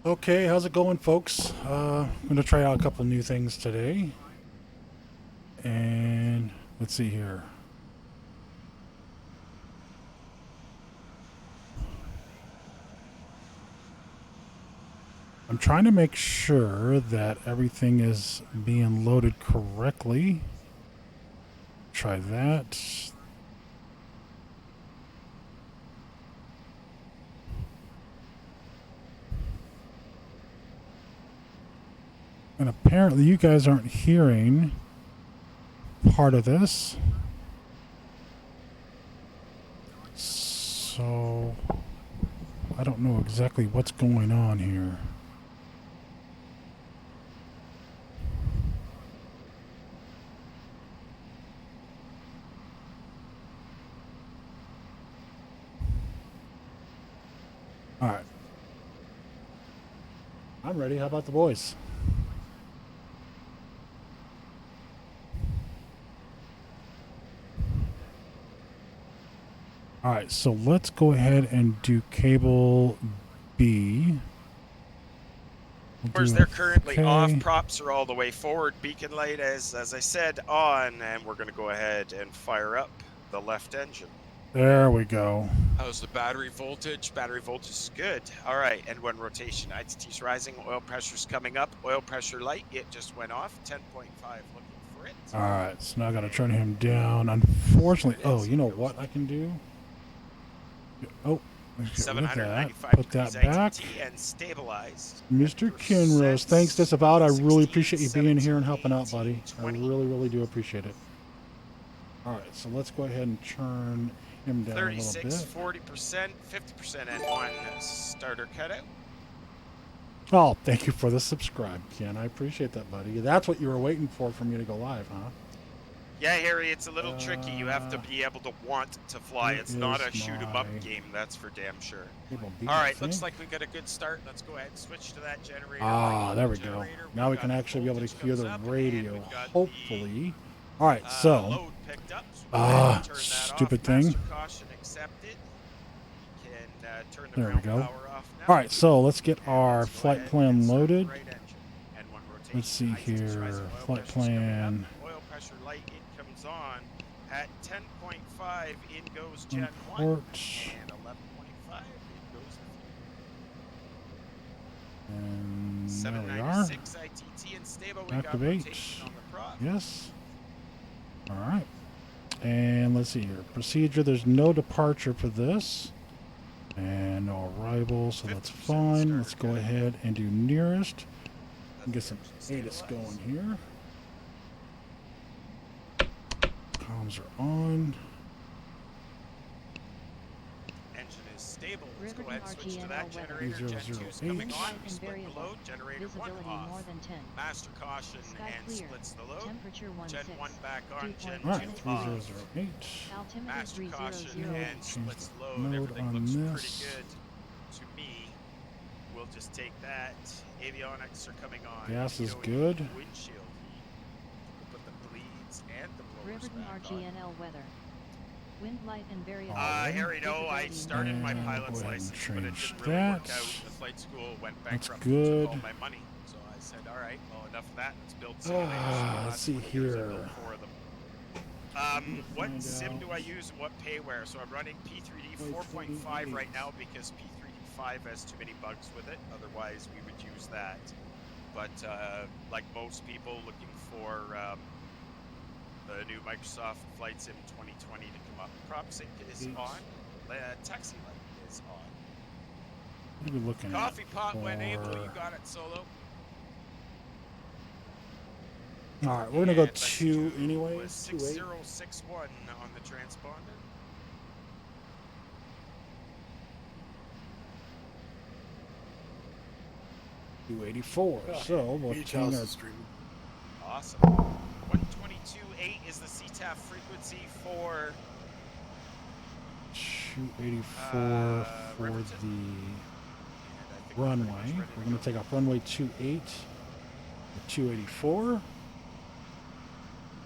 Okay, how's it going, folks? I'm going to try out a couple new things today. And let's see here. I'm trying to make sure that everything is being loaded correctly. Try that. And apparently you guys aren't hearing part of this. So I don't know exactly what's going on here. All right. I'm ready. How about the boys? All right, so let's go ahead and do cable B. Of course, they're currently off. Props are all the way forward. Beacon light, as I said, on, and we're going to go ahead and fire up the left engine. There we go. How's the battery voltage? Battery voltage is good. All right, and when rotation, ITT's rising, oil pressure's coming up. Oil pressure light, it just went off. 10.5, looking for it. All right, so now I got to turn him down. Unfortunately, oh, you know what I can do? Oh, get rid of that. Put that back. And stabilized. Mr. Kinrose, thanks, Disavowed. I really appreciate you being here and helping out, buddy. I really, really do appreciate it. All right, so let's go ahead and turn him down 36, a little bit. 40%, 50%, and one starter cutout. Oh, thank you for the subscribe, Ken. I appreciate that, buddy. That's what you were waiting for me to go live, huh? Yeah, Harry, it's a little tricky. You have to be able to want to fly. It's not a shoot-'em-up game, that's for damn sure. All right, looks like we got a good start. Let's go ahead and switch to that generator. Ah, there we go. Now we can actually be able to hear the radio, hopefully. All right, so... stupid thing. There we go. All right, so let's get our flight plan loaded. Let's see here. Flight plan... on at 10.5 in goes Gen 1 and 11.5 in goes and 796 ITT and stable. We activate. Got on the prop. Yes. All right. And let's see here. Procedure. There's no departure for this. And no arrival, so that's fine. Let's go ahead and do nearest. And get some ATIS going here. Comms are on. Engine is stable. Let's go ahead and switch to that generator. Gen 2 is coming on. We split the load. Generator 1 off. Master caution and splits the load. Gen 1 back on. Gen 2 off. 3008. Master caution and splits the load. Everything looks pretty good to me. We'll just take that. Avionics are coming on. Gas is good. Windshield. We'll put the bleeds and the Riverton RGNL weather. Wind light and very Harry, no, I started my pilot's license, but it didn't really work out. The flight school went bankrupt and took all my money. So I said, all right, well, enough of that. Let's build simulators. Let's see here. What sim do I use and what payware? So I'm running P3D 4.5 right now because P3D 5 has too many bugs with it. Otherwise, we would use that. But like most people looking for the new Microsoft Flight Sim 2020 to come up. Prop sync is on. Taxi light is on. What are we looking Coffee at pot when able. You got it, Solo. All right, we're gonna go 2 anyway. 6061 on the transponder. $284. So we'll change our stream. Awesome. 122.8 is the CTAF frequency for 284 for the runway. We're going to take off runway 28 to 284. Let's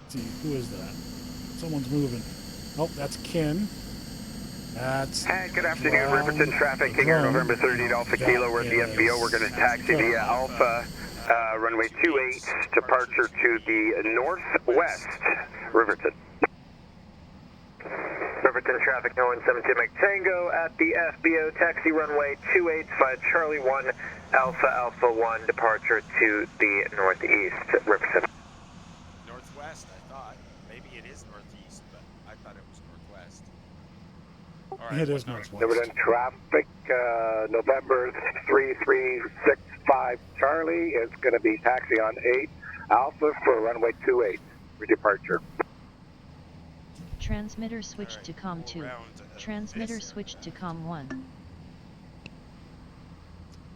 see, who is that? Someone's moving. Oh, that's Ken. That's Good afternoon, ground Riverton traffic, King Air drone. November 30 Alpha Kilo, we're at the FBO, we're going to taxi via Alpha, runway 28, departure to the northwest, Riverton. Riverton traffic, no 172 Mike Tango at the FBO, taxi runway 28, via Charlie 1, Alpha 1, departure to the northeast, Riverton. Northwest, I thought. Maybe it is northeast, but I thought it was northwest. All right, It is what number? northwest. Riverton traffic, November 3365 Charlie, it's going to be taxi on 8, Alpha for runway 28 for departure. Transmitter switched Alright, to COM go 2. around, Transmitter this switched to area. COM 1.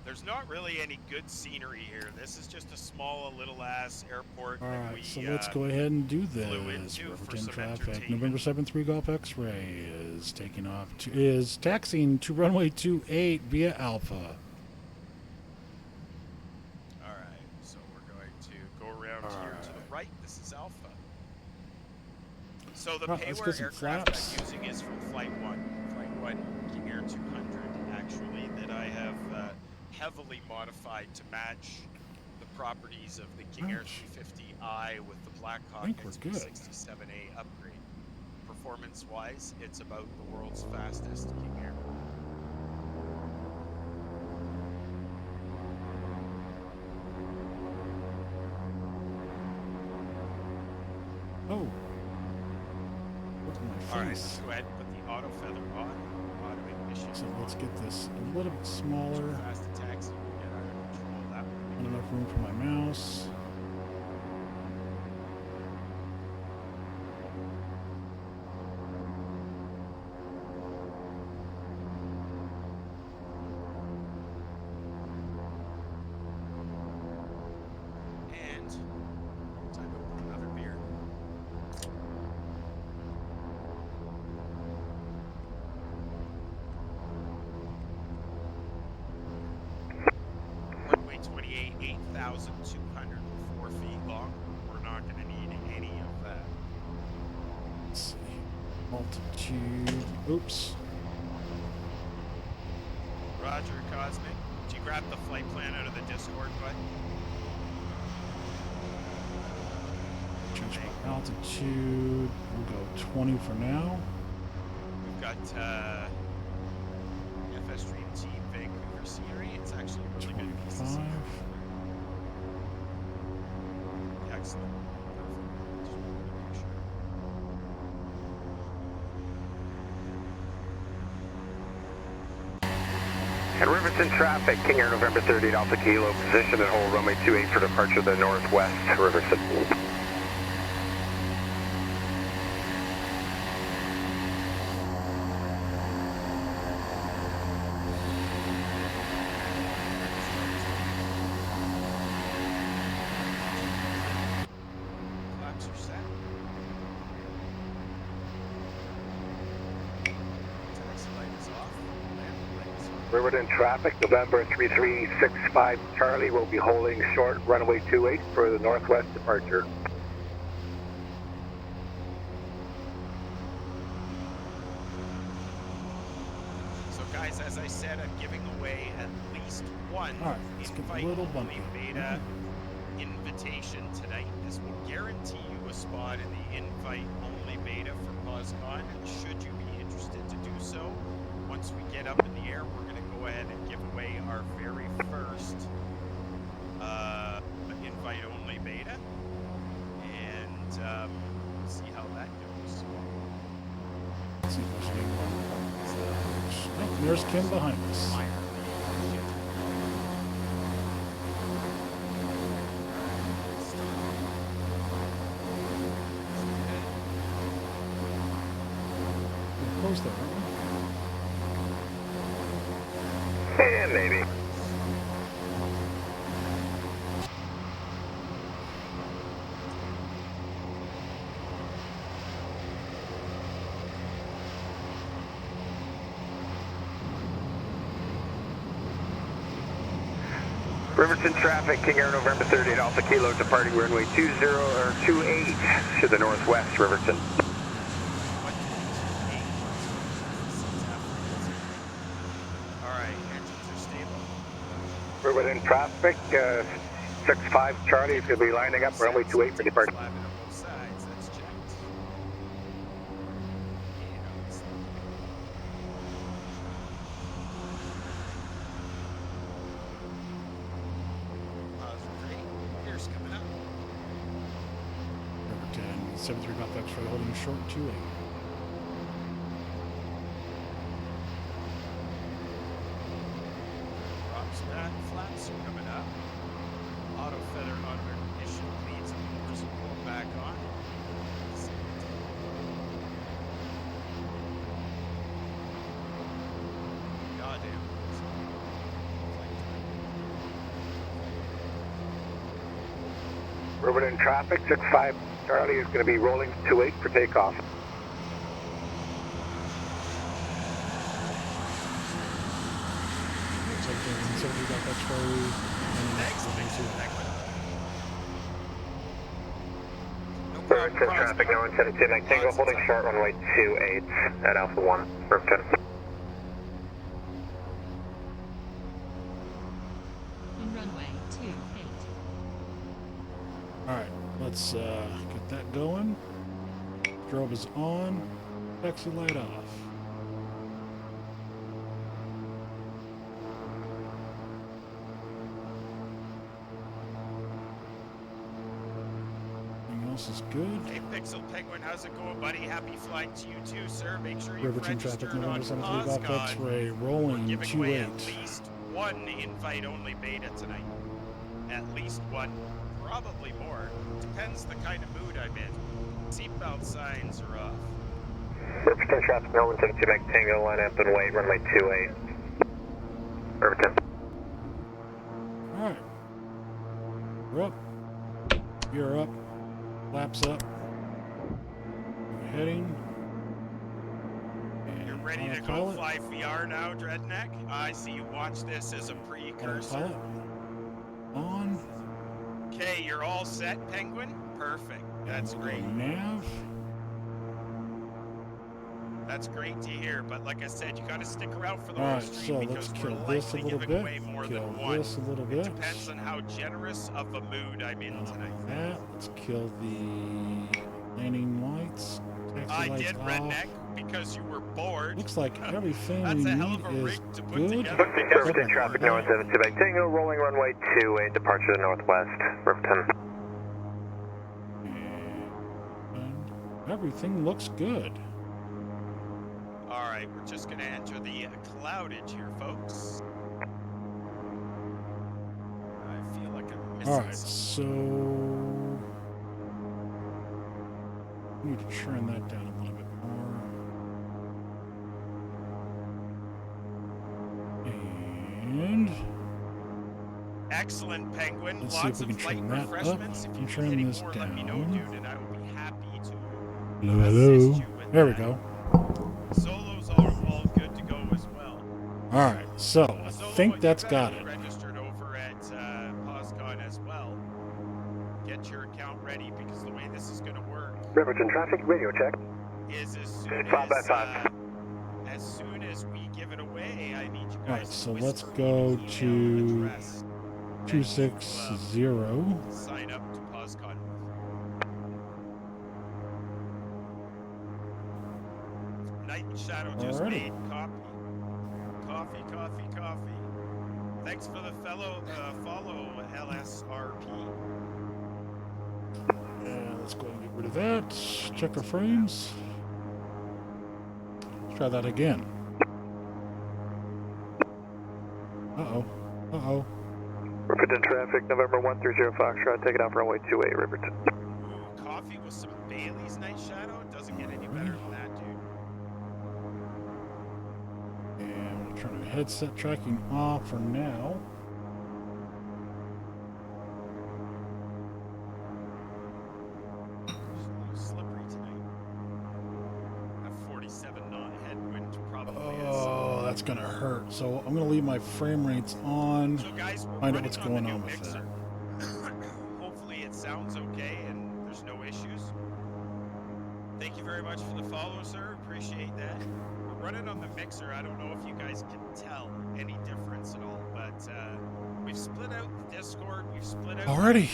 There's not really any good scenery here. This is just a small little ass airport that Alright, we so let's go ahead and do this. flew into for Riverton some traffic. entertainment. November 7-3 Golf X-ray is taking off is taxiing to runway 28 via Alpha. Alright, so we're going to go around here to the right. This is Alpha. So the Alright, let's Payware get some aircraft flaps. I'm using is from Flight 1. Flight 1 King Air 200, actually, that I have heavily modified to match the properties of the King Air Nice. 350i with the Blackhawk think we're good. XP67A upgrade. Performance-wise, it's about the world's fastest King Air. Oh. Look at my Alright, face. let's go ahead and put the auto feather on. Auto ignition. So let's get this a little bit smaller. Fast taxi. We'll get out of control that way. Not enough room for my mouse. And time to open another beer. Runway 28, 8,204 feet long. We're not going to need any of that. Let's see. Altitude. Oops. Roger, Cosmic. Did you grab the flight plan out of the Discord, bud? Change my altitude. We'll go 20 for now. We've got FS Dream Team Vancouver scenery. It's actually a really good piece of 25. scenery. Excellent. Perfect. Just wanted to make sure. And Riverton traffic, King Air November 30 Alpha Kilo, position and hold runway 28 for departure to the northwest, Riverton. Flaps are set. Taxi light is off. Landing light is on. Riverton traffic, November 3365 Charlie will be holding short runway 28 for the northwest departure. So guys, as I said, I'm giving away at least one Alright, let's get a invite little only bumpy. beta invitation tonight. This will guarantee you a spot in the invite only beta for Poscon. Should you be interested to do so, once we get up in the air, we're going to go ahead and give away our very first invite only beta, and see how that goes. Let's see if I should get one. Oh, there's Kim behind us. We're close there, aren't we? And maybe. Riverton traffic, King Air November 30 Alpha Kilo departing runway 20 or 28 to the northwest, Riverton. traffic, 65 Charlie is going to be lining up runway 28 for departure. Slapping on both sides, that's checked. Here's coming up. River 10, 73 Golf X-ray holding short 28. Props back, flaps are coming up. Auto feather on their ignition leads and motors will pull back on. Goddamn. River in traffic, 65 Charlie is going to be rolling 28 for takeoff. River 10 traffic, no 172 Mike Tango, holding short runway 28 at Alpha 1, River 10. In runway 28. Alright, let's get that going. Strobe is on. Taxi light off. Everything else is good. Hey, Pixel Penguin, how's it going, buddy? Happy flying to you too, sir. Make sure you're Riverton traffic, registered on November 73 Golf Poscon. X-ray, We're rolling giving away 28. at least one invite-only beta tonight. At least one, probably more. Depends the kind of mood I'm in. Seatbelt signs are off. River 10 traffic, no 172 Mike Tango, line up and wait, runway 28. River 10. Alright. We're up. You're up. Flaps up. We're heading. And You're ready to go autopilot. fly VR now, Dreadneck? I see you watch this as a precursor. Autopilot. On. Okay, you're all set, Penguin? Perfect. That's And we'll go great. Nav. That's great to hear, but like I said, you got to stick around for the All whole right, stream so because let's we're kill this a likely little giving bit. away more Kill than one. this a little It bit. depends on how generous of a mood I'm in tonight. That. Let's kill the landing lights. Taxi I lights did, off. Redneck, because you were bored. Looks like everything That's we a need hell of a is rig to put good. together. River 10 traffic, no 172 Mike Tango, rolling runway 28, departure to the northwest, River 10. And everything looks good. All right, we're just going to enter the cloudage here, folks. I feel like I'm missing All right, something. so we need to trim that down a little bit more. And Excellent, Penguin. let's see Lots if we of can flight trim that up refreshments. If you and need trim any this more, let me know, down. dude, and I will be happy to hello, assist hello. you with There we that. go. Solo's all good to go as well. All right, so I Solo, think you that's better got be it. registered over at Poscon as well. Get your account ready because the way this is going to work River 10 traffic, radio check. is as soon 5 by 5. as soon as we give it away, I need you guys All right, to so whisper let's me go the to email address that you, 260. sign up to Poscon. Night Shadow just Alrighty. made copy. Coffee, coffee, coffee. Thanks for the follow, LSRP. Let's go and get rid of that. Check our frames. Let's try that again. Uh-oh. Uh-oh. River 10 traffic, November 130 Foxtrot, take it off runway 28, River 10. Ooh, coffee with some Bailey's Night Shadow? It doesn't get any better than that, dude. And we'll turn our headset tracking off for now. It's a little slippery tonight. That 47 knot headwind probably Oh, that's gonna hurt. So I'm gonna leave my frame rates on. is. So guys, we're Find out running what's on the going new on with mixer. Hopefully it sounds okay and there's no issues. Thank you very much for the follow, sir. Appreciate that. We're running on the mixer. I don't know if you guys can tell any difference at all, but We've split out the Discord. We've split out. Alrighty.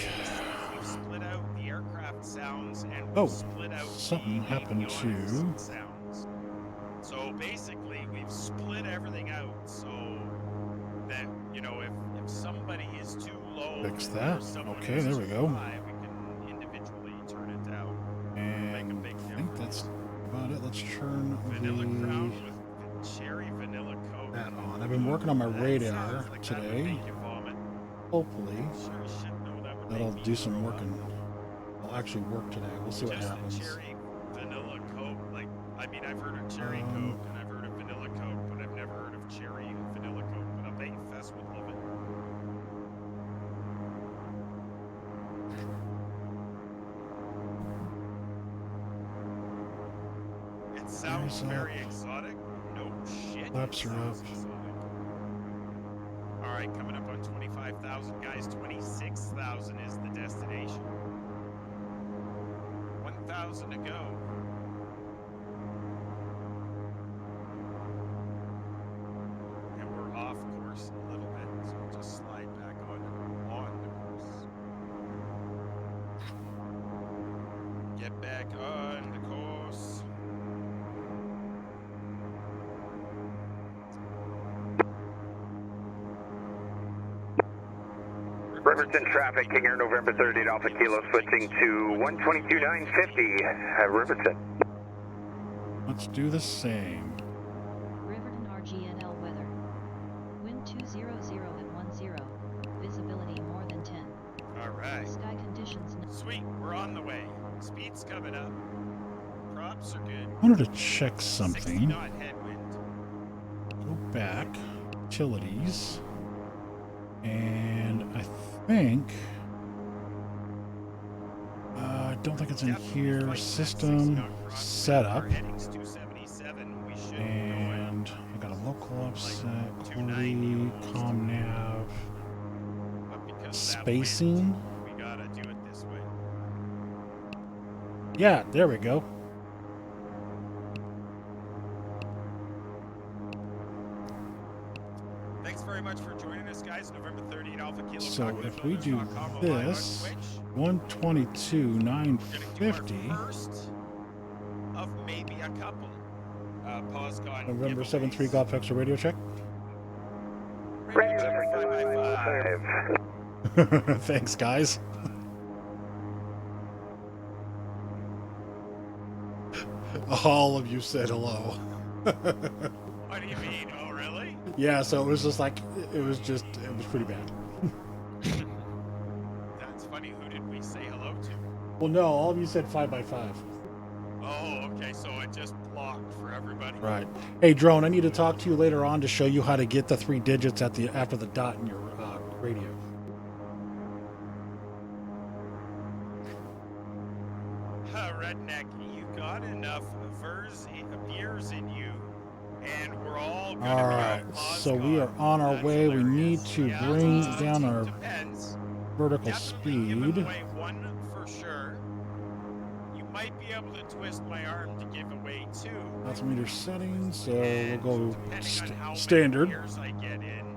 We've split out the aircraft sounds, and we've Oh, split out something the happened avionics to- sounds. So basically, we've split everything out so that, you know, if somebody is too low, Fix or that. someone Okay, is there we too go. high, we can individually turn it down. And Make a big I think difference. that's about it. Let's turn Vanilla crown the with cherry vanilla coke. that on. I've been working on my That radar sounds like that would today. make you vomit. Hopefully, Sure as shit know that would that'll make me do some throw working. up. I'll actually work today. We'll see what Just happens. a cherry vanilla coke. Like, I mean, I've heard of cherry coke and I've heard of vanilla coke, but I've never heard of cherry vanilla coke. But I'll bet you Fess would love it. It sounds There's, very exotic. No shit. it Laps are sounds up. exotic. All right, coming up on 25,000, guys. 26,000 is the destination. 1,000 to go. And we're off course a little bit, so we'll just slide back on the course. Get back on the course. Riverton traffic, King Air November 30 Alpha Kilo, switching to 122.950 Riverton. Let's do the same. Riverton RGNL weather. Wind 200 at 10. Visibility more than 10. All right. Sky conditions. Sweet, we're on the way. Speed's coming up. Props are good. I wanted to check 60 something. knot headwind. Go back. Utilities. And I think... I don't think it's in Definitely here. flight System 60 knot cross. setup. Our heading's 277. We should be going And I got a local offset, quality, 290 comm nav, but because of that wind, spacing. we gotta do it this way. Yeah, there we go. Thanks very much for joining us, guys. November 30 at Alpha Kilo. So if we do Cockpitbuilders.com, live on this, Twitch. 122, We're gonna do 950, our first of maybe a couple. Poscon November giveaways. 73 Golf Extra radio check. Radio check 5x5. Thanks, guys. All of you said hello. What do you mean? Oh, really? Yeah, so it was just like, it was pretty bad. That's funny. Who did we say hello to? Well, no, all of you said 5x5. Oh, okay. So it just blocked for everybody. Right. Hey, Drone, I need to talk to you later on to show you how to get the 3 digits at the after the dot in your radio. Redneck, you got enough beers in you, and we're all gonna All be right, on so we are Poscon. on our That's way. We hilarious. need to Yeah, bring down it our depends. vertical Definitely giving speed. away one for sure. You might be able to twist my arm to give away 2. Altimeter settings, so we'll And go depending on how many standard. beers I get in,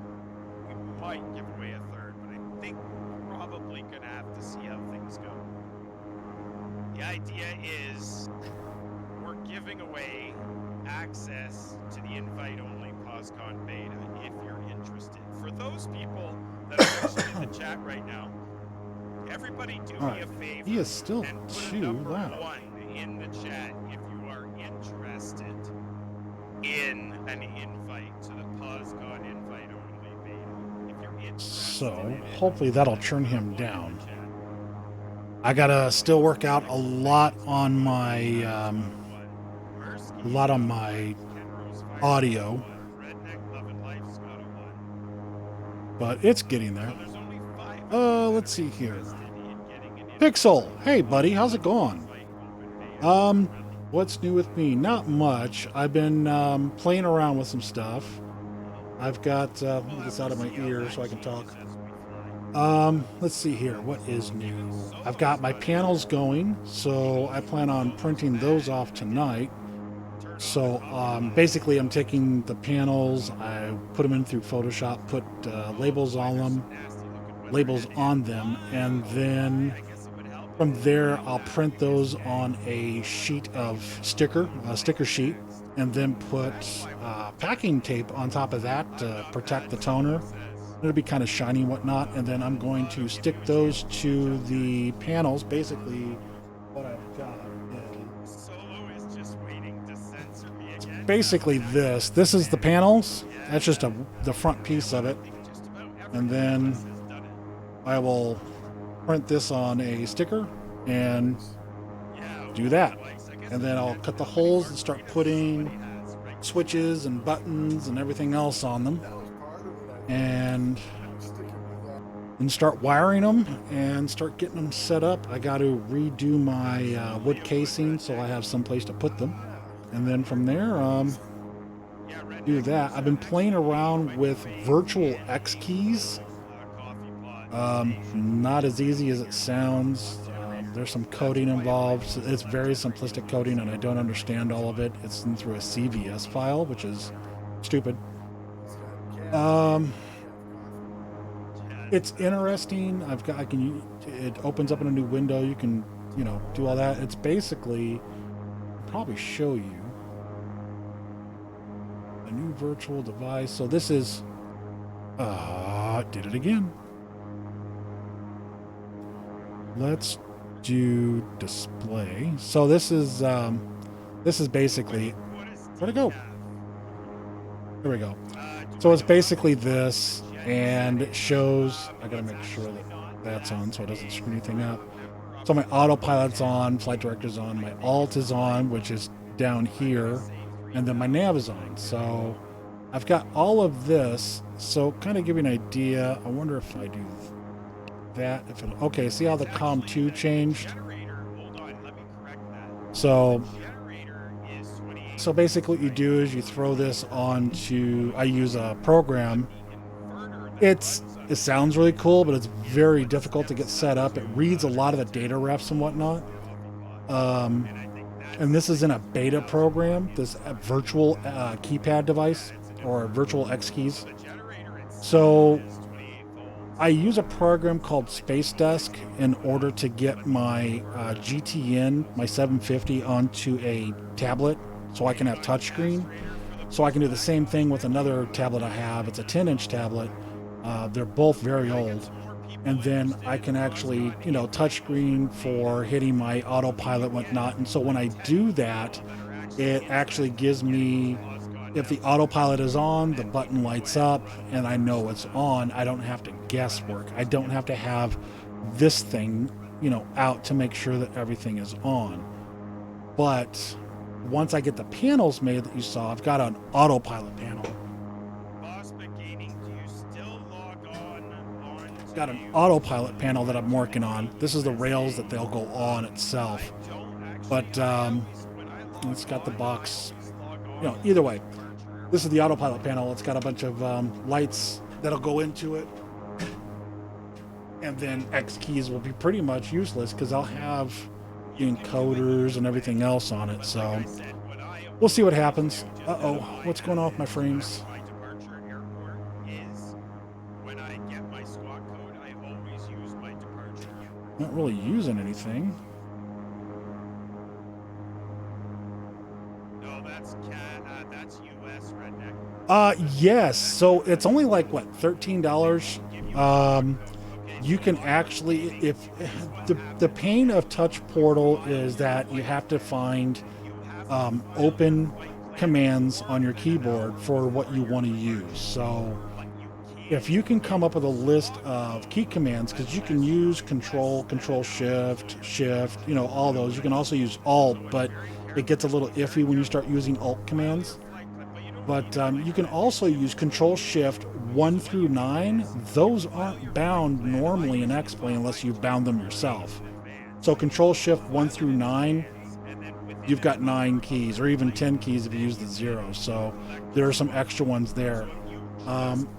we might give away a 3rd, but I think we're probably gonna have to see how things go. The idea is we're giving away access to the invite-only Poscon beta if you're interested. For those people that are actually in the chat right now, everybody do All me a right, favor he is still and put a too number loud. 1 in the chat if you are interested in an invite to the Poscon invite-only beta. If you're interested So in it, hopefully that'll turn him down. I gotta still work out a lot on my audio, but it's getting there. Let's see here. Pixel, hey buddy, how's it going? What's new with me? Not much. I've been playing around with some stuff. I've got let me get this out of my ear so I can talk. Let's see here. What is new? I've got my panels going, so I plan on printing those off tonight. So basically I'm taking the panels, I put them in through Photoshop, put labels on them, and then from there I'll print those on a sheet of sticker sheet, and then put packing tape on top of that to protect the toner. It'll be kind of shiny and whatnot, and then I'm going to stick those to the panels. Basically what I've got is basically this is the panels. That's just the front piece of it, and then I will print this on a sticker and do that, and then I'll cut the holes and start putting switches and buttons and everything else on them, and start wiring them and start getting them set up. I got to redo my wood casing so I have some place to put them, and then from there do that. I've been playing around with virtual X keys. Not as easy as it sounds. There's some coding involved. It's very simplistic coding, and I don't understand all of it. It's through a CVS file, which is stupid. It's interesting. It opens up in a new window. You can, do all that. It's basically, I'll probably show you a new virtual device. So this is, did it again. Let's do display. So this is basically, where'd it go? There we go. So it's basically this, and it shows, I gotta make sure that that's on so it doesn't screw anything up. So my autopilot's on, flight director's on, my alt is on, which is down here, and then my nav is on. So I've got all of this. So kind of give you an idea. I wonder if I do that, okay, see how the COM2 changed? So basically what you do is you throw this onto, I use a program. It sounds really cool, but it's very difficult to get set up. It reads a lot of the data refs and whatnot. And this is in a beta program, this virtual keypad device, or virtual X keys. So I use a program called Space Desk in order to get my GTN, my 750, onto a tablet so I can have touchscreen. So I can do the same thing with another tablet I have. It's a 10-inch tablet. They're both very old. And then I can actually, touchscreen for hitting my autopilot and whatnot. And so when I do that, it actually gives me, if the autopilot is on, the button lights up and I know it's on. I don't have to guesswork. I don't have to have this thing, out to make sure that everything is on. But once I get the panels made that you saw, I've got an autopilot panel. I've got an autopilot panel that I'm working on. This is the rails that they'll go on itself. But it's got the box, either way. This is the autopilot panel. It's got a bunch of lights that'll go into it. And then X keys will be pretty much useless because I'll have the encoders and everything else on it. So we'll see what happens. Uh-oh, what's going on with my frames? Not really using anything. That's US redneck. Yes. So it's only like what, $13. You can actually, if the pain of Touch Portal is that you have to find open commands on your keyboard for what you want to use. So if you can come up with a list of key commands, because you can use control shift, all those. You can also use alt, but it gets a little iffy when you start using alt commands. But you can also use control shift 1 through 9. Those aren't bound normally in XPlay unless you've bound them yourself. So control shift 1 through 9, you've got 9 keys, or even 10 keys if you use the 0. So there are some extra ones there.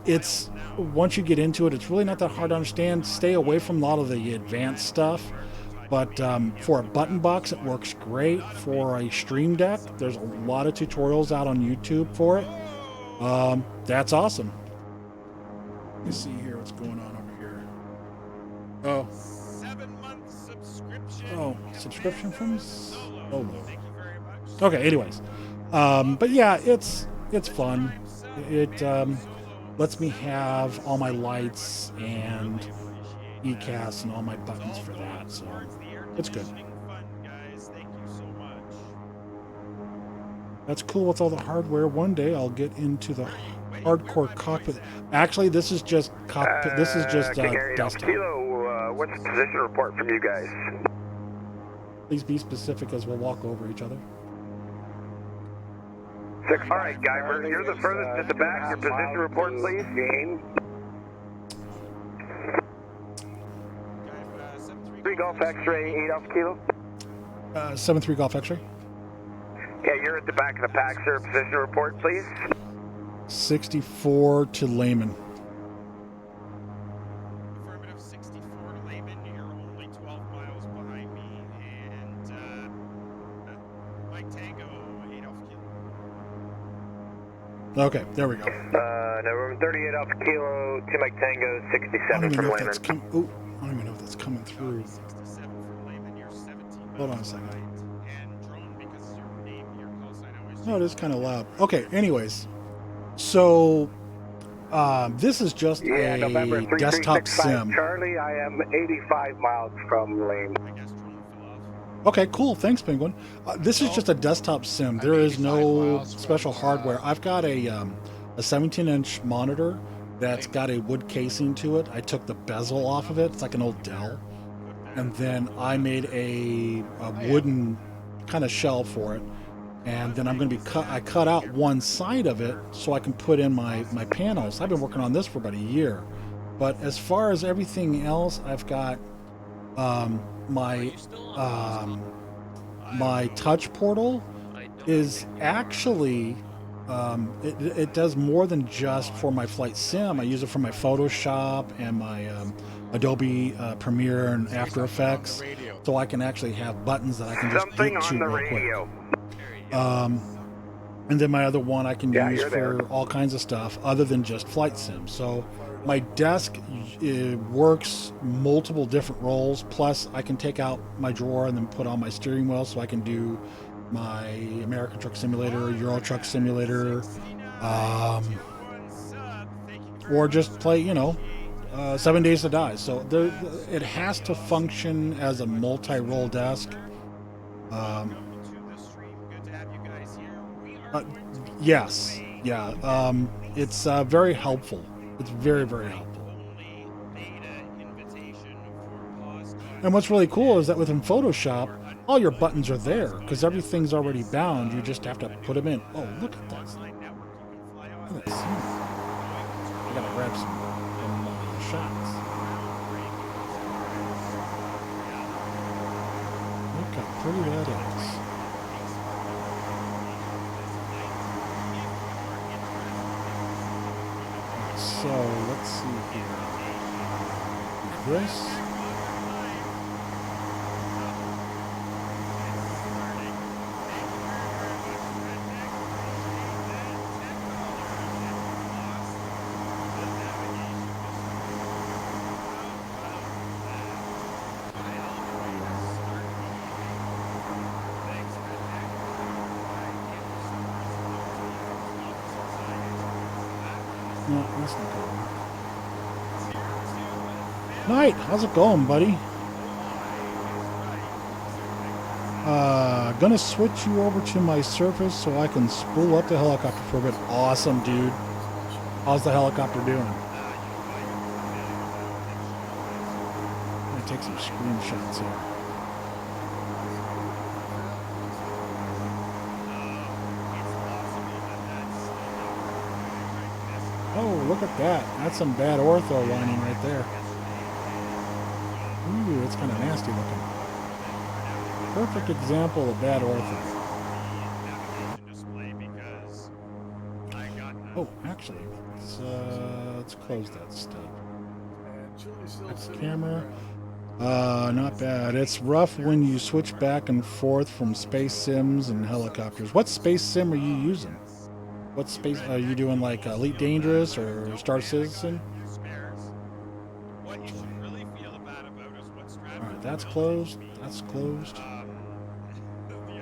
It's, once you get into it, it's really not that hard to understand. Stay away from a lot of the advanced stuff. But for a button box, it works great. For a stream deck, there's a lot of tutorials out on YouTube for it. That's awesome. Let me see here what's going on over here. Oh, 7-month subscription. oh, subscription from Solo. Thank you very much. Okay, anyways. But yeah, it's fun. It lets me have all my lights and ECAS and all my buttons for that, so it's good. That's cool with all the hardware. One day I'll get into the hardcore cockpit. Actually, this is just cockpit. This is just desktop. Kilo, what's the position report from you guys? Please be specific as we'll walk over each other. All right, Guyver, you're the furthest at the back. Your position report, please. Gain. 3 Golf X-ray, 8 Alpha Kilo. 7-3 Golf X-ray. Yeah, you're at the back of the pack, sir. Position report, please. 64 to Layman. Affirmative 64 to Layman. You're only 12 miles behind me. And Mike Tango, 8 Alpha Kilo. Okay, there we go. No, room 38 Alpha Kilo, 2 Mike Tango, I don't 67 even from know if Layman. that's coming. Oh, I don't even know if that's coming through. 67 from Layman. You're 17 miles Hold on a second. behind. And drone, because your name, your call sign always No, it is kind of loud. Okay, anyways. So, this is just Yeah, November a desktop 3365 sim. Charlie, I am 85 miles from Lane. I guess drone fell off. Okay, cool. Thanks, Penguin. This is just a desktop sim. There is no special hardware. I've got a 17-inch monitor that's got a wood casing to it. I took the bezel off of it. It's like an old Dell. And then I made a wooden kind of shell for it. And then I'm going to be I cut out one side of it so I can put in my panels. I've been working on this for about a year. But as far as everything else, I've got my touch portal is actually it does more than just for my flight sim. I use it for my Photoshop and my Adobe Premiere and After Effects, so I can actually have buttons that I can just Something get to on the real quick. radio. And then my other one I can Yeah, use you're for there. all kinds of stuff other than just flight sim. So my desk works multiple different roles. Plus I can take out my drawer and then put on my steering wheel so I can do my American Truck Simulator, Euro Truck Simulator, or just play, 7 Days to Die. So it has to function as a multi-role desk. Yes, yeah. It's very helpful. It's very, very helpful. And what's really cool is that within Photoshop, all your buttons are there because everything's already bound. You just have to put them in. Oh, look at this. Look at this. I gotta grab some shots. Look how pretty that is. So let's see here. This. No, that's not good. Knight, how's it going, buddy? Gonna switch you over to my surface so I can spool up the helicopter for a bit. Awesome, dude. How's the helicopter doing? I'm gonna take some screenshots here. Oh, look at that. That's some bad ortho lining right there. Ooh, it's kind of nasty looking. Perfect example of bad ortho. Oh, actually, let's close that stuff. That's camera. Not bad. It's rough when you switch back and forth from space sims and helicopters. What space sim are you using? What space are you doing? Like Elite Dangerous or Star Citizen? What you should really feel bad about is what Stratford All right, that's will closed. teach me. That's closed. The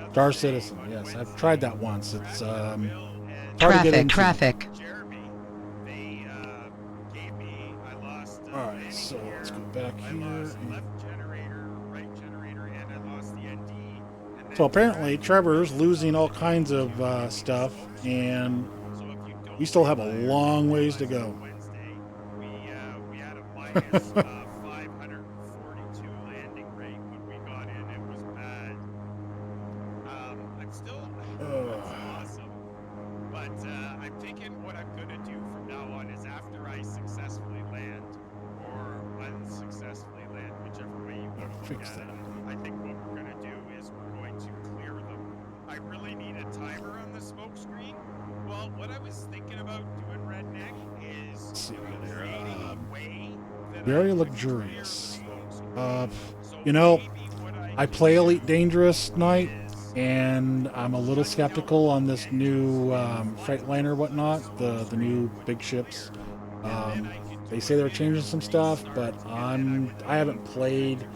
other Star day, Citizen. on Yes, I've Wednesday, tried that once. It's Stratford, Will, and hard to get into. Traffic. Jeremy, they gave me. I lost. All right, landing so gear, let's go back I here. lost and- left generator, right generator, and I lost the ND. And then So apparently Trevor's losing all kinds of stuff, and So if you don't we still have a realize long ways to go. Wednesday, we had a minus 542 landing rate when we got in. It was bad. I'm still that's awesome. But I'm thinking what I'm gonna do from now on is after I successfully land or unsuccessfully land, whichever way you want to look Fix at that. it. I think what we're gonna do is we're going to clear them. I really need a timer on the smoke screen. Well, what I was thinking about doing, Redneck, is Let's see creating here. a way that Very I could luxurious. clear the smoke screen. So You know, maybe what I could play do Elite Dangerous tonight, is and I'm a little skeptical on this new Freightliner, whatnot, the new big ships. They say they're changing some stuff, but I haven't played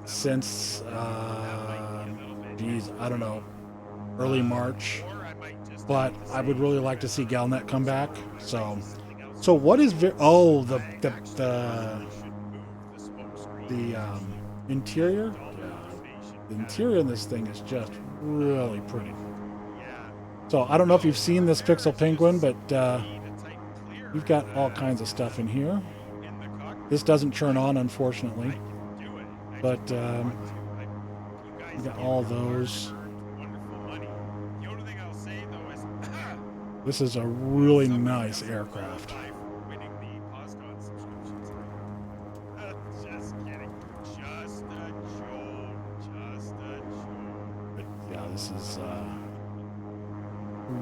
since geez, I don't know, early March. or I might just But I would really like to see Galnet come back. So what is oh the interior? Yeah, the interior in this thing is just really pretty. So I don't know if you've seen this Pixel Penguin, but we've got all kinds of stuff in here. This doesn't turn on, unfortunately, but we got all those. This is a really nice aircraft. Winning the Poscon subscriptions. Just kidding. Just a joke. Just a joke. But yeah, this is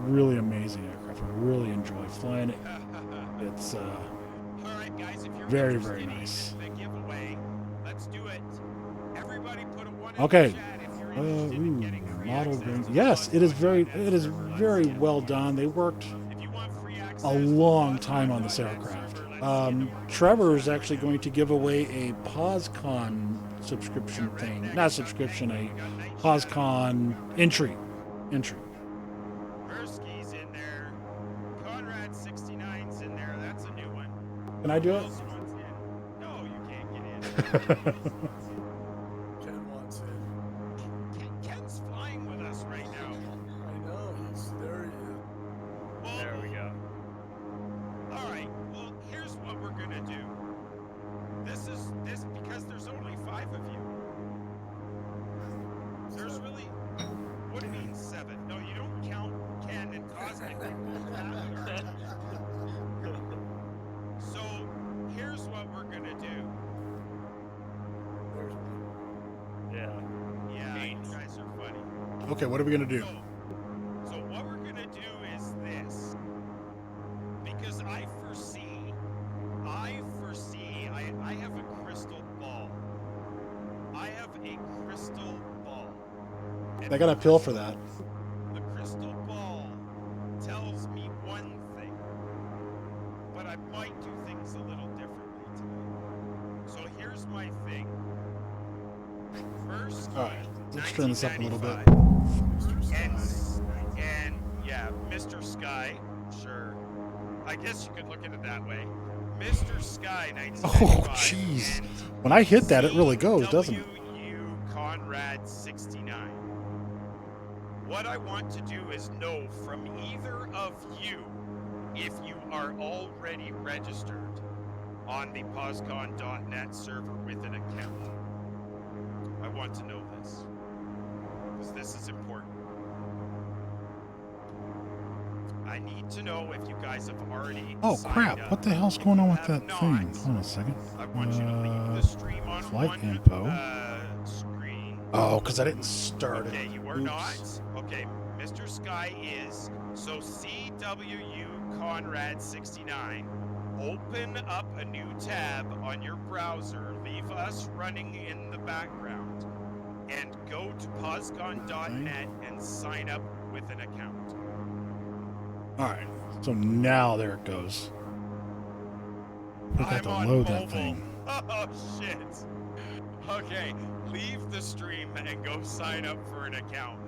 really amazing aircraft. I really enjoy flying it. It's All right, guys, if you're very, interested very in nice. the giveaway, let's do it. Everybody put a 1 in Okay. the chat if you're interested in getting free Model access green. to the Yes, it is Poscon very well done. They worked If you want free access a to the long Poscon time on this .net aircraft. server, let's see the Trevor is actually going to give away a Poscon subscription thing. Not subscription, a Poscon entry. Persky's in there. Conrad 69's in there. That's a new one. Can I do Who it? else wants in? No, you can't get in. Ken wants in. Ken's flying with us right now. I know, there he is. Well, There we go. all right. Well, here's what we're gonna do. This because there's only 5 of you. There's really. What do you mean 7? No, you don't count Ken and Cosmic. So here's what we're gonna do. There's one. Yeah. Yeah, you guys are funny. Okay, what are we gonna do? So what we're gonna do is this, because I foresee, I have a crystal ball. I have a crystal ball. And I got a pill for that. the crystal ball tells me one thing, but I might do things a little differently tonight. So here's my thing. First, All right, let's turn this up a little bit. 1995. And yeah, Mr. Sky, sure. I guess you could look at it that way. Mr. Sky, 1995. Oh, jeez. When I hit that, it really goes, doesn't it? CWU Conrad 69. What I want to do is know from either of you if you are already registered on the Poscon.net server with an account. I want to know this, because this is important. I need to know if you guys have already Oh signed crap! up. What the hell's going on with Have that not. thing? Hold on a second. I want you to leave the stream on flight one info. Screen. Oh, because I didn't start it. Okay, you are Oops. not. Okay, Mr. Sky is. So CWU Conrad 69 open up a new tab on your browser, leave us running in the background, and go to poscon.net and sign up with an account. All right. So now there it goes. We got to on load mobile. that thing. Oh shit. Okay, leave the stream and go sign up for an account.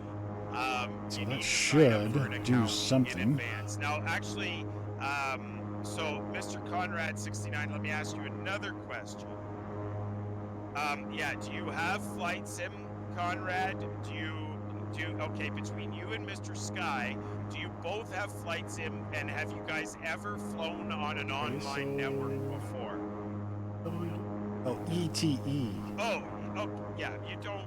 So You that need to sign up should for an do account something. in advance. Now, actually, so Mr. Conrad69, let me ask you another question. Yeah, do you have Flight Sim, Conrad? Okay, between you and Mr. Sky, do you both have Flight Sim, and have you guys ever flown on an online network before? Oh, ETE. Oh, yeah, you don't.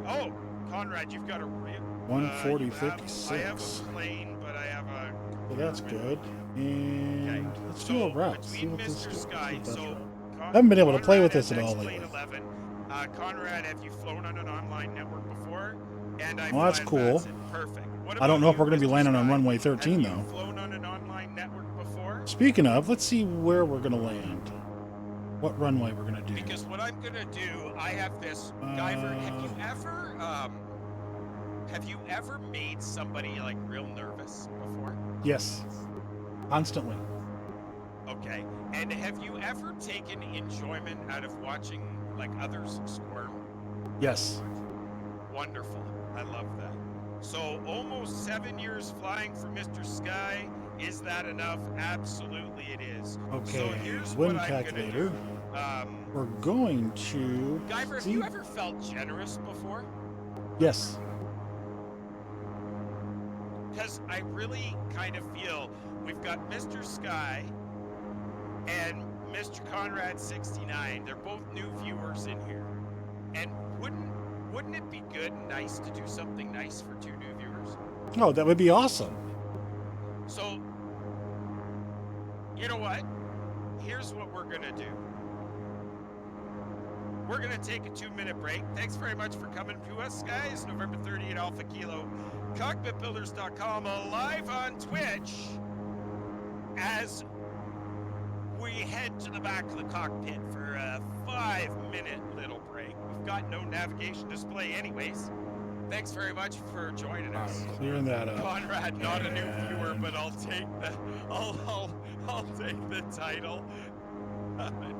Oh, Conrad, you've got a real. 140.56. I have a plane, but I have a. Well, that's good. And let's do a route. See Between what this Mr. does. Sky, so. I haven't been able to play with Conrad this at has all lately. XP11. Conrad, have you flown on an online network before? And I Well, that's fly cool. Batson. Perfect. What I don't about know if you, we're going to be Mr. landing on Sky? runway 13, Have though. you flown on an online network before? Speaking of, let's see where we're going to land. What runway we're going to do. Because what I'm gonna do, I have this. Guyver, have you ever made somebody like real nervous before? Yes. Constantly. Okay. And have you ever taken enjoyment out of watching like others squirm? Yes. Wonderful. I love that. So almost 7 years flying for Mr. Sky. Is that enough? Absolutely it is. Okay. So here's Wind what I'm calculator. gonna do. We're going to. Guyver, have you ever felt generous before? Yes. Because I really kind of feel we've got Mr. Sky and Mr. Conrad69. They're both new viewers in here. And wouldn't it be good and nice to do something nice for two new viewers? Oh, that would be awesome. So, you know what? Here's what we're going to do. We're going to take a 2-minute break. Thanks very much for coming to us, guys. November 30 at Alpha Kilo. Cockpitbuilders.com live on Twitch as we head to the back of the cockpit for a 5-minute little break. We've got no navigation display anyways. Thanks very much for joining us. Clearing that up. Conrad, not a new viewer, but I'll take the I'll take the title.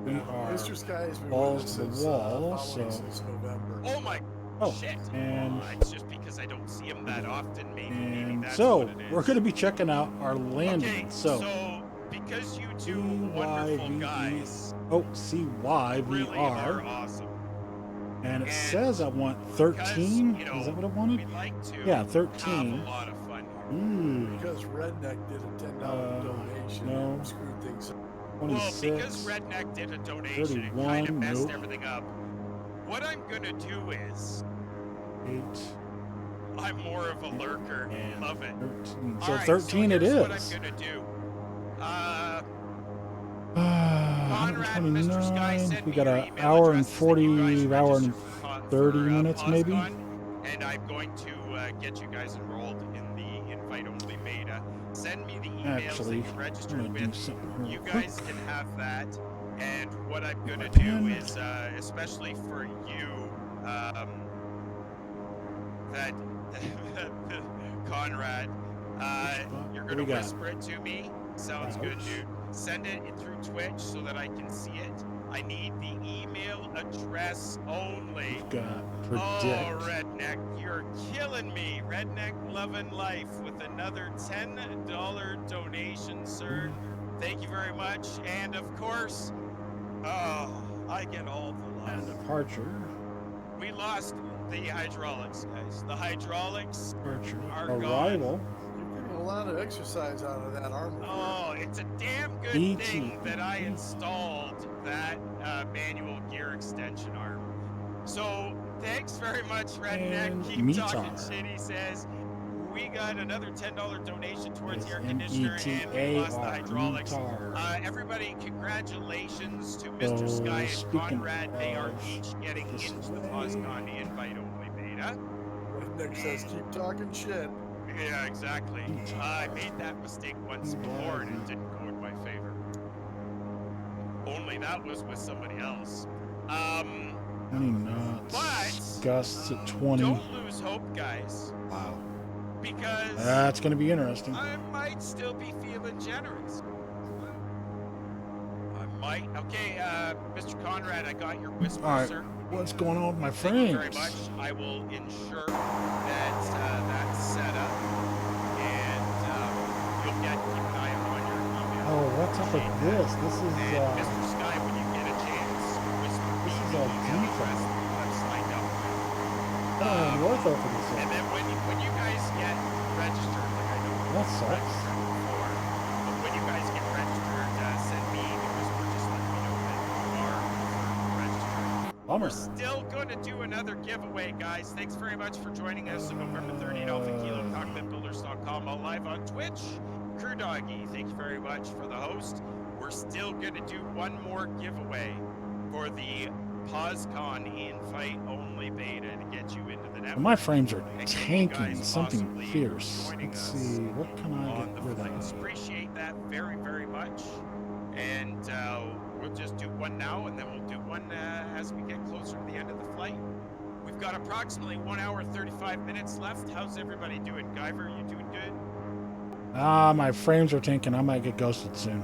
We are Mr. Sky has been balls with us to the since, wall, following so. since November. Oh my shit! And It's just because I don't see him that often. Maybe that's so what it is. we're going to be checking out our landing. Okay, so because you two wonderful guys CYVR. really are awesome. And it And says I want 13. Because, Is that what I wanted? We'd like to Yeah, have 13. a lot of fun here. Because Redneck did a $10 donation no. and screwed things up. 26. Well, because Redneck did a donation, it 31, kind of messed nope. everything up. What I'm gonna do is 8. I'm more of a lurker. And Love it. 13. So All right, 13 it here's is. What I'm gonna do. Conrad, Mr. Sky 129. sent We me got your an email hour and addresses that you 40, guys hour and registered for 30 minutes maybe. Poscon, and I'm going to get you guys enrolled in the invite-only beta. Send me the emails Actually, that you I'm registered going to do with. something real You quick. guys can have that. And what I'm going to My do pen. is, especially for you, that Conrad, you're What going to we got? whisper it to me. Sounds good, dude. Send it through Twitch so that I can see it. I need the email address only. We've got Oh, predict. Redneck, you're killing me. Redneck loving life with another $10 donation, sir. Thank you very much. And of course, I get all the And love. departure. We lost the hydraulics, guys. The hydraulics Departure. are gone. Arrival. You're getting a lot of exercise out of that armor. Oh, it's a damn good ET. thing that I installed that manual gear extension arm. So thanks very much, Redneck. And Keep talking METAR. shit. He says we got another $10 donation towards the air Yes, conditioner, and we lost the METAR, hydraulics. METAR. Everybody, congratulations to Mr. So, Sky and speaking Conrad. They are of each getting this into the way. Poscon invite-only beta. Redneck says keep talking shit. Yeah, exactly. I made that mistake once before, and it didn't go in my favor. Only that was with somebody else. 20 knots. But Gusts at 20. don't lose hope, guys, Wow. because That's going to be interesting. I might still be feeling generous. I might. Okay, Mr. Conrad, I got your whisper, All right. sir. What's going on with my Thank you frames? very much. I will ensure that that's set up, and you'll keep an eye on your email. Oh, what's up with this? This is, And Mr. Sky, when you get a chance, whisper me This is the a email default. address that I've signed up with. I don't have any ortho for this And yet. then when you guys get registered, like I know That you're sucks. registered before, but when you guys get registered, send me the whisper, just let me know that you are registered. Bummer. We're still going to do another giveaway, guys. Thanks very much for joining us on November 30th, Alpha Kilo, Cockpitbuilders.com, all live on Twitch. Crew Doggy, thank you very much for the host. We're still going to do one more giveaway for the Poscon in-fight only beta to get you into the network. My frames are And get you tanking guys something possibly fierce. joining Let's us see. What can I on get the rid flights. of? Appreciate that very, very much. And we'll just do one now, and then we'll do one as we get closer to the end of the flight. We've got approximately 1 hour 35 minutes left. How's everybody doing? Guyver, you doing good? My frames are tanking. I might get ghosted soon.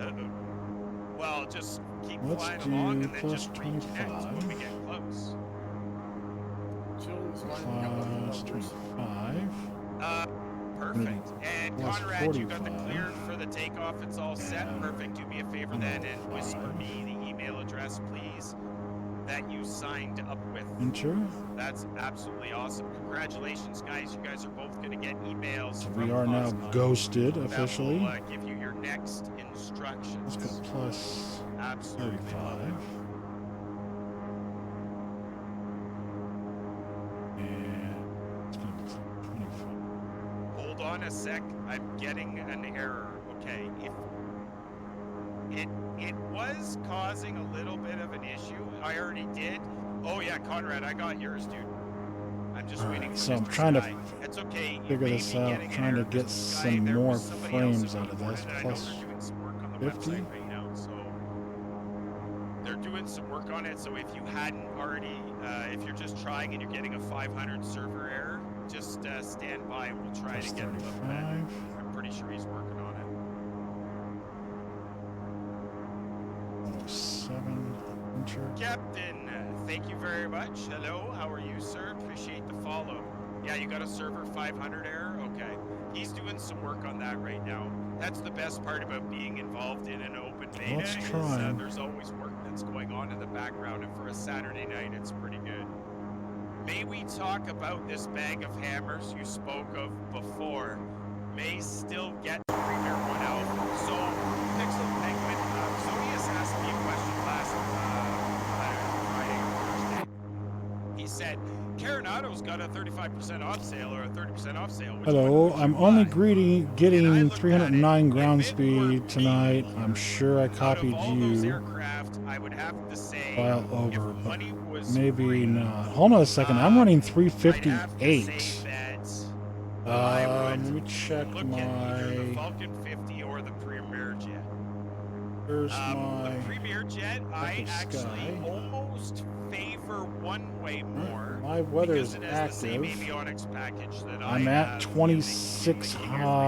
Uh-oh. Well, just keep Let's flying do along, and then plus just reconnect when we 25. get close. Julie's lining up on the Plus numbers. 25. Perfect. And Plus Conrad, you got the 45. clear for the takeoff. It's all set. And Perfect. Do me a favor then and whisper 105. me the email address, please, that you signed up with. Enter. That's absolutely awesome. Congratulations, guys. You guys are both going to get emails So from we are now Poscon ghosted that officially. will give you your next instructions. Let's go plus Absolutely love 35. it. And let's go plus 25. Hold on a sec. I'm getting an error. Okay. If it was causing a little bit of an issue. I already did. Oh yeah, Conrad, I got yours, dude. I'm just All waiting right, for so I'm Mr. trying to Sky. It's okay. You figure may this be out, getting an trying to error, get Mr. Sky. some There more was somebody else frames who out of reported this, it. I know plus they're doing some work on the 50. website right now, so they're doing some work on it. So if you hadn't already, if you're just trying and you're getting a 500 server error, just stand by. We'll try Plus to get it looked at. 35. I'm pretty sure he's working on it. 107. Enter. Captain, thank you very much. Hello, how are you, sir? Appreciate the follow. Yeah, you got a server 500 error? Okay. He's doing some work on that right now. That's the best part about being involved in an open beta. Let's is, try. there's always work that's going on in the background, and for a Saturday night, it's pretty good. May we talk about this bag of hammers you spoke of before? May still get the Premier 1L. So, Pixel Penguin, Zodius asked me a question last Friday or Thursday. He said, Caranado's got a 35% off sale or a 30% off sale. Which Hello, one would I'm you only buy? getting looked at 309 it, ground if it were speed tonight. me, I'm sure I Out of copied all those you. aircraft, I would have to say, File if over, but money was maybe free, not. Hold on a second. I'm running I'd have to 358. say that I would Let me check look at either the my. Falcon 50 or the Premier Jet. Where's The my? Premier Jet, I Epic actually Sky. almost favor one way more My weather because is it has the same active. avionics package that I'm I at have in the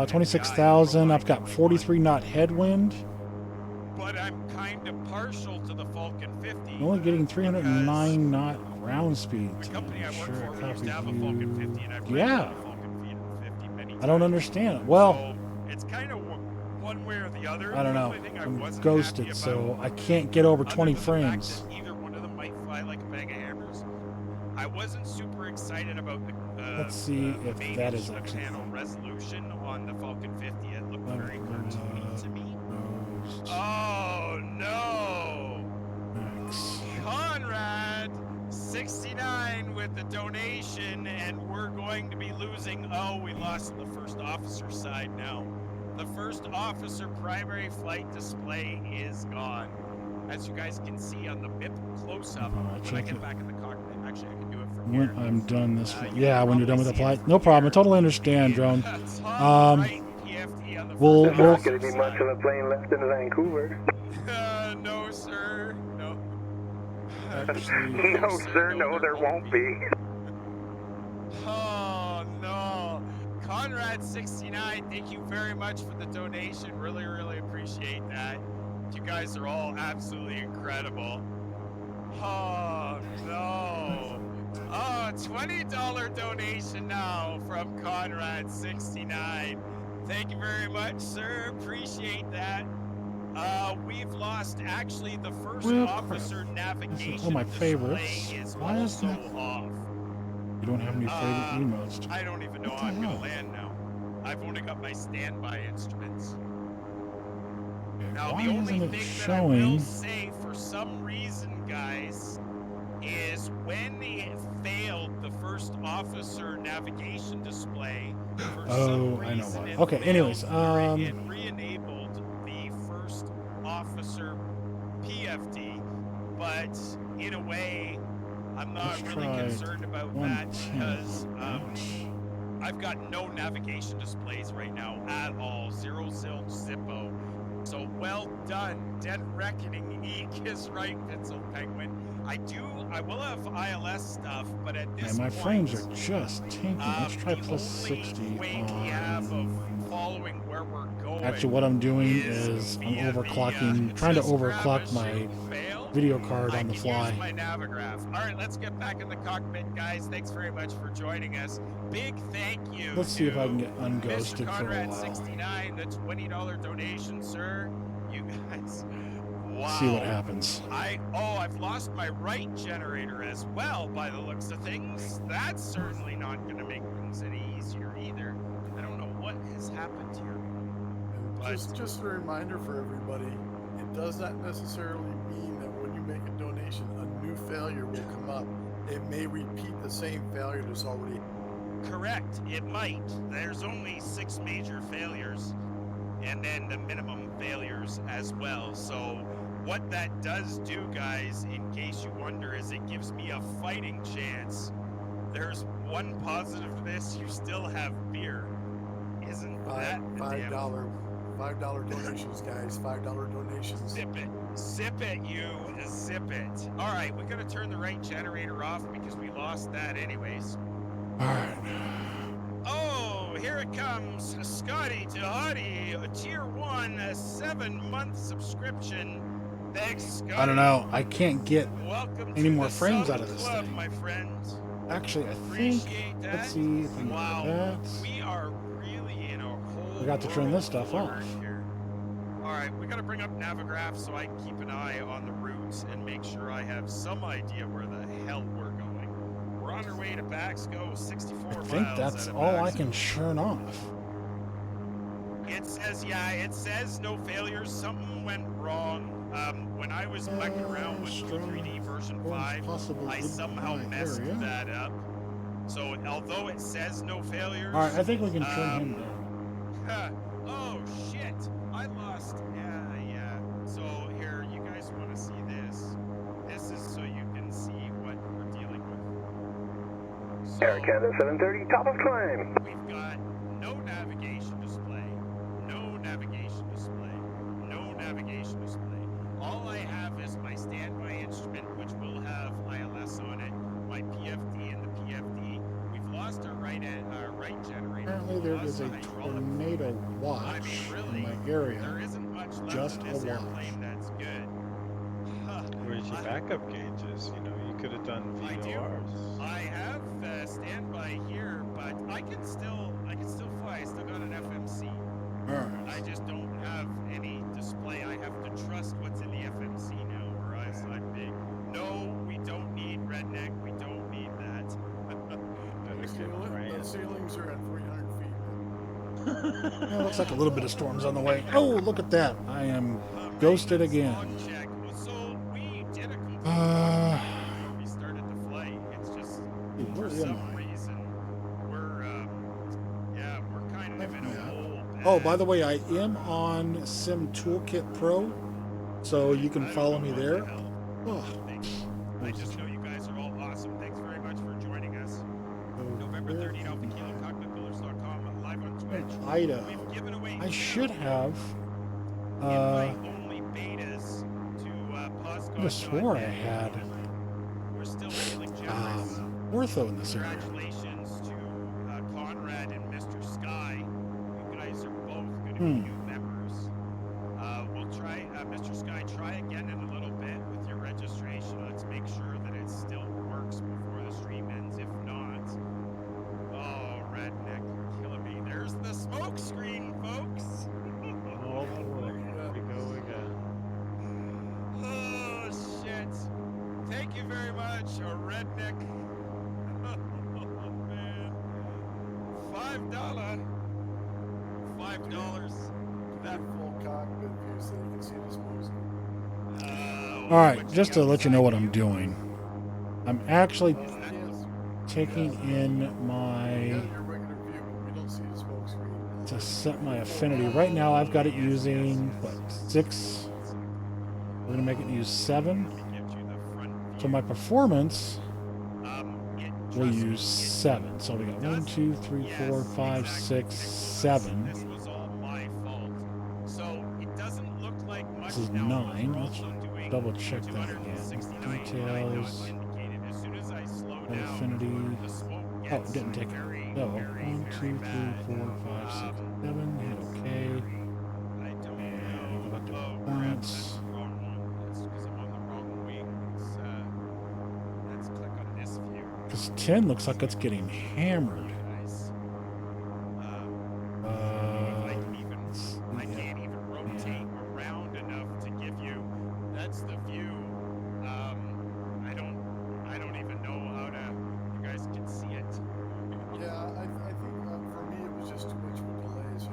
26,000. I've got 43 knot headwind. But I'm kind of partial to the Falcon 50. I'm only getting because 309 knot ground speed. The tonight. company I I'm work sure for, I we used to have a copied Falcon you. 50, and I've ran Yeah. on a Falcon 50 many times. I don't understand. Well, So it's kind of one way or the other. I don't The know. only thing I I'm wasn't ghosted, happy so about, I can't get over other 20 than the fact frames. that either one of them might fly like a bag of hammers. I wasn't super excited about the Let's see the if main that is split actually. panel resolution on the Falcon 50. It looked very cartoony to me. Ghosted. Oh no! Max. Conrad, 69 with the donation, and we're going to be losing. Oh, we lost the first officer side now. The first officer primary flight display is gone. As you guys can see on the MIP close-up, when I check get it. back in the cockpit, actually I can do it from When here. I'm done this, You yeah, can when you're done with the probably see it flight, from no problem. I here. totally understand, drone. Top right PFD on the we'll- first we'll- Not going to be much of a plane left in Vancouver. no, sir. No. Actually, No, sir, no, there won't be. Oh no, Conrad69, thank you very much for the donation. Really, really appreciate that. You guys are all absolutely incredible. Oh no. Oh, $20 donation now from Conrad69. Thank you very much, sir. Appreciate that. We've lost actually the first Well, crap. officer navigation all my display favorites. is Why is also that? off. You don't have any favorite emotes. I don't even know What how the I'm gonna hell? land now. I've only got my standby instruments. Okay, Now why the only isn't it thing that I will showing? say for some reason, guys, is when they failed the first officer navigation display, for Oh, some I know reason why. it Okay, failed, anyways, it re-enabled the first officer PFD, but in a way, I'm not Let's really try concerned about that 110. because I've got no navigation displays right now at all. Zero Zippo. So well done. Dead Reckoning Eek is right, Pencil Penguin. I will have ILS stuff, but at this And my point, frames are just tanking. Let's try the plus only 60 way we have of on... following where we're going. Actually, what I'm doing is I'm via the, overclocking, trying to just grab a overclock my shoot and fail. video card I on the can fly. use my Navigraph. All right, let's get back in the cockpit, guys. Thanks very much for joining us. Big thank you. Let's see if I can get Mr. unghosted for a Conrad while. 69, the $20 donation, sir. You guys, wow. See what happens. I've lost my right generator as well, by the looks of things. That's certainly not going to make things any easier either. I don't know what has happened here. And just a reminder for everybody, it does not necessarily mean that when you make a donation, a new failure will come up. It may repeat the same failure that's already. Correct. It might. There's only 6 major failures, and then the minimum failures as well. So what that does do, guys, in case you wonder, is it gives me a fighting chance. There's one positive to this: you still have beer. Isn't that $5 donations, guys. $5 donations. Zip it, you zip it. All right, we gotta turn the right generator off because we lost that anyways. All right. Oh, here it comes. Scotty to Hottie, a tier 1, a 7-month subscription. Thanks, Scotty. I don't know. I can't get Welcome any to more the frames Sun out of this Club, thing. my friends. Actually, I think. Appreciate that. Let's see if I can Wow, do that. we are really in a whole We got to turn this world stuff of order off. here. All right, we got to bring up Navigraph so I can keep an eye on the routes and make sure I have some idea where the hell we're going. We're on our way to Baxco, 64 I miles. think that's out of all I Baxco. can churn off. It says no failures. Something went wrong. When I was mucking around with P3D version 5, I somehow messed that up. So although it says no failures, All right, I think we can turn him down. oh shit! I lost. Yeah. So here, you guys want to see this? This is so you can see what we're dealing with. So, Air Canada 730, top of climb. we've got no navigation display, no navigation display, no navigation display. All I have is my standby instrument, which will have ILS on it, my PFD and the PFD. We've lost our right generator. Apparently, there We've is lost a the hydraulic tornado fluid. watch really, in my area. there isn't much left Just of this a watch. airplane that's good. Where's your backup gauges? You know, you could have done I do. VORs. I have standby here, but I can still fly. I still got an FMC. All right. I just don't have any display. I have to trust what's in the FMC now, or else I'm big. No, we don't need redneck. We don't need that. The ceilings are at 300 feet. Well, looks like a little bit of storms on the way. Oh, look at that. I am ghosted again. Check. So we did a complete Uh, we started the flight. It's just where for am some I? reason we're kind of in a hole. Oh, by the way, I am on Sim Toolkit Pro, so you can follow me there. Oh, I just know you guys are all awesome. Thanks very much for joining us. November 30th, Alpha Kilo, Cockpitbuilders.com, live on Twitch. Idaho. We've given away I should have. invite-only betas to Poscon. I could have swore I had We're still feeling generous. ortho in this area. Congratulations to Conrad and Mr. Sky. You guys are both going to be Hmm. new members. We'll try, Mr. Sky, try again in a little bit with your registration. Let's make sure that it still works before the stream ends. If not, oh, Redneck, you're killing me. There's the smoke screen, folks. Oh boy, here we go again. Oh, shit. Thank you very much, Redneck. Oh, man. $5. $5. That full cockpit view so you can see the smoke screen. All right, just to let you know what I'm doing. I'm actually taking in You my got your regular view, but we don't see the smoke screen. to set my affinity. Right now, I've got it using what 6. We're gonna make it use 7. So my performance will use 7. So we got 1, 2, 3, 4, 5, 6, 7. This was all my fault. So it doesn't look like much This is now, but 9. we're Let's also doing double check that again. 269 Details. indicated. As soon as I slow down, Affinity. the smoke Oh, gets it didn't take it. very, So very, 1, 2, 3, very bad. 4, 5, 6, 7. Hit OK. I don't And go back to know. Oh, crap, performance. that's the wrong one. That's because I'm on the wrong wing. Let's click on this view. Because 10 looks like it's getting hammered. Guys. I can even, I can't even rotate around enough to give you. That's the view. I don't even know how to. You guys can see it. Yeah, I think for me it was just too much of a delay. So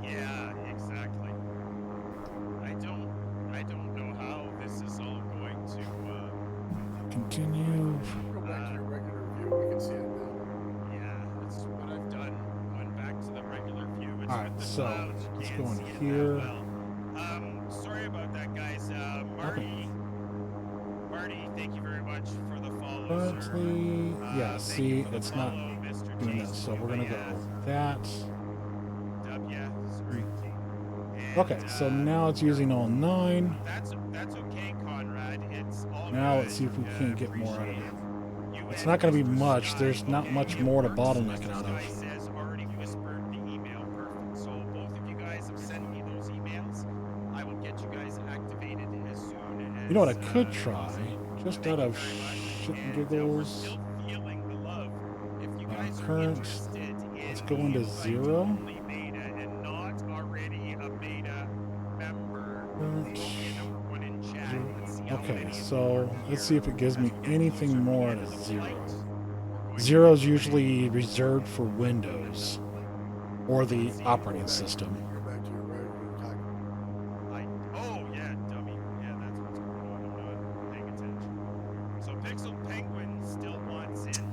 Yeah, exactly. I don't know how this is all going to. Continue. go back to your regular view. We can see it now. Yeah, that's what I've done. Going back to the regular view. It's All right, with the so clouds. You let's can't go in see it that here. well. Sorry about that, guys. Marty, thank you very much for the follow, sir. Currently, yeah, Thank see, you for the it's not follow, Mr. doing Jason that. So we're gonna go Umayas. with that. Sorry. And, Okay, so now it's using all 9. That's okay, Conrad. It's all Now good. let's see if we can't get more out of it. Appreciate you It's and not going to be Mr. much. Sky. There's not Okay, much it more to works. bottleneck it Mr. out Sky of. says already whispered the email. Perfect. So both of you guys have sent me those emails. I will get you guys activated as soon as. You know what I could try? possible. Just Thank out you of very much. shit and And, we're giggles. still feeling the love. If you guys are Current. interested in Let's go into the 0. invite-only beta and not already a beta member, Current. throw me a number 1 in chat. Let's see how Okay, many of you so are let's see here. if it gives As me we get anything closer to the more end out of of the 0. flight, we're going to 0 is do usually reserved for Windows or the operating system. Go back to your regular cockpit. Oh yeah, dummy. Yeah, that's what's going on. I'm not paying attention. So Pixel Penguin still wants in.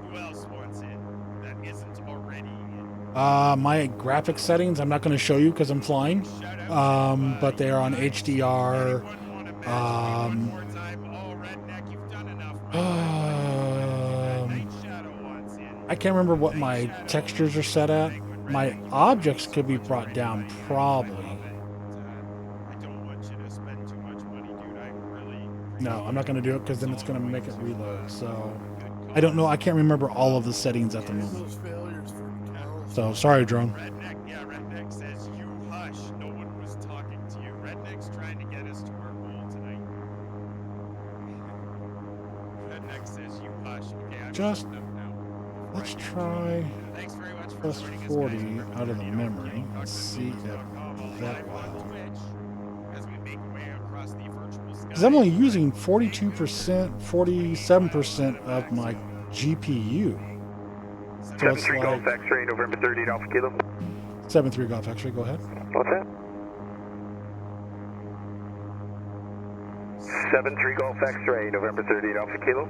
Who else wants in that isn't already in? My graphic settings, I'm not going to show you because I'm flying, Shout out to, but they are on you guys. HDR. Anyone wanna match me one more time? Oh, Redneck, you've done enough. Night Shadow wants in. I can't remember what my textures are set at. My objects could be brought down, probably. I don't want you to spend too much money, dude. I really. No, I'm not going to do it because then it's going to make it reload. So I don't know. I can't remember all of the settings at the moment. Those failures for Carol's. So sorry, drone. Redneck says, you hush. No one was talking to you. Redneck's trying to get us to our goal tonight. Redneck says, you hush. Okay, I'm Just- shutting up now. Let's try Thanks very much for plus joining us, 40 guys. out of the Remember, memory and see if that will. As we make our way across the virtual sky. Because I'm only using 42%, 47% of my GPU. So it's 73 Golf like X-ray, November 30 Alpha Kilo. 7-3 Golf X-ray. Go ahead. What's that? 73 Golf X-ray, November 30 Alpha Kilo.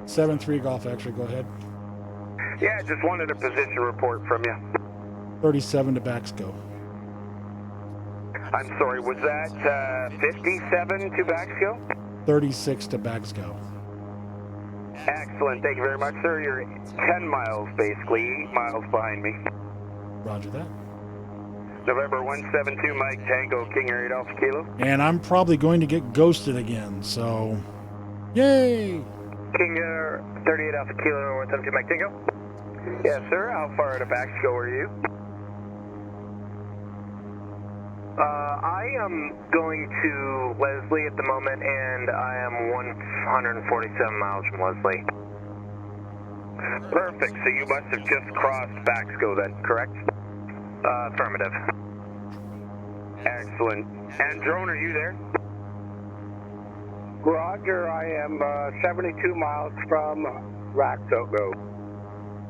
7-3 Golf X-ray. Go ahead. Yeah, just wanted a position report from you. 37 to backs go. I'm sorry, was that 57 to backs go? 36 to backs go. Excellent, thank you very much, sir. You're 10 miles, basically, 8 miles behind me. Roger that. November 172 Mike Tango King Air 8 Alpha Kilo. And I'm probably going to get ghosted again, so yay! King Air 38 Alpha Kilo 172 Mike Tango. Yes, sir. How far out of Baxco are you? I am going to Leslie at the moment, and I am 147 miles from Leslie. Perfect. So you must have just crossed Baxco then, correct? Affirmative. Excellent. And drone, are you there? Roger, I am 72 miles from Raxo.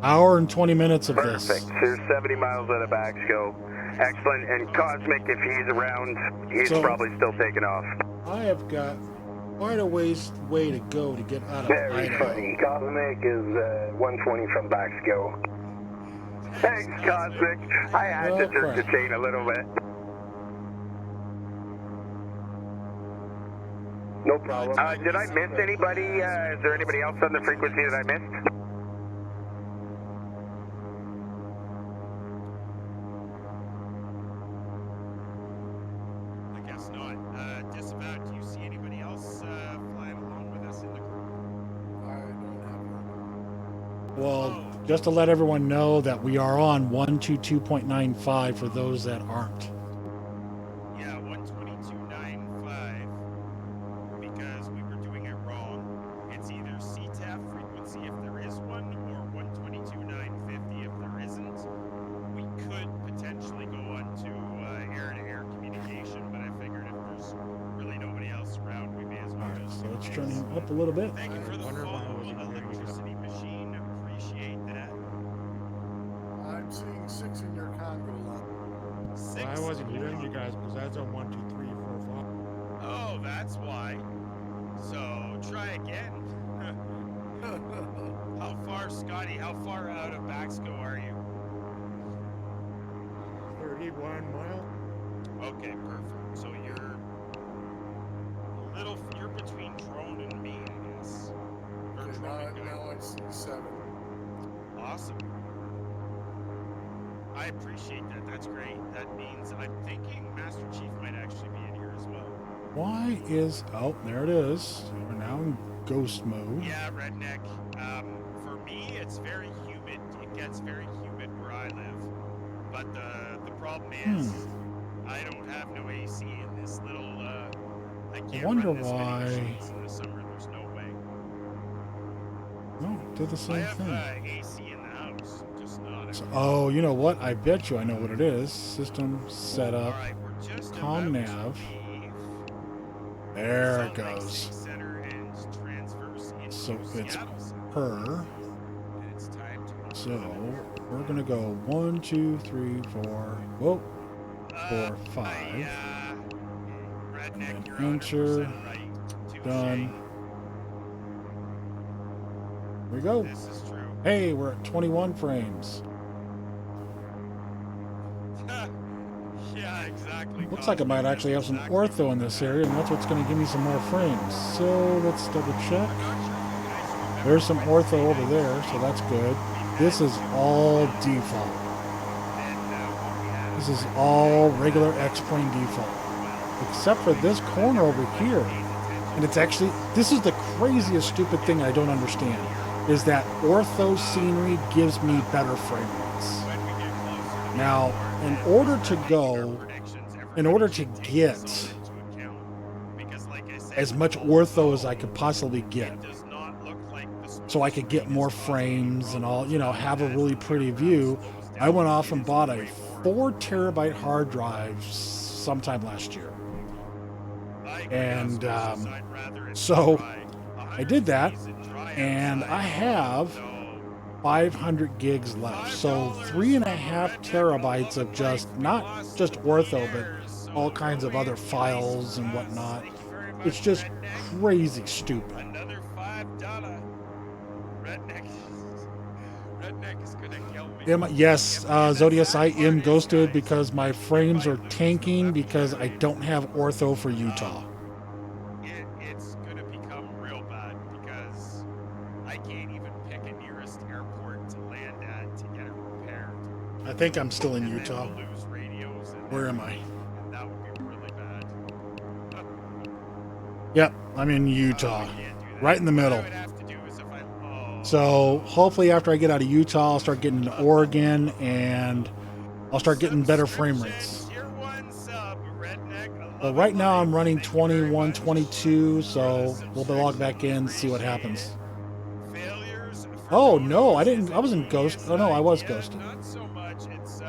Hour and 20 minutes of Perfect. this. So you're 70 miles out of Baxco. Excellent. And Cosmic, if he's around, he's So- probably still taking off. I have got quite a way to go to get out of Very Idaho. funny. Cosmic is 120 from Baxco. Thanks, Cosmic. I had to jerk the chain a little bit. No problem. Did I miss anybody? Is there anybody else on the frequency that I missed? I guess not. Disavowed, do you see anybody else flying along with us in the group? I don't have one. Well, just to let everyone know that we are on 122.95 for those that aren't. Yeah, 122.95, because we were doing it wrong. It's either CTAF frequency if there is one, or 122.950 if there isn't. We could potentially go on to air-to-air communication, but I figured if there's really nobody else around, we may as well Alright, just so let's do turn this. him up a little bit. Thank you for the wonder why I follow, wasn't hearing you. electricity machine. Appreciate that. I'm seeing 6 in your Congo line. Six. Well, I wasn't hearing you guys because that's on 1, 2, 3, 4, 5. Oh, that's why. So try again. How far, Scotty? How far out of Baxco are you? 31 mile. Okay, perfect. So you're you're between drone and me, I guess. Or Okay, drone and now guy. I see 7. Awesome. I appreciate that. That's great. That means I'm thinking Master Chief might actually be in here as well. Why is... Oh, there it is. We're now in ghost mode. Yeah, Redneck. For me, it's very humid. It gets very humid where I live. But the problem is, I don't have no AC in this little. I can't wonder run this many why- machines in the summer. There's no way. No, did the I same have thing. AC in the house, just not. So, oh, you know what? I bet you I know what it is. System setup. All right, we're just Com about to nav. leave There Salt it Lake goes. City Center and transverse into So it's Seattle Center. Her. And it's time to So we're gonna go 1, 2, 3, 4. Whoa. 4, 5. Redneck, then you're enter. 100% right. Touche. Done. Here we go. This is true. Hey, we're at 21 frames. Yeah, exactly. Looks like I might actually have some ortho in this area, and that's what's going to give me some more frames. So let's double check. There's some ortho over there, so that's good. This is all default. This is all regular X-plane default. Except for this corner over here. And it's actually, this is the craziest stupid thing I don't understand, is that ortho scenery gives me better frame rates. Now, in order to get as much ortho as I could possibly get, so I could get more frames and all, you know, have a really pretty view, I went off and bought a 4 terabyte hard drive sometime last year. And so I did that, and I have 500 gigs left. So 3.5 terabytes of just, not just ortho, but all kinds of other files and whatnot. It's just crazy stupid. Another $5. Redneck is gonna kill me. Yes, Zodius, I am ghosted because my frames are tanking because I don't have ortho for Utah. It's gonna become real bad because I can't even pick a nearest airport to land at to get it repaired. I think I'm still in And then Utah. we'll lose radios and Where am I? And that would be really bad. Yep, I'm in Utah. We can't do that. Right in the middle. What I would have to do is if I, So hopefully after I get out of Utah, I'll start getting to Oregon and I'll start getting better frame rates. Tier 1 sub, Redneck, I But love right it, now Mike. I'm running Thank you very 21, much. 22, Thank you so for the we'll be logged back in and see what subscription. happens. Failures for Oh no, I owners didn't. is I wasn't a ghost. genius Oh no, I was idea. ghosted. Not so much. It's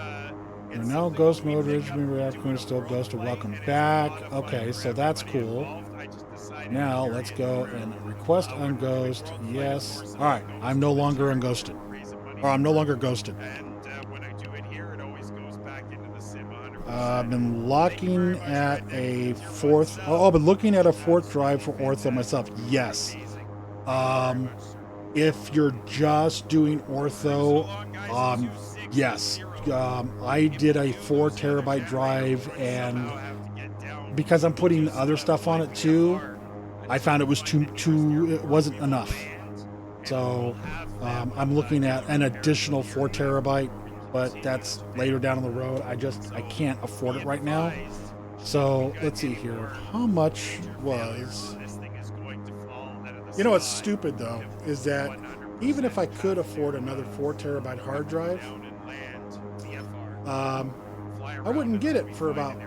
You're it's now something ghost we mode. pick Originally up reacting doing still a ghosted. roleplay, Welcome and it's back. modifying Okay, for so that's everybody cool. involved. I just decided Now to let's carry go it through. and request When we're doing unghost. roleplay, Yes. of course, All right, I'm I'm no ghosted. longer It's unghosted, raising money or I'm no for longer it. ghosted. And when I do it here, it always goes back into the sim 100%. I've been Thank you very looking much, at Redneck, a for the tier 1 fourth. sub. Oh, I've been looking at a fourth Absolutely drive for ortho fantastic. myself. You're Yes. amazing. Thank you very Um, much, sir. if you're just doing So ortho, long, guys. um, 260. yes. I did a 4 terabyte drive, and because I'm putting other stuff on it too, I found it was it wasn't enough. So I'm looking at an additional 4 terabyte, but that's later down the road. I can't afford it right now. So let's see here. How much was? You know what's stupid though is that even if I could afford another 4 terabyte hard drive, I wouldn't get it for about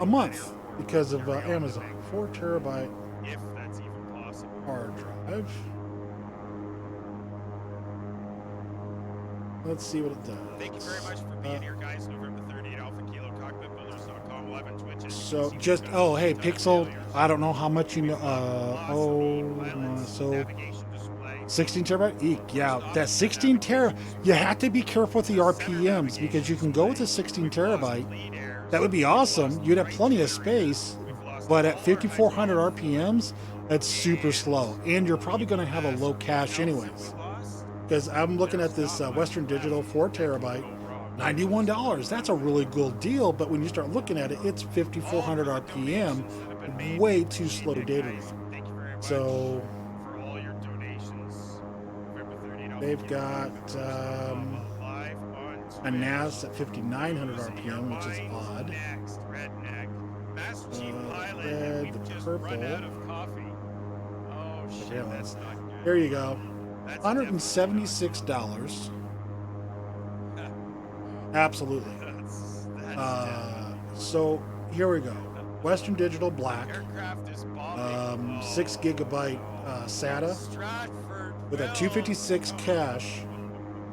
a month because of Amazon. 4 terabyte if that's even possible. hard drive. Let's see what it does. Thank you very much for being here, guys. November 30 at Alpha Kilo, Cockpitbuilders.com, live on Twitch. And So YouTube. just hey Pixel, I don't know how much you know. So Navigation display. 16 terabyte. Eek, yeah, that 16 tera. You have to be careful with the RPMs because you can go with a 16 terabyte. That would be awesome. You'd have plenty of space, but at 5,400 RPMs, that's super slow, and you're probably going to have a low cache anyways. Because I'm looking at this Western Digital 4 terabyte, $91. That's a really good deal, but when you start looking at it, it's 5,400 RPM, way too slow to data read. Thank you very much So for all your donations. November 30 at Alpha they've Kilo, got live on a Twitch. NAS at 5,900 RPM, which is odd. Next, Redneck. Master Chief Pilot, red, and we've the just purple. run out of coffee. Oh shit, Yeah, that's not good. There you go. That's $176. Absolutely. That's So here we go. Western Digital Black, aircraft is bombing. 6 gigabyte SATA Stratford with a Bell. 256 cache,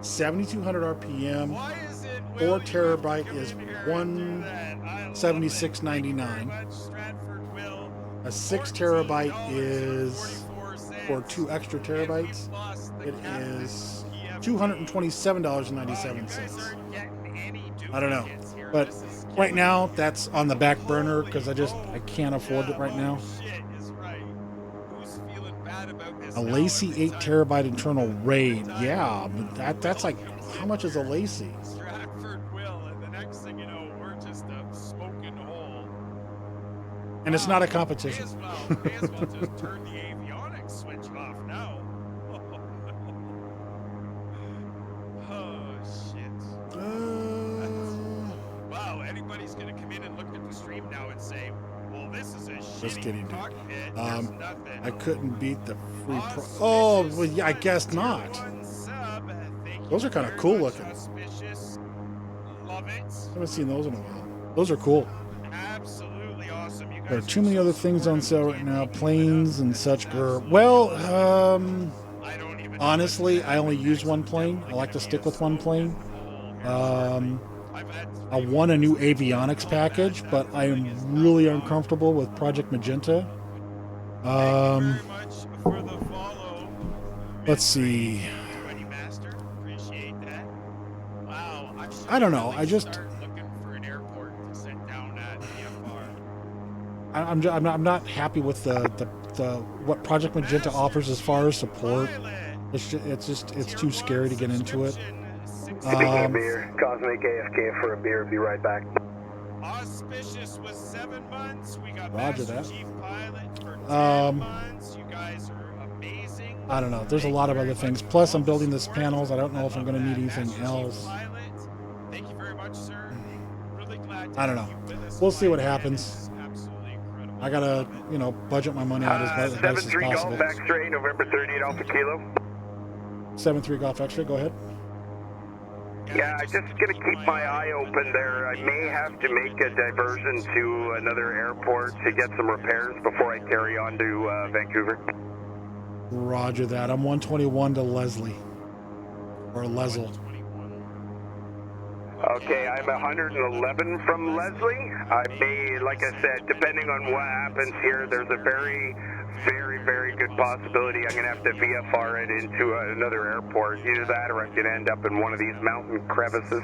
7,200 RPM. Why is it 4 Will, you have to terabyte come is in here and do that? I love it. Thank you very $176.99. much, Stratford Will. A 6 terabyte is $14.44. for 2 extra terabytes. It is $227.97. I don't know, but right now that's on the back burner because I can't afford it right now. A Lacey 8 terabyte internal RAID, yeah, but that's like, how much is a Lacey? Stratford Will, and the next thing you know, we're just a smoking hole. And it's not a May competition. as well just turn the avionics switch off now. Oh shit. Wow, anybody's gonna come in and look at the stream now and say, well, this is a Just shitty kidding, dude. cockpit. There's nothing. I couldn't beat the free pro. Oh, well, yeah, I guess not. Those are kind of cool looking. Love it. Haven't seen those in a while. Those are cool. Absolutely awesome. You guys There are too many other things on sale right now, planes and such. Well, I don't even honestly, I only use one plane. I like to stick with one plane. I want a new avionics package, but I am really uncomfortable with Project Magenta. very much for the follow. Let's see. Buddy Master, appreciate that. Wow, I should I don't know. really I just start looking for an airport to sit down at VFR. I'm not happy with the what Project Magenta offers as far as support. It's too scary to get into it. Speaking of beer, Cosmic AFK for a beer. Be right back. Auspicious was 7 months. We got Roger Master that. Chief Pilot for 10 months. You guys are amazing. I don't know. There's a lot of other things. Plus, I'm building this panels. I don't know if I'm going to need anything else. Thank you very much, sir. Really glad glad to I don't have know. you with us, We'll see what Mike, and happens. it's absolutely incredible. I gotta, you know, budget my money out as best as 7-3 possible. Golf X-ray, November 38 Alpha Kilo. 7-3 Golf X-ray, go ahead. Yeah, I'm just gonna keep my eye open there. I may have to make a diversion to another airport to get some repairs before I carry on to Vancouver. Roger that. I'm 121 to Leslie. Or Leslie. Okay, I'm 111 from Leslie. I may, like I said, depending on what happens here, there's a very, very good possibility I'm going to have to VFR it into another airport. Either that or I could end up in one of these mountain crevices.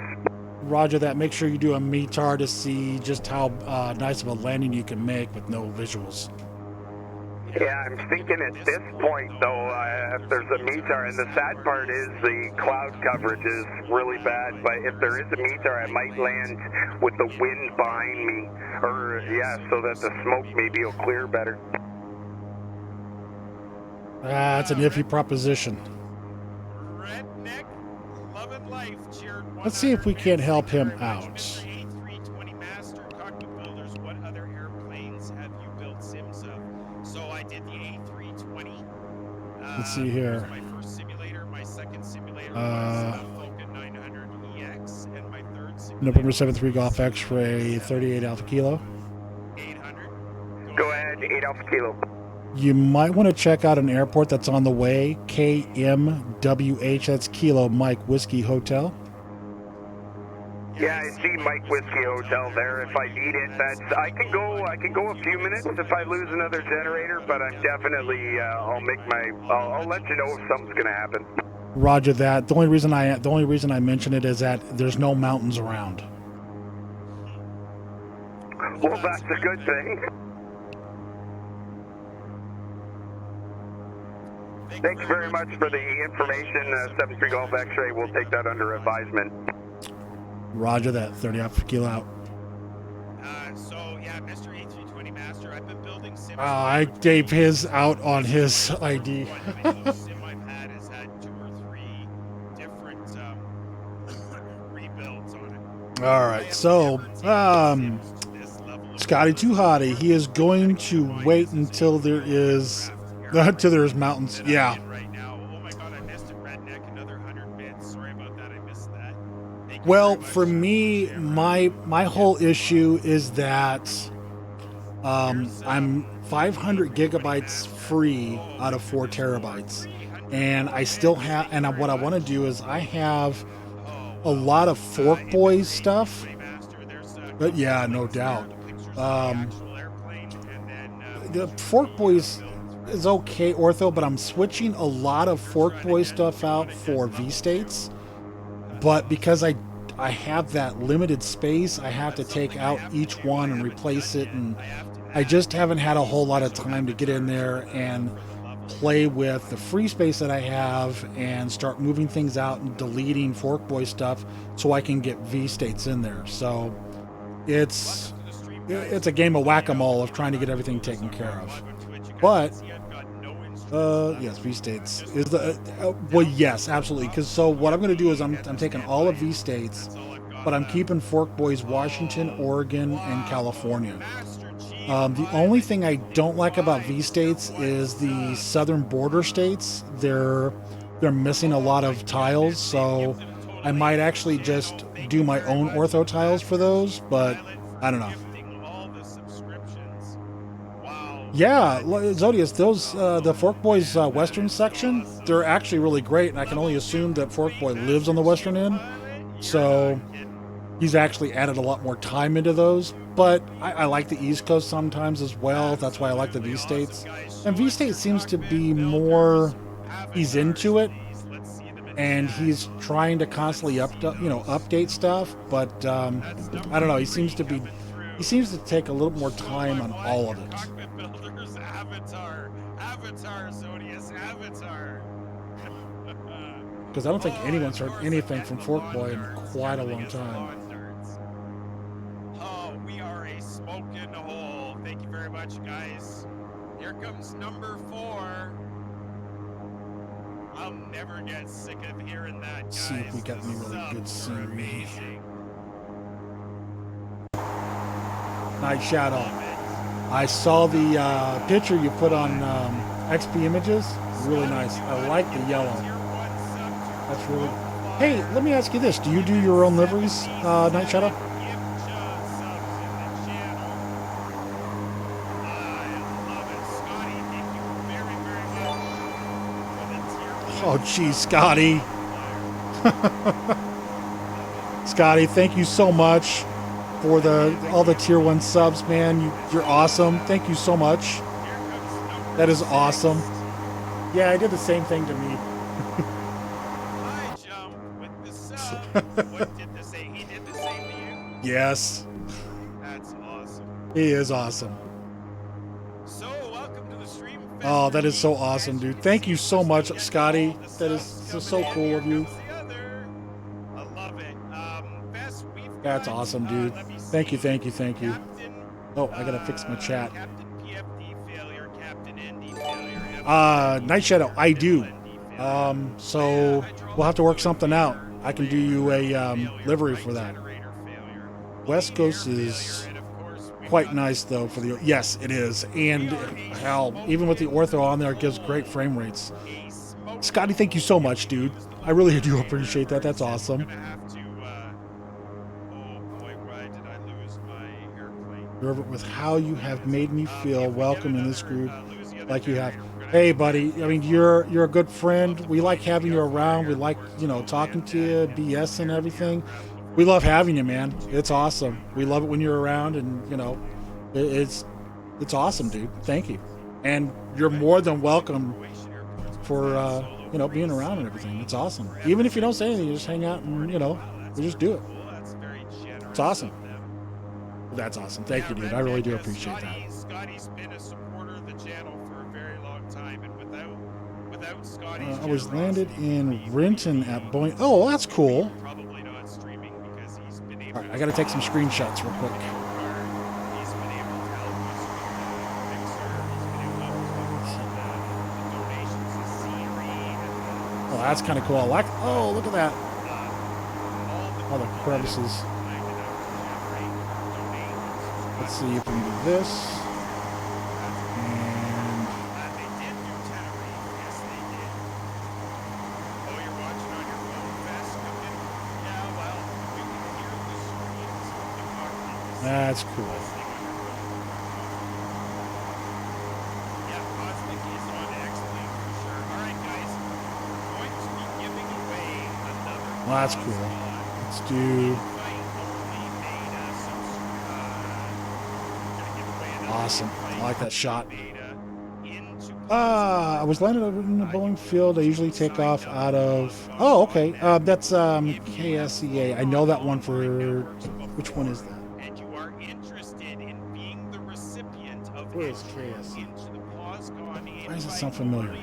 Roger that. Make sure you do a METAR to see just how nice of a landing you can make with no visuals. Yeah, I'm thinking at this point, though, if there's a METAR, and the sad part is the cloud coverage is really bad, but if there is a METAR, I might land with the wind behind me, or, yeah, so that the smoke maybe will clear better. It's an iffy proposition. Redneck, loving life, cheered. Let's see if we can't help him out. Mr. A320 Master, Cockpitbuilders, what other airplanes have you built sims of? So I did the A320. Let's see here. That was my first simulator. My second simulator was Falcon 900EX, and my third simulator November 73 Golf X-ray, 38 Alpha Kilo. 800. Go ahead, 8 Alpha Kilo. You might want to check out an airport that's on the way. KMWH, that's Kilo Mike Whiskey Hotel. Yeah, I see Mike Whiskey Hotel there. If I need it, I can go a few minutes if I lose another generator, but I'm definitely I'll let you know if something's gonna happen. Roger that. The only reason I mention it is that there's no mountains around. Well, that's a good thing. Thanks very much for the information, 73 Golf X-ray. We'll take that under advisement. Roger that. 30 Alpha Kilo out. So yeah, Mr. A320 Master, I've been building sims. I gave his out on his ID. The sim I've had has had 2 or 3 different rebuilds on it. All right, so Scotty Too Hottie, he is going to wait until there's mountains. Yeah. Right now. Oh my God, I missed it. Redneck, another 100 bits. Sorry about that. I missed that. Thank you Well, very much. for me, my whole issue is that I'm 500 gigabytes free out of 4 terabytes, and I still have. And what I want to do is I have a lot of Fork Boys stuff. But yeah, no doubt. The Fork Boys is okay ortho, but I'm switching a lot of Fork Boy stuff out for V-States. But because I have that limited space, I have to take out each one and replace it, and I just haven't had a whole lot of time to get in there and play with the free space that I have and start moving things out and deleting Fork Boy stuff so I can get V-States in there. So it's a game of whack-a-mole of trying to get everything taken care of. But yes, V-States is the well, yes, absolutely. Because so what I'm going to do is I'm taking all of V-States, but I'm keeping Fork Boys Washington, Oregon, and California. The only thing I don't like about V-States is the southern border states. They're missing a lot of tiles, so I might actually just do my own ortho tiles for those, but I don't know. Yeah, Zodius, those the Fork Boys western section, they're actually really great, and I can only assume that Fork Boy lives on the western end, so he's actually added a lot more time into those. But I like the East Coast sometimes as well. That's why I like the V-States. And V-State seems to be more, he's into it, and he's trying to constantly update stuff. But I don't know. He seems to take a little more time on all of it. Cockpitbuilders, Avatar, Zodius, Avatar. Because I don't think anyone's heard anything from Fork Boy in quite a long time. Oh, we are a smoking hole. Thank you very much, guys. Here comes number 4. I'll never get sick of hearing that, guys. See if we got any This is really good scenery. amazing. Night Shadow. I saw the picture you put on XP Images. Really nice. I like the yellow. That's really. Hey, let me ask you this: do you do your own liveries, Night Shadow? Oh, geez, Scotty. Scotty, thank you so much for all the tier 1 subs, man. You're awesome. Thank you so much. That is awesome. Yeah, I did the same thing to me. I jump with the sub. What did the say? He did the same to you? Yes. That's awesome. He is awesome. So, welcome to the stream. Oh, that is so awesome, dude. Thank you so much, Scotty. That is so cool of you. I love it. Best, That's awesome, dude. Thank you, thank you, thank you. Oh, I gotta fix my chat. Captain PFD failure, Captain ND failure. Night Shadow, I do. So we'll have to work something out. I can do you a livery for that. West Coast is quite nice though for the. Yes, it is, and hell, even with the ortho on there, it gives great frame rates. Scotty, thank you so much, dude. I really do appreciate that. That's awesome. With how you have made me feel welcome in this group, like you have. Hey, buddy. I mean, you're a good friend. We like having you around. We like talking to you, BS and everything. We love having you, man. It's awesome. We love it when you're around, and it's awesome, dude. Thank you, and you're more than welcome for being around and everything. It's awesome. Even if you don't say anything, you just hang out and we just do it. It's awesome. That's awesome. Thank you, dude. I really do appreciate that. Scotty's been a supporter of the channel for a very long time, and without Scotty's I was landed in Renton at Boeing. Oh, that's cool. probably not streaming because he's been able. All right, I got to take some screenshots real quick. He's been able to help us with Mixer. He's been able to help us with the donations to Siri. Oh, that's kind of cool. Oh, look at that. All the crevices. Let's see if we can do this. And They did do Tenerife. Yes, they did. Oh, you're watching on your phone, Fest? Yeah, well, we can hear the screams of the cockpit. that's cool. Yeah, Cosmic is on X-Plane for sure. All right, guys. Going to be giving away another. Well, that's cool. Let's do. Awesome. I like that shot. I was landed in the Boeing field. I usually take off out of. Oh, okay. That's KSEA. I know that one for. Which one is that? And you are interested in being the recipient of Where is KSEA? into the Poscon. Why does it sound familiar?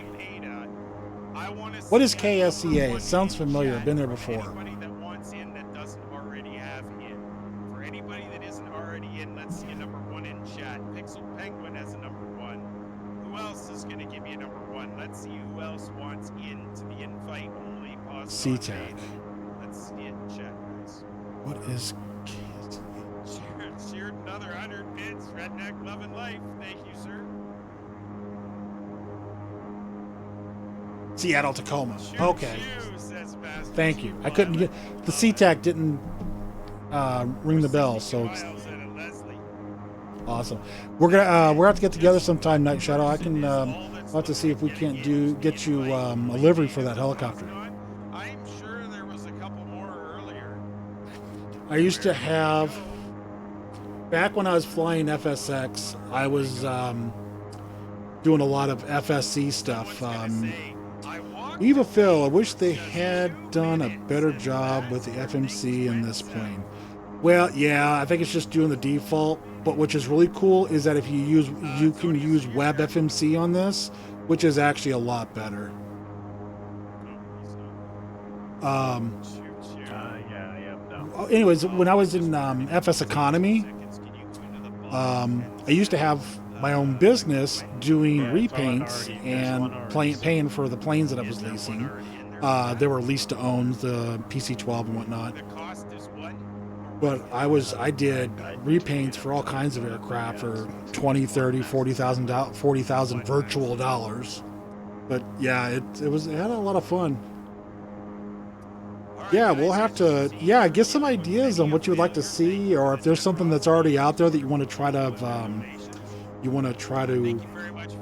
What is KSEA? It sounds familiar. I've been there before. Anybody that wants in that doesn't already have in. For anybody that isn't already in, let's see a number 1 in chat. Pixel Penguin has a number 1. Who else is going to give you a number 1? Let's see who else wants into the invite only Poscon. CTAC. Let's see it in chat, guys. What is KSEA? Cheered another 100 bits. Redneck loving life. Thank you, sir. Seattle, Tacoma. Okay. Choo, says Master Thank you. I Chief. couldn't get the CTAC didn't ring the bell, so it's Miles and Leslie. awesome. We're gonna have to get together sometime, Night Shadow. I can I'll have to see if we can't get you a livery for that helicopter. I'm sure there was a couple more earlier. I used to have back when I was flying FSX. I was doing a lot of FSC stuff. Eva Phil, I wish they had done a better job with the FMC in this plane. Well, yeah, I think it's just doing the default. But which is really cool is that if you can use Web FMC on this, which is actually a lot better. Anyways, when I was in FS Economy, I used to have my own business doing repaints and paying for the planes that I was leasing. They were leased to own, the PC-12 and whatnot. The cost is what? But I did repaints for all kinds of aircraft for 20, 30, 40,000 virtual dollars. But yeah, it had a lot of fun. Yeah, we'll have to get some ideas on what you would like to see, or if there's something that's already out there that you want to try to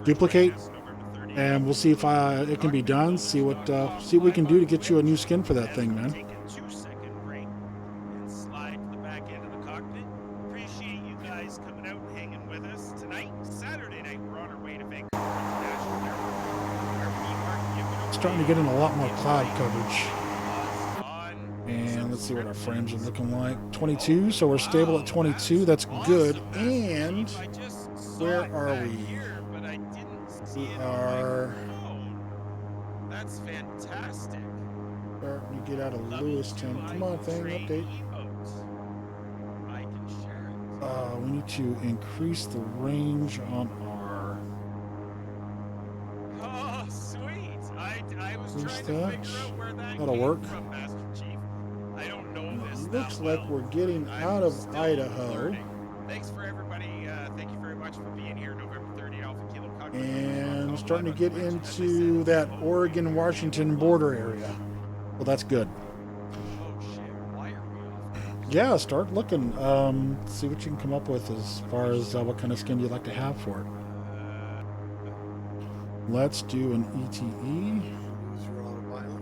duplicate, and we'll see if it can be done. See what we can do to get you a new skin for that thing, man. Take a 2-second break and slide to the back end of the cockpit. Appreciate you guys coming out and hanging with us tonight. Saturday night, we're on our way to Vancouver International Airport, where we are giving away Starting to get in a lot more cloud coverage. on And let's see what our frames are looking like. 22, so we're stable at 22. That's good. And I just saw where it are back we? Here, but I didn't see We it are on my phone. That's fantastic. starting to get out of Lewiston. Come on, thing, update. I can share it. We need to increase the range on our. Oh, sweet! I was Who's trying to that? figure out where that That'll came work. from, Master Chief. I don't know this. It that looks like well. we're getting I'm out of still Idaho. learning. Thanks for everybody. Thank you very much for being here. November 30, Alpha Kilo Cockpit. And starting to get into that Oregon-Washington border area. Well, that's good. Oh shit! Why are we off? Yeah, start looking. See what you can come up with as far as what kind of skin you'd like to have for it. Let's do an ETE. Lose your autopilot.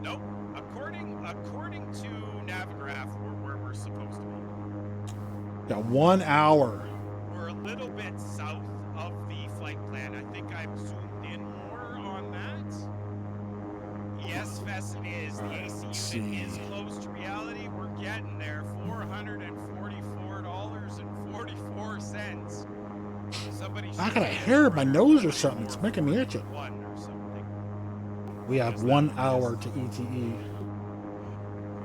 Nope. According to Navigraph, we're where we're supposed to be. Got 1 hour. We're a little bit south of the flight plan. I think I've zoomed in more on that. Yes, Fess is. The AC let's unit is see. close to reality. We're getting there. $444.44. Somebody I got a should hair in my nose or something. It's making me itchy. one or something. We have 1 hour to E ETE.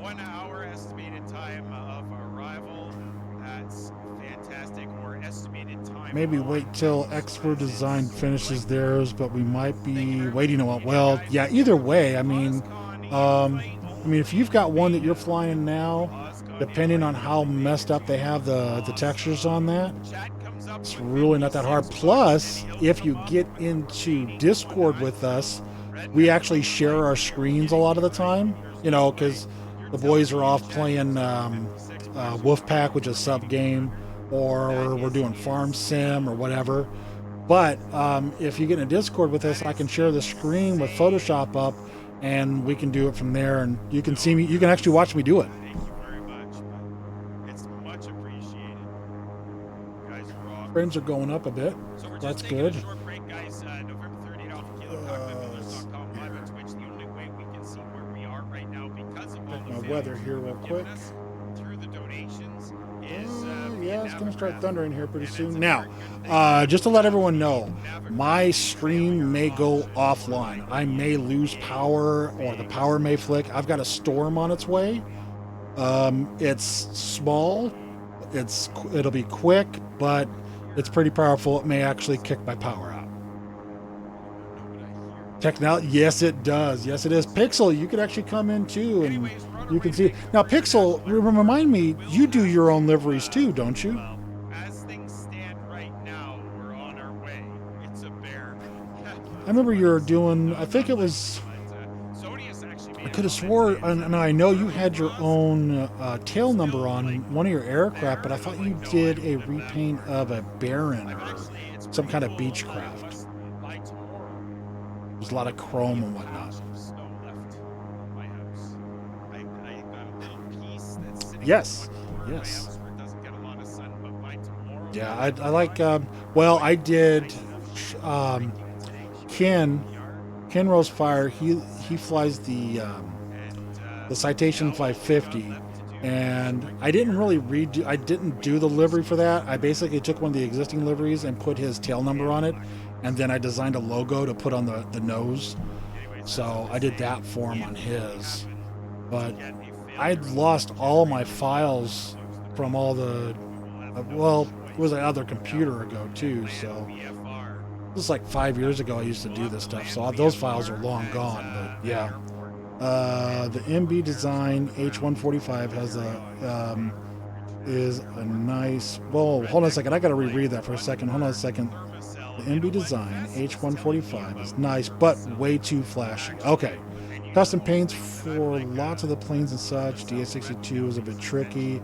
1 hour estimated time of arrival. That's fantastic. Or estimated time. Maybe on wait till Expert Design finishes theirs, but we might be waiting a while. Well, yeah, either way, I mean, if you've got one that you're flying now, depending on how messed up they have the textures on that, it's really not that hard. Plus, if you get into Discord with us, we actually share our screens a lot of the time, because the boys are off playing Wolfpack, which is a sub game, or we're doing Farm Sim or whatever. But if you get in a Discord with us, I can share the screen with Photoshop up, and we can do it from there, and you can see me. You can actually watch me do it. Thank you very much. It's much appreciated. You guys rock. Frames are going up a bit. So we're That's just taking good. a short break, guys. November 30th, Alpha Kilo Cockpitbuilders.com live on Twitch. The only way we can see where we are right now because of all Check the my failures weather here real you've quick. given us through the donations is Yeah, it's going to start Navigraph. thundering here pretty And soon. it's a Now, very good thing. just to let everyone know, my stream may go offline. I may lose power, or the power may flick. I've got a storm on its way. It's small. It'll be quick, but it's pretty powerful. It may actually kick my power out. Technology, yes, it does. Yes, it is. Pixel, you could actually come in too, and you can see. Now, Pixel, remind me, you do your own liveries too, don't you? Well, as things stand right now, we're on our way. It's a bear. I remember you were doing. I think it was. I could have swore, and I know you had your own tail number on one of your aircraft, but I thought you did a repaint of a Baron or some kind of Beechcraft. There's a lot of chrome and whatnot. Yes, yes. Yeah, I like. Well, I did. Ken Rosefire. He flies the Citation 550, and I didn't really redo. I didn't do the livery for that. I basically took one of the existing liveries and put his tail number on it, and then I designed a logo to put on the nose. So I did that for him on his. But I'd lost all my files from all the. Well, it was another computer ago too. So this is like 5 years ago. I used to do this stuff. So those files are long gone. But yeah. The MB Design H145 has a is a nice. Whoa, hold on a second. I got to reread that for a second. Hold on a second. The MB Design H145 is nice, but way too flashy. Okay. Custom paints for lots of the planes and such. DA62 is a bit tricky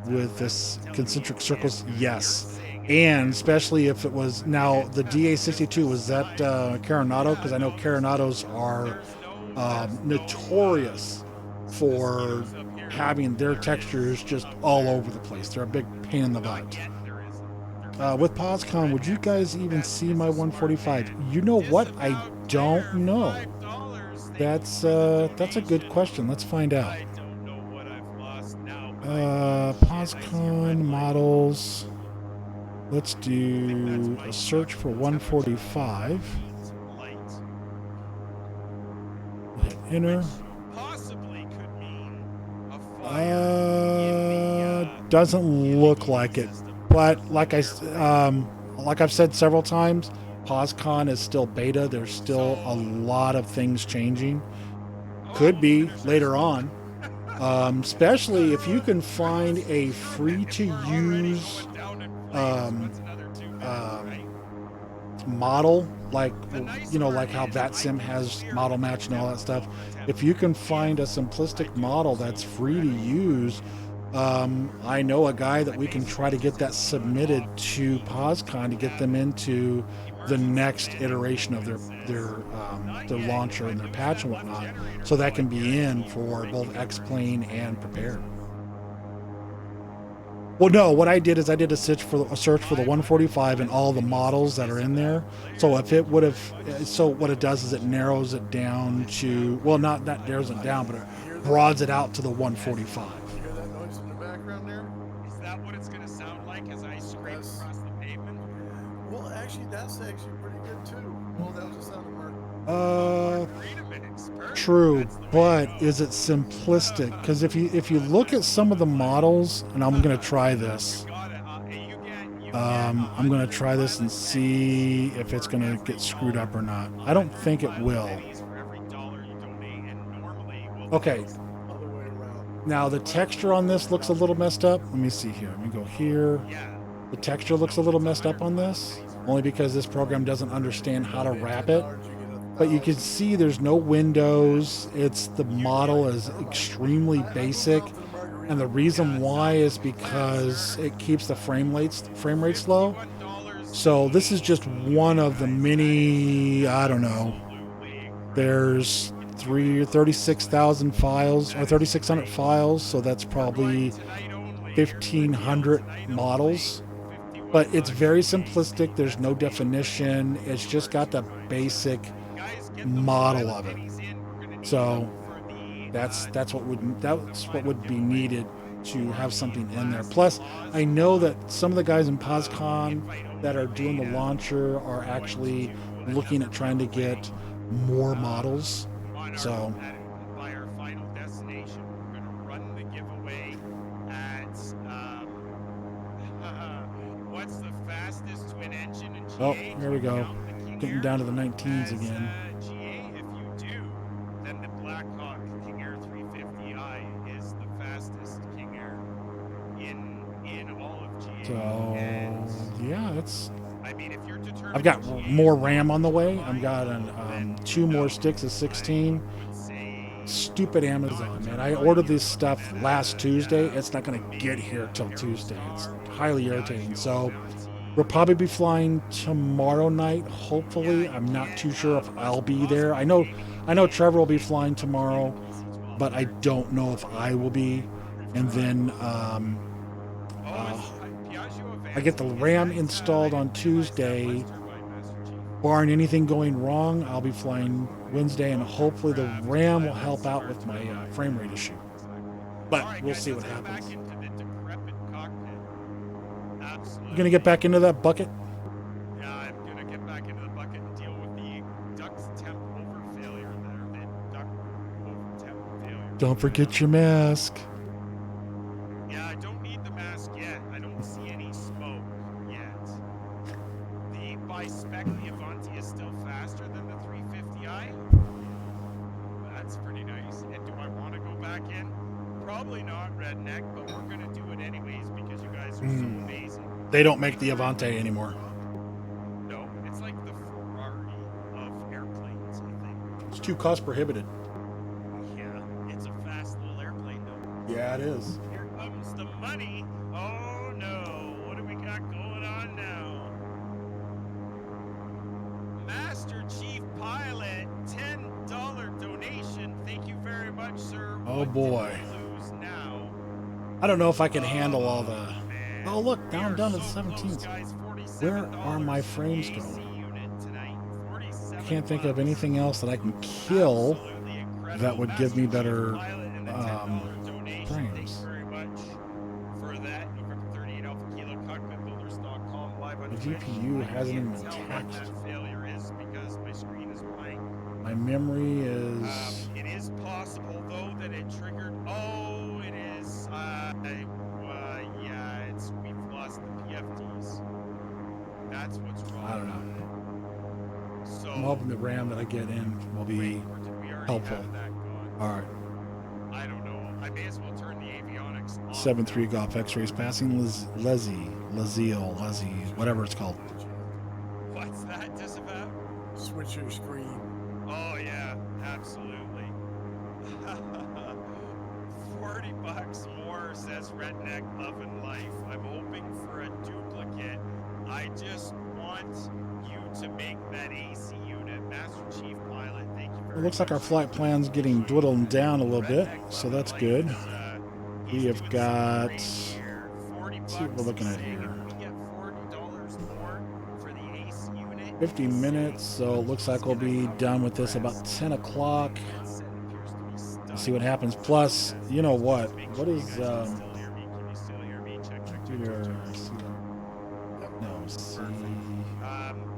with this concentric circles. Yes. And especially if it was now the DA62, was that Carenado? Because I know Carenados are notorious for having their textures just all over the place. They're a big pain in the butt. With Poscon, would you guys even see my 145? You know what? I don't know. That's a good question. Let's find out. Poscon models. Let's do a search for 145. Hit enter. Doesn't look like it, but like I've said several times, Poscon is still beta. There's still a lot of things changing. Could be later on, especially if you can find a free-to-use model, like like how VATSIM has model match and all that stuff. If you can find a simplistic model that's free to use, I know a guy that we can try to get that submitted to Poscon to get them into the next iteration of their launcher and their patch and whatnot, so that can be in for both X-Plane and Prepare. Well, no, what I did is I did a search for the 145 and all the models that are in there. So if it would have, so what it does is it narrows it down to, well, not that narrows it down, but it broadens it out to the 145. You hear that noise in the background there? Is that what it's going to sound like as I scrape across the pavement? Well, actually, that's actually pretty good too. Well, that was the sound of Mark. True, but is it simplistic? Because if you look at some of the models, and I'm going to try this. I'm going to try this and see if it's going to get screwed up or not. I don't think it will. Okay. Now the texture on this looks a little messed up. Let me see here. Let me go here. The texture looks a little messed up on this, only because this program doesn't understand how to wrap it. But you can see there's no windows. The model is extremely basic. And the reason why is because it keeps the frame rate low. So this is just one of the many, I don't know. There's 36,000 files or 3,600 files. So that's probably 1,500 models. But it's very simplistic. There's no definition. It's just got the basic model of it. So that's what would be needed to have something in there. Plus, I know that some of the guys in Poscon that are doing the launcher are actually looking at trying to get more models. So by our final destination, we're going to run the giveaway at what's the fastest twin engine in GA? oh, here we go. Getting down to the 19s again. GA, if you do, then the Blackhawk King Air 350i is the fastest King Air in all of GA. So yeah, I mean, if you're determined, I've got more RAM on the way. I've got 2 more sticks of 16. Stupid Amazon, man. I ordered this stuff last Tuesday. It's not going to get here till Tuesday. It's highly irritating. So we'll probably be flying tomorrow night, hopefully. I'm not too sure if I'll be there. I know Trevor will be flying tomorrow, but I don't know if I will be. And then I get the RAM installed on Tuesday. Barring anything going wrong, I'll be flying Wednesday, and hopefully the RAM will help out with my frame rate issue. But we'll see what happens. You gonna get back into that bucket? Yeah, I'm gonna get back into the bucket and deal with the duct temp over failure there. The duct over temp failure. Don't forget your mask. Yeah, I don't need the mask yet. I don't see any smoke yet. By spec, the Avanti is still faster than the 350i. That's pretty nice. Probably not redneck, but we're gonna do it anyways because you guys are so amazing. They don't make the Avante anymore. No, it's like the Ferrari of airplanes, I think. It's too cost prohibited. Yeah, it's a fast little airplane though. Yeah, it is. Here comes the money. Oh no, what do we got going on now? Master Chief Pilot, $10 donation. Thank you very much, sir. Oh, What boy. did we lose now? I don't know if I can handle all the... Man. Oh, look, We now I'm are down to the so close, 17th. guys. Where are my $47 frames for the going? AC unit tonight. I can't think of $47. anything else that I can kill Absolutely incredible. that would give me Master Chief better Pilot and the $10 donation. Thank frames. you very much for that. November 38 Alpha Kilo Cockpitbuilders.com live on The Twitch. GPU I hasn't can't even tell what taxed. that failure is because my screen is blank. My memory is... It is possible though that it triggered. Oh, it is. Yeah, it's we've lost the PFDs. That's what's wrong. I don't know. So I'm hoping the RAM that I get in will be wait, or did we already helpful. have that gone? All right. I don't know. I may as well turn the avionics on. 7-3 Golf X-rays passing Leslie, whatever it's called. What's that, Disavow? Switch your screen. Oh yeah, absolutely. $40 more, says Redneck Oven Life. I'm hoping for a duplicate. I just want you to make that AC unit. Master Chief Pilot, thank you very much. It looks like our flight plan's getting dwindled down a little bit, so that's good. We have got... Let's see what we're looking at here. 50 minutes, so it looks like we'll be done with this about 10 o'clock. Let's see what happens. Plus, you know what? What is...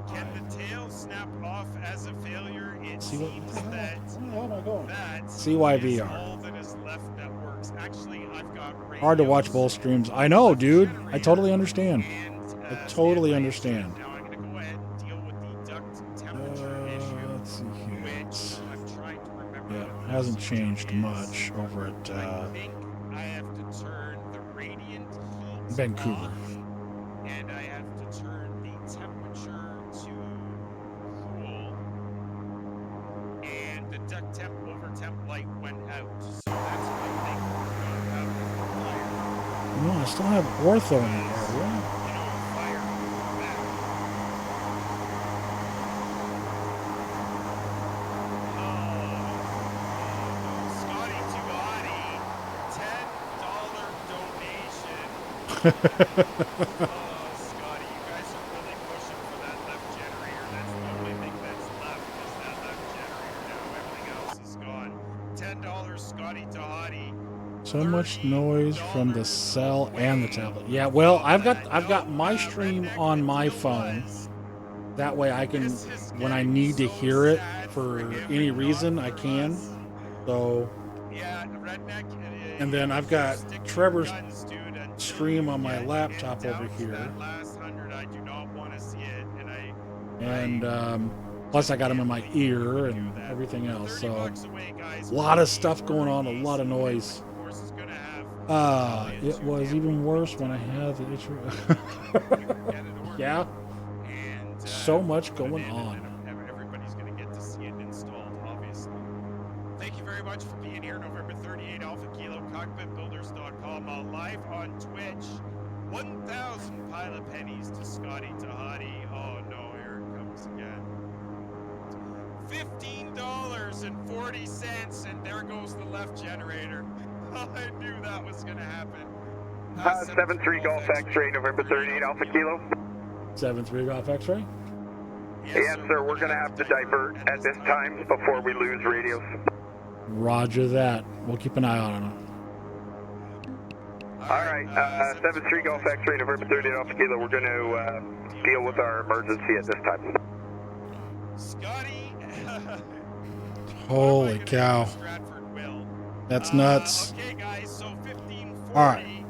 Can the tail snap off as a failure? It See what- seems where that the hell am I going? that CYVR. is all that is left that works. Actually, I've got Hard to watch both streams. I know, dude. I totally understand. and, I totally standby understand. Now I'm going to go ahead and deal with the duct temperature issue, Let's see here. which I'm trying to remember. Yeah, what the hasn't procedure changed is. much over at I think I have to turn the radiant heat Vancouver. off, and I have to turn the temperature to cool, and the duct temp over temp light went out. So that's what I think we're going to have with the fire. No, I still have ortho in the area. You know, fire back. Scotty Tugati, $10 donation. Scotty, you guys are really pushing for that left generator. That's the only thing that's left is that left generator now. Everything else is gone. $10, Scotty Tugati. So much noise from the cell and the tablet. Yeah, well, I've got my stream on my phone. That way I can, when I need to hear it for any reason, I can. So, Yeah, Redneck. and then I've got Trevor's stream on my laptop over here. That last 100, I do not want to see it, And plus I got them in my ear and everything else. So, a lot of stuff going on, a lot of noise. It was even worse when I had the issue. Yeah, so much going on. Everybody's going to get to see it installed, obviously. Thank you very much for being here. November 38 Alpha Kilo Cockpitbuilders.com live on Twitch. 1,000 pilot pennies to Scotty Tahati. Oh no, here it comes again. $15.40, and there goes the left generator. I knew that was going to happen. 7-3 Golf X-ray, November 38 Alpha Kilo. 7-3 Golf X-ray. Yes, sir, we're going to have to divert at this time before we lose radios. Roger that. We'll keep an eye on it. Alright, 7-3 Golf X-ray, November 38 Alpha Kilo. We're going to deal with our emergency at this time. Scotty. Holy cow. That's nuts. Okay, guys, so 1540. All right.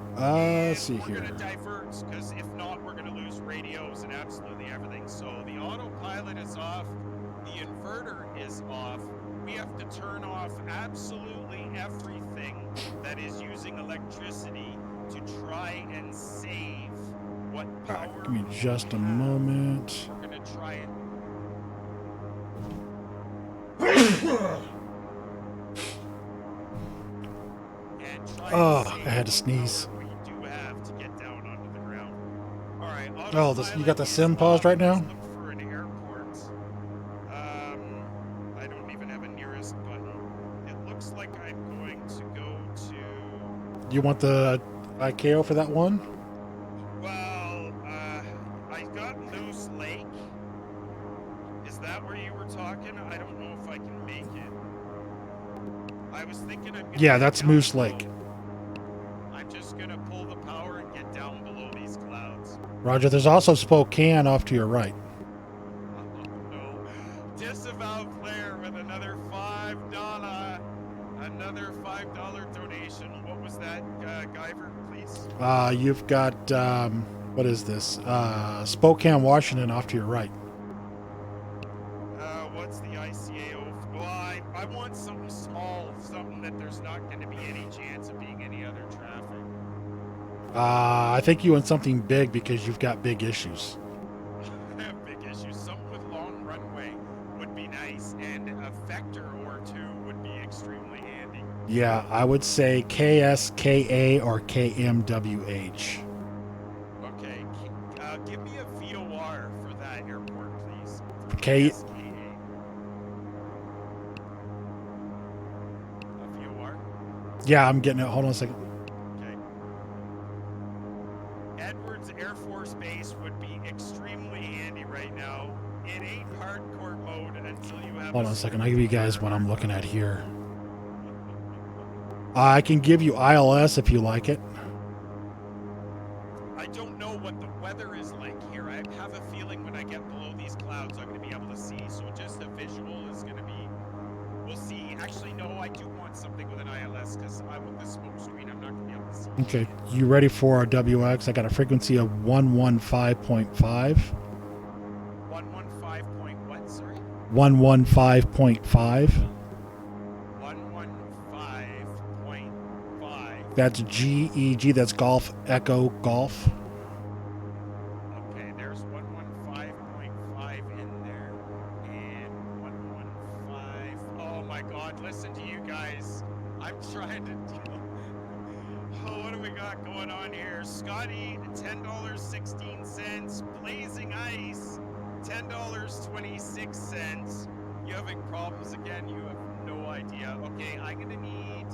Let's see we're here. We're going to divert, because if not, we're going to lose radios and absolutely everything. So the autopilot is off, the inverter is off, we have to turn off absolutely everything that is using electricity to try and save what All power. right, give me we just a have. moment. We're gonna try and. and try Oh, and save I had to what sneeze. power we do have to get down onto the ground. All right. Oh, this, you got the autopilot sim is paused off. right now? Let's look for an airport. I don't even have a nearest button. It looks like I'm going to go to. You want the ICAO for that one? Well, I got Moose Lake. Is that where you were talking? I don't know if I can make it. I was thinking I'm gonna Yeah, get that's down Moose below. Lake. I'm just gonna pull the power and get down below these clouds. Roger, there's also Spokane off to your right. Oh no. Disavow player with another $5 donation. What was that, Guyver, please? You've got, what is this? Spokane, Washington off to your right. What's the ICAO? Well, I want something small, something that there's not going to be any chance of being any other traffic. I think you want something big because you've got big issues. I have big issues. Something with long runway would be nice, and a vector or two would be extremely handy. Yeah, I would say KSKA or KMWH. Okay, give me a VOR for that airport, please. K. SKA. A VOR? Yeah, I'm getting it. Hold on a second. Okay. Edwards Air Force Base would be extremely handy right now. It ain't hardcore mode until you have. Hold on a second. I'll give you guys what I'm looking at here. I can give you ILS if you like it. I don't know what the weather is like here. I have a feeling when I get below these clouds, I'm going to be able to see. So just a visual is going to be. We'll see. Actually, no, I do want something with an ILS because I with the smoke screen, I'm not going to be able to see. Okay, you ready for a WX? I got a frequency of 115.5. 115 point what? Sorry. 115.5. 115.5. That's GEG. That's Golf Echo Golf. Okay, there's 115.5 in there, and 115. Oh my God! Listen to you guys. I'm trying to. Oh, what do we got going on here? Scotty, $10.16. Blazing Ice, $10.26. You having problems again? You have no idea. Okay, I'm gonna need.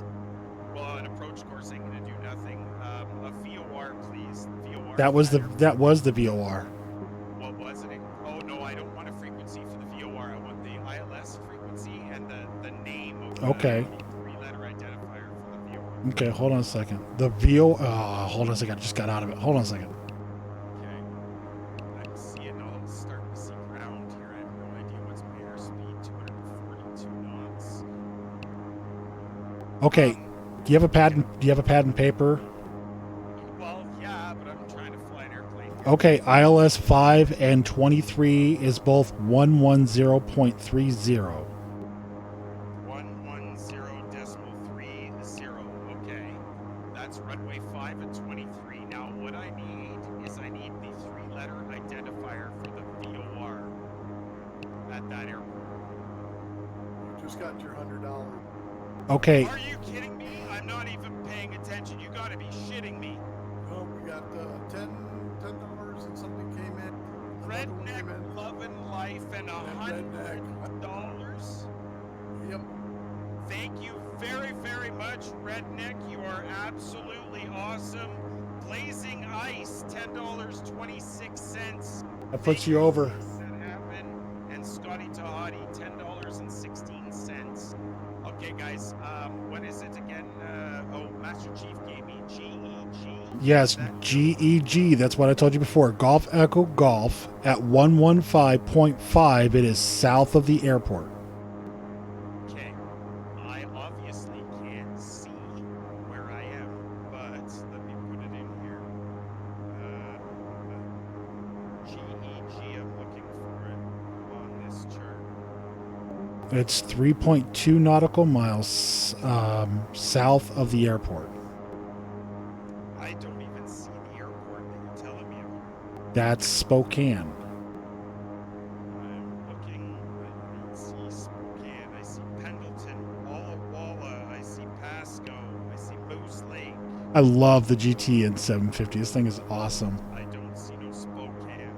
Well, an approach course ain't gonna do nothing. A VOR, please. VOR. That was the VOR. What was it? Oh no, I don't want a frequency for the VOR. I want the ILS frequency and the name of Okay. the three-letter identifier for the VOR. Okay, hold on a second. The VO. Hold on a second. I just got out of it. Hold on a second. Okay. I'm seeing. I'm starting to see ground here. I have no idea what's my airspeed. 242 knots. Okay. Do you have a pad? Do you have a pad and paper? Well, yeah, but I'm trying to fly an airplane. Okay, ILS 5 and 23 is both 110.30. 110.30. Okay, that's runway 5 and 23. Now, what I need is I need the three-letter identifier for the VOR at that airport. You just got your $100. Okay, Are you kidding me? I'm not even paying attention. You gotta be shitting me. No, we got $10 and something came in. Another one came Redneck in. loving life and Redneck. $100. Yep. Thank you very, very much, Redneck. You are absolutely awesome. Blazing Ice, $10.26. that puts you over. That happened. And Scotty Tahati, $10.16. Okay, guys. What is it again? Master Chief gave me GEG. Yes, GEG. That's what I told you before. Golf Echo Golf at 115.5. It is south of the airport. Okay. I obviously can't see where I am, but let me put it in here. GEG, I'm looking for it on this chart. It's 3.2 nautical miles south of the airport. I don't even see the airport that you're telling me about. That's Spokane. I'm looking. I don't see Spokane. I see Pendleton, Walla Walla. I see Pasco. I see Moose Lake. I love the GTN 750. This thing is awesome. I don't see no Spokane.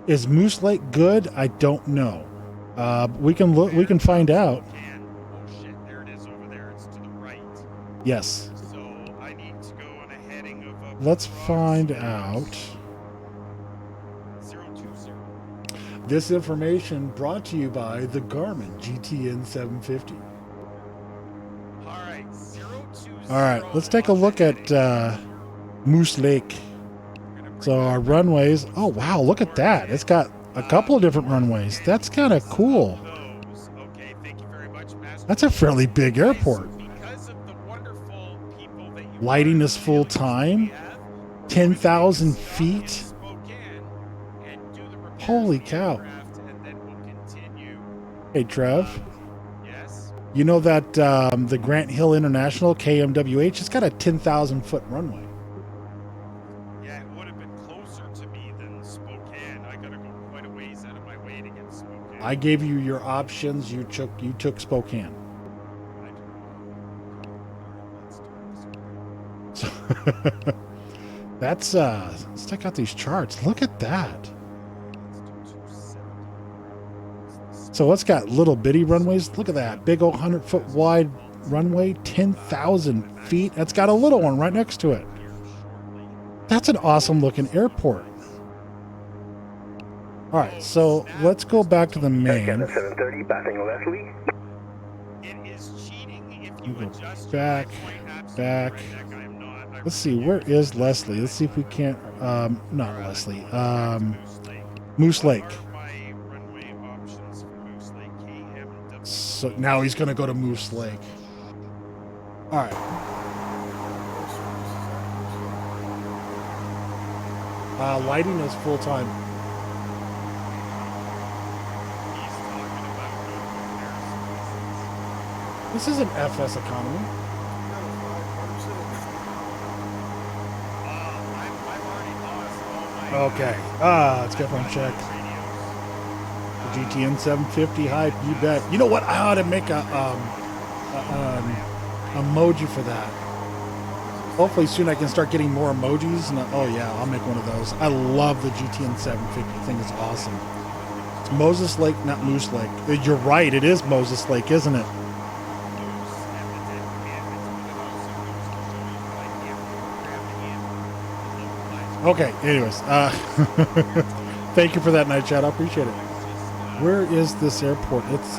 Is Moose Lake good? I don't know. We can look. We can find out. Spokane. Oh shit! There it is over there. It's to the right. Yes. So I need to go on a heading of. Let's find out. 020. This information brought to you by the Garmin GTN 750. All right. 020. All right, let's take a look at Moose Lake. So our runways. Oh wow, look at that! It's got a couple of different runways. That's kind of cool. Okay, thank you very much, Master. That's a fairly big airport. Because of the wonderful people that you Lighting are is full time. we have, 10,000 we're going to feet. Spokane and do the repairs Holy to the cow. aircraft, and then we'll continue. Hey Trev, Yes. you know that the Grant Hill International KMWH has got a 10,000 foot runway. Yeah, it would have been closer to me than Spokane. I gotta go quite a ways out of my way to get to Spokane. I gave you your options. You took Spokane. I do. Let's do this. That's let's check out these charts. Look at that. Let's do 270. So it's got little bitty runways. Look at that big old 100-foot wide runway, 10,000 feet. That's got a little one right next to it. That's an awesome looking airport. All right, so let's go back to the main. 730, passing Leslie. It is cheating if you Go adjust back, your point absolutely back. right, Nick. I am not. I Let's see, where is Leslie? Let's see if we can't. Not Leslie. Moose Lake. What are my runway options for Moose Lake? KMW. So now he's going to go to Moose Lake. All right. Lighting is full time. He's talking about no comparisons. This isn't FS economy. I've already lost all my. Okay. Let's get one check. The GTN 750 hype. You bet. You know what? I ought to make a emoji for that. Hopefully soon I can start getting more emojis. And oh yeah, I'll make one of those. I love the GTN 750. I think it's awesome. It's Moses Lake, not Moose Lake. You're right. It is Moses Lake, isn't it? Okay. Anyways, thank you for that, Night Chat. I appreciate it. Where is this airport? It's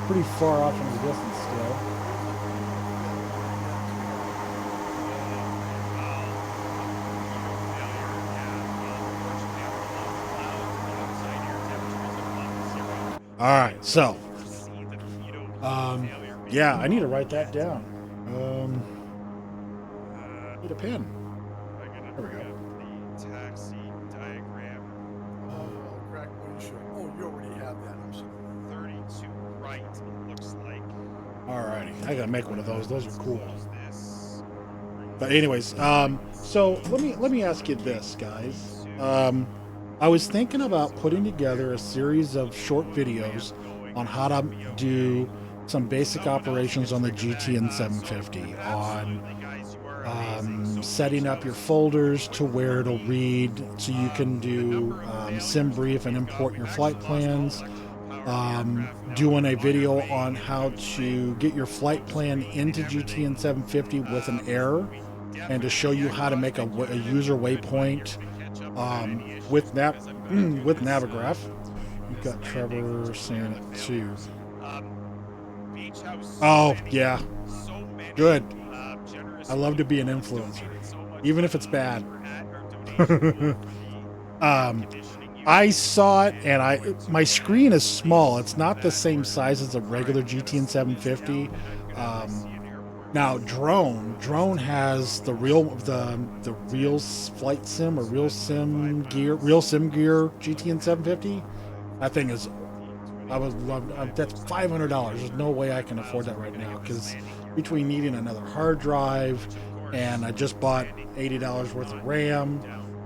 pretty far off in the distance still. All right, so yeah, I need to write that down. Need a pen. There we go. The taxi diagram. Crack windshield. Oh, you already have that. I'm sorry. 32 right, it looks like. All righty, I gotta make one of those. Those are cool. This. But anyways, so let me ask you this, guys. I was thinking about putting together a series of short videos on how to do some basic operations on the GTN 750, on setting up your folders to where it'll read, so you can do sim brief and import your flight plans. Doing a video on how to get your flight plan into GTN 750 with an error, and to show you how to make a user waypoint with Navigraph. You've got Trevor saying it too. Oh yeah, good. I love to be an influencer, even if it's bad. I saw it, and my screen is small. It's not the same size as a regular GTN 750. Now drone has the real flight sim or real sim gear GTN 750. That thing is That's $500. There's no way I can afford that right now because between needing another hard drive and I just bought $80 worth of RAM,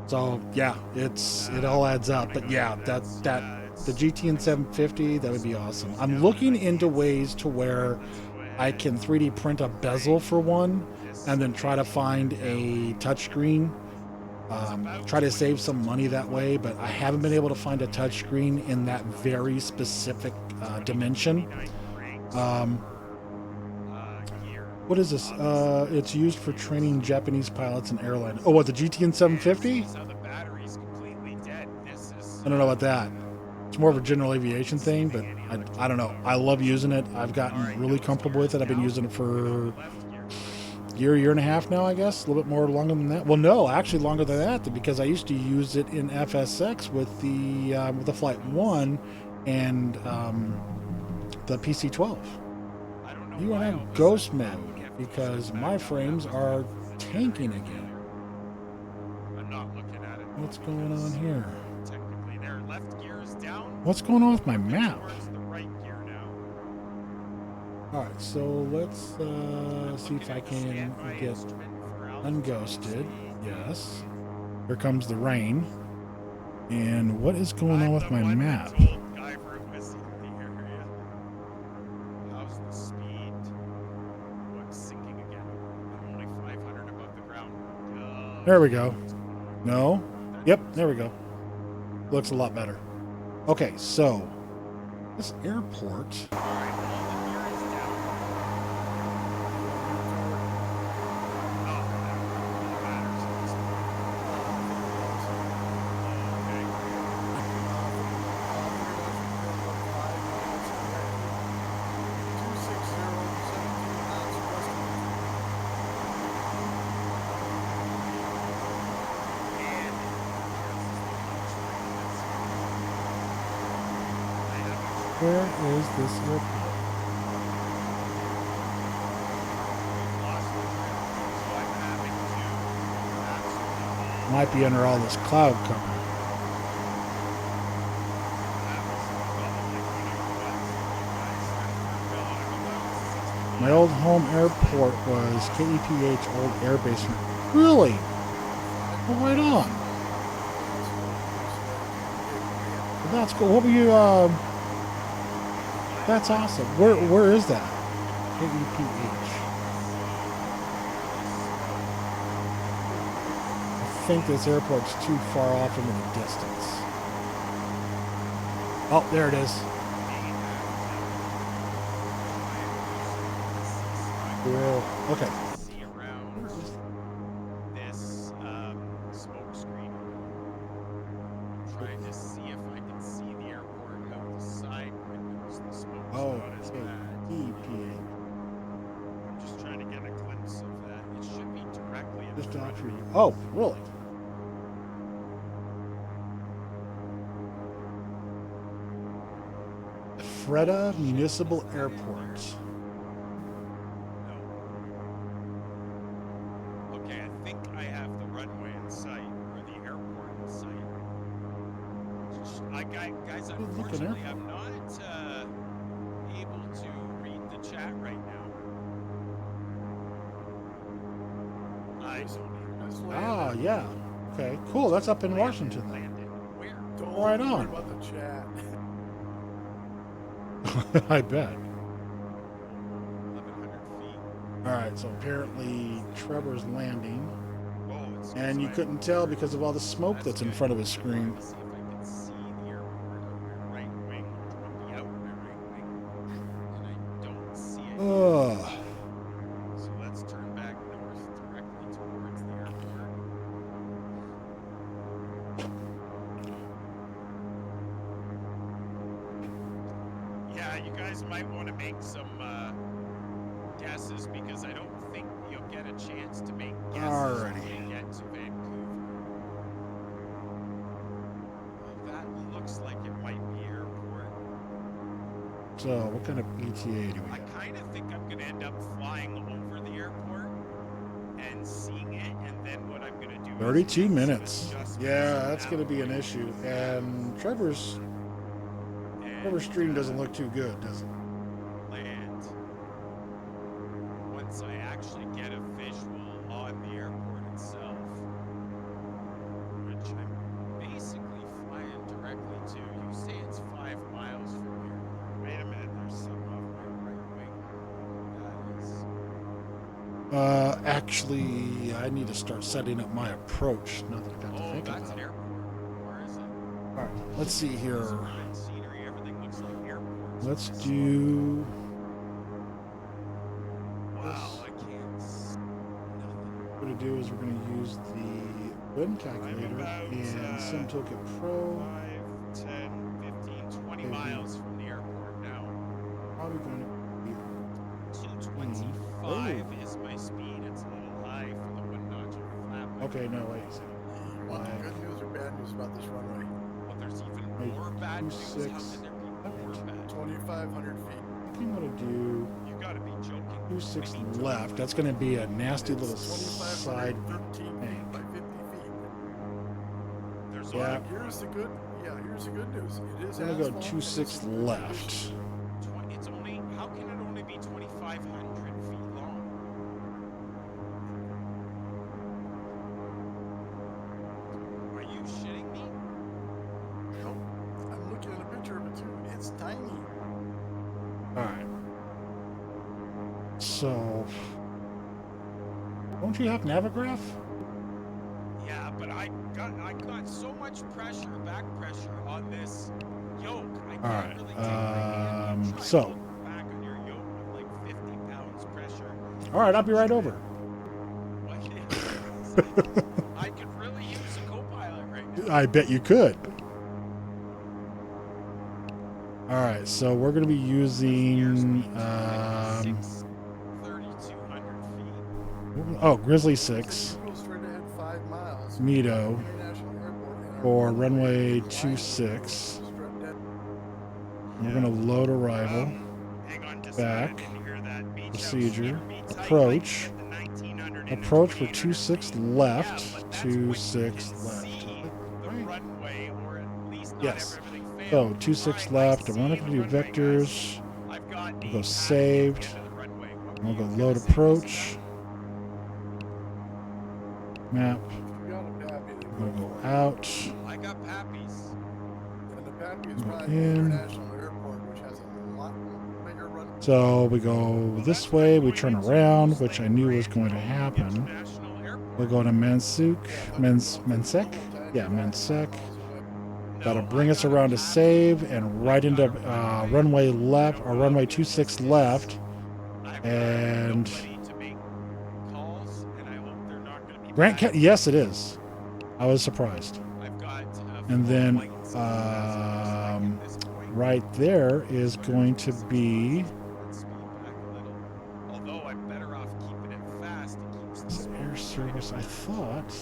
so yeah, it all adds up. But yeah, the GTN 750, that would be awesome. I'm looking into ways to where I can 3D print a bezel for one, and then try to find a touchscreen. Try to save some money that way, but I haven't been able to find a touchscreen in that very specific dimension. What is this? It's used for training Japanese pilots and airline. Oh, what, the GTN 750? I don't know about that. It's more of a general aviation thing, but I don't know. I love using it. I've gotten really comfortable with it. I've been using it for year and a half now, I guess. A little bit more longer than that. Well, no, actually longer than that, because I used to use it in FSX with the Flight 1 and the PC-12. You are in ghost mode because my frames are tanking again. I'm not looking at it. What's going on here? Technically, their left gear is down. What's going on with my map? Towards the right gear now. Alright, so let's see if I can get unghosted. Yes. Here comes the rain. And what is going on with my map? How's the speed? What's sinking again? I'm only 500 above the ground. There we go. No? Yep, there we go. Looks a lot better. Okay, so this airport. Where is this airport? Might be under all this cloud cover. My old home airport was KEPH Old Air Base. Really? Well, right on. Well, that's cool. What were you, that's awesome. Where is that? KEPH. I think this airport's too far off into the distance. Oh, there it is. Cool. Okay. See around this smoke screen. Trying to see if I can see the airport out the side windows. The smoke's Oh, not as bad. KEPH. I'm just trying to get a glimpse of that. It should be directly in Just front after of you. me. Oh, really? Freda Municipal Airport. No. Okay, I think I have the runway in sight, or the airport in sight. Guys, Good looking unfortunately, airport. I'm not able to read the chat right now. Ah, yeah. Okay, cool. That's up in Washington then. Landed. Where? Don't Right worry on. about the chat. I bet. 1,100 feet. All right, so apparently Trevor's landing, Oh, it's and you couldn't tell because of all the smoke that's in front of his screen. Let's see if I can see the airport on my right wing. I'll be out my right wing, and I don't see it. Ugh. So let's turn back north directly towards the airport. Yeah, you guys might want to make some guesses because I don't think you'll get a chance to make guesses Alrighty. when you get to Vancouver. Well, that looks like it might be airport. So, what kind of ETA do we I got? kind of think I'm going to end up flying over the airport and seeing it, and then what I'm going to do is 32 make some minutes. adjustments Yeah, on that's that going to be an one. issue. And Trevor's And Over stream doesn't look too good, does it? land. Once I actually get a visual on the airport itself, which I'm basically flying directly to. You say it's 5 miles from here. Wait a minute, there's some off my right wing. That is. Actually, I need to start setting up my approach now that I got to Oh, think that's about an it. airport. Where is it? All right, let's see here. Red scenery, everything looks like airports. Let's do. Wow, I can't. Nothing. What we're going to do is we're going to use the wind calculator and SimToolkit Pro. 5, 10, 15, 20 Okay. miles from the airport now. Probably going to be 225 is my speed. It's a little high for the one notch flap. okay. No, wait a second. You want the good news or bad news about this runway? But there's even Wait, more bad news. How 26. can there be more bad? 2,500 feet. I think I'm going to do You gotta be joking. 26 left. That's going to be a nasty little side 2,513 bank. feet by 50 feet. There's Yeah. only Here's the good. Yeah, here's the good news. It is. I'm going to go asphalt, 26 and it's in good left. 20. It's only. How can it only be 2,500 feet long? Are you shitting me? condition. Nope. I'm looking at a picture of it too. It's tiny. All right. So, don't you have Navigraph? Yeah, but I got so much pressure, back pressure on this yoke. I can't Alright, really take my hand. You try so- to look back on your yoke with like 50 pounds pressure. All right, I'll be right over. What? I could really use a co-pilot right now. I bet you could. All right, so we're going to be using 3,200 feet. Grizzly 6 Go straight ahead 5 miles. Mito International Airport. and our for runway line 26. straight dead. We're going to load arrival, Hang on just back, a minute, I didn't hear that. Beach house procedure, speeder meets height approach, like the 1900 and approach for 2800 26 feet. left, Yeah, but that's 26 when you can left. see the Right. runway, or at least not Yes. everything So failed. 26 Alright, left, I and we're not see going to the do runway, guys. vectors. I've got We'll the go path to saved. get to the runway. What We'll were go you load gonna say, approach. Map. If you got a Pappy, then We're going to go out. I got Pappies. And the Pappy is Go by the in. International Airport, which has a lot bigger run. So we go this way, we turn around, which I knew was going to happen. International Airport. We'll go to Mensek? Yeah, Mensek. That'll bring us around to save and right into runway left, or runway 26 left. I've got And nobody to make calls, and I hope they're not gonna be Grant, bad. yes, it is. I was surprised. I've got And full then flights at this point. right there is going to be Let's speed back a little. Although I'm better off keeping it fast. It keeps the this air service. I thought.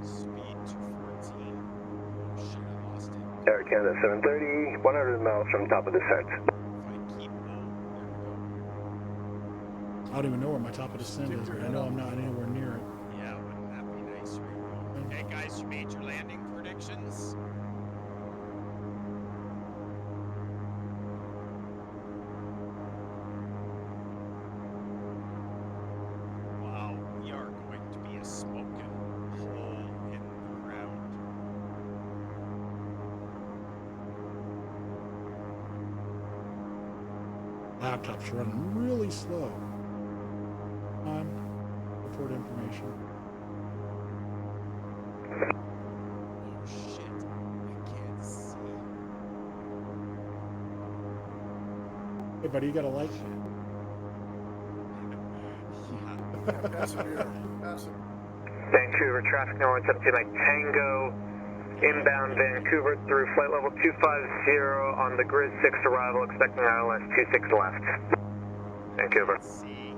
speed 214. Oh shit, I lost it. Air Canada 730, 100 miles from top of descent. If I keep there we go. I don't even know where my top of descent is, but I know I'm not anywhere near it. Yeah, wouldn't that be nice? Right now. Okay, guys, you made your landing predictions. Wow, we are going to be a smoking hole in the ground. Laptop's running really slow. On report information. Oh shit, I can't see. Hey, buddy, you got a light? Yeah. Passenger. Passenger. Vancouver traffic north up to like Tango, inbound Vancouver through flight level 250 on the Grid 6 arrival, expecting ILS 26 left. Vancouver. See.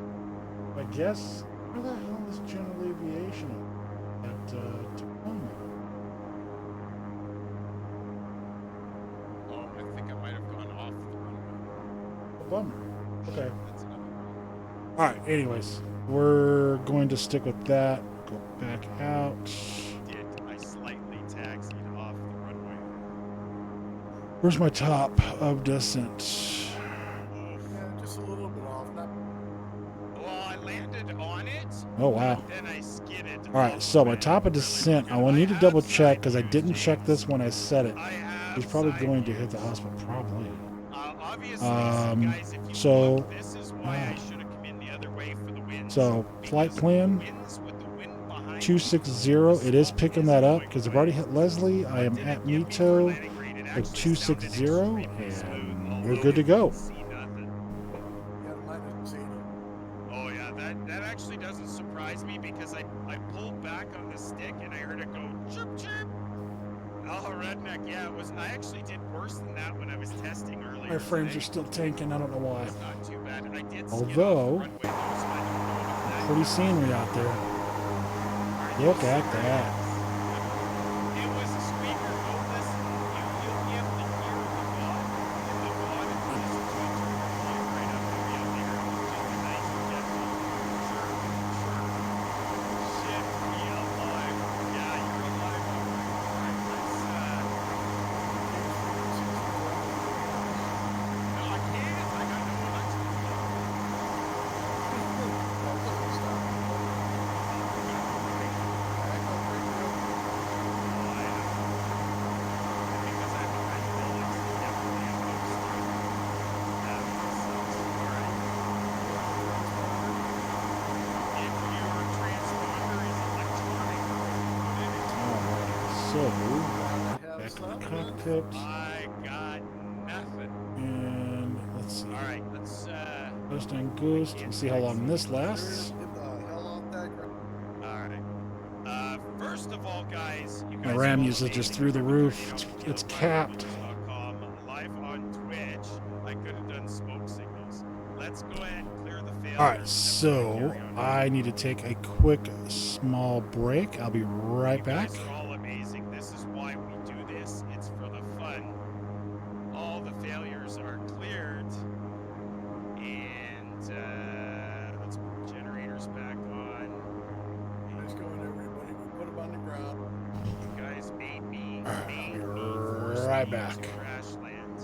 I guess. Where the hell is General Aviation at Tacoma? Oh, I think I might have gone off the runway. A bummer. Okay. That's another one. All right. Anyways, we're going to stick with that. Go back out. I slightly taxied off the runway. Where's my top of descent? Yeah, just a little bit off. Not Well, I landed on it. Oh, wow. Then I skidded. All right, so my top of descent, I will need to double check because I didn't check this when I set it. He's probably going to hit the hospital, probably. Obviously, guys, if you so, look, this is why I should have come in the other way for the winds. So, flight plan Winds with the wind behind 260, it is picking that up because I've already hit Leslie. I am at Mito of 260, and we're good to go. yeah, minus 80. Oh yeah, that actually doesn't surprise me because I pulled back on the stick and I heard it go chirp chirp. Oh, redneck, yeah, it was. I actually did worse than that when I was testing earlier. My frames today. are still tanking, I don't know why. It's not too bad. I did skid Although, off the runway, though, so I don't know if that pretty scenery out there. Look at that. It was a squeaker. Go listen. You'll be able to hear the VOD. And the VOD is just a tweet right up there. You'll hear it. Just a nice gentle. Sure. Shit, we alive. Yeah, you're alive. Alright, let's no, I can't. I got no electric. So, back to the cockpit, I got nothing. and let's see. Alright, let's Ghost and Ghost, and see how long this lasts. Get the hell off that ground. alright. First of all, guys, you My guys RAM have all usage seen is me through the right roof. now, It's capped. live on Twitch. I could have done smoke signals. Let's go ahead and clear the failures. Alright, so I need to take a quick small break. I'll be right back. You guys are all amazing. This is why we do this. It's for the fun. All the failures are cleared. And let's put generators back on. Nice going, everybody. We put them on the ground. You guys made me. Alright, made I'll be me force right me back. to crash land.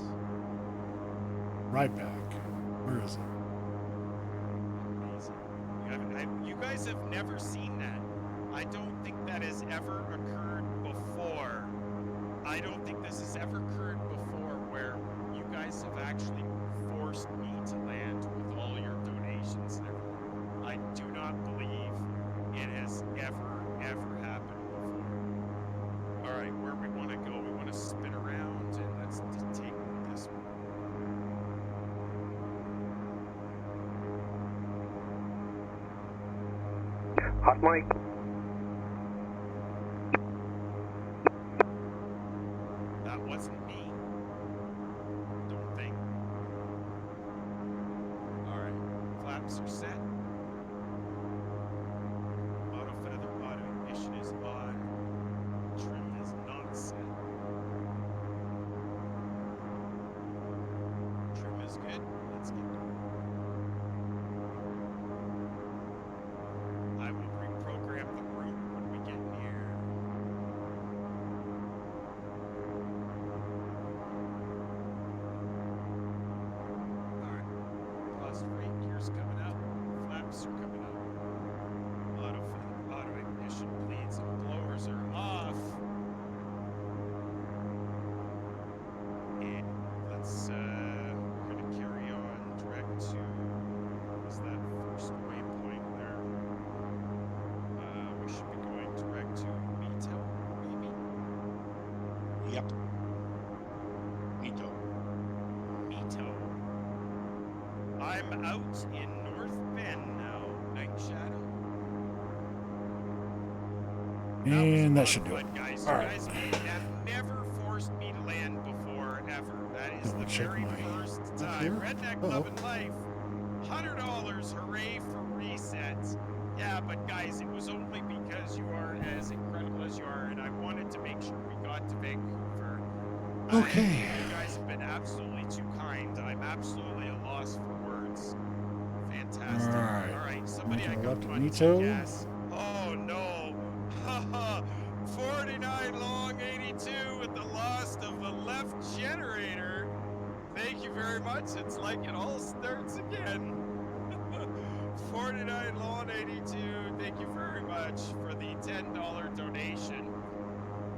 Right back. Where is it? Amazing. You guys have never seen that. I don't think that has ever occurred before. I don't think this has ever occurred before where you guys have actually forced me to land with all your donations and everything. I do not believe it has ever happened before. All right, where we want to go? We want to spin around and let's take this one. Hot mic. That wasn't me. Don't think. Alright. Flaps are set. Auto feather, auto ignition is on. Trim is not set. Trim is good. Let's get going. I will reprogram the route when we get near. Alright. Plus brake gears coming up. Flaps are coming up. Auto ignition bleeds and blowers are off. And let's we're gonna carry on direct to what was that first waypoint there? We should be going direct to Mito, maybe? Yep. Mito. Mito. I'm out in North Bend now. Night Shadow. And that was a should lot do of it. fun, guys. All You right. guys have never forced me to land before, ever. That is Double the check very my first up time. here. Redneck Uh-oh. Love and Life. $100. Hooray for resets. Yeah, but guys, it was only because you are as incredible as you are, and I wanted to make sure we got to Vancouver. Okay. You guys have been absolutely too kind. I'm absolutely at a loss for words. Fantastic. fantastic. Alright. All right, somebody I Making a got left at on Mito. gas. Oh no! 49 long 82 with the loss of the left generator. Thank you very much. It's like it all starts again. 49 long 82. Thank you very much for the $10 donation.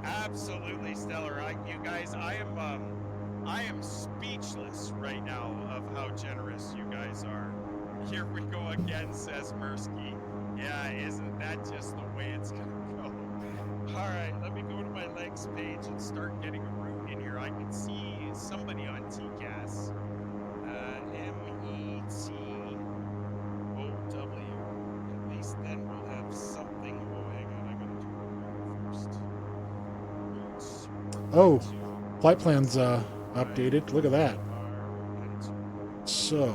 Absolutely stellar. You guys, I am speechless right now of how generous you guys are. Here we go again, says Mirsky. Yeah, isn't that just the way it's gonna go? All right, let me go to my legs page and start getting a route in here. I can see somebody on TCAS. METOW. At least then we'll have something. Oh, hang on, I gotta do it first. Oh, flight plan's updated. Look at that. So,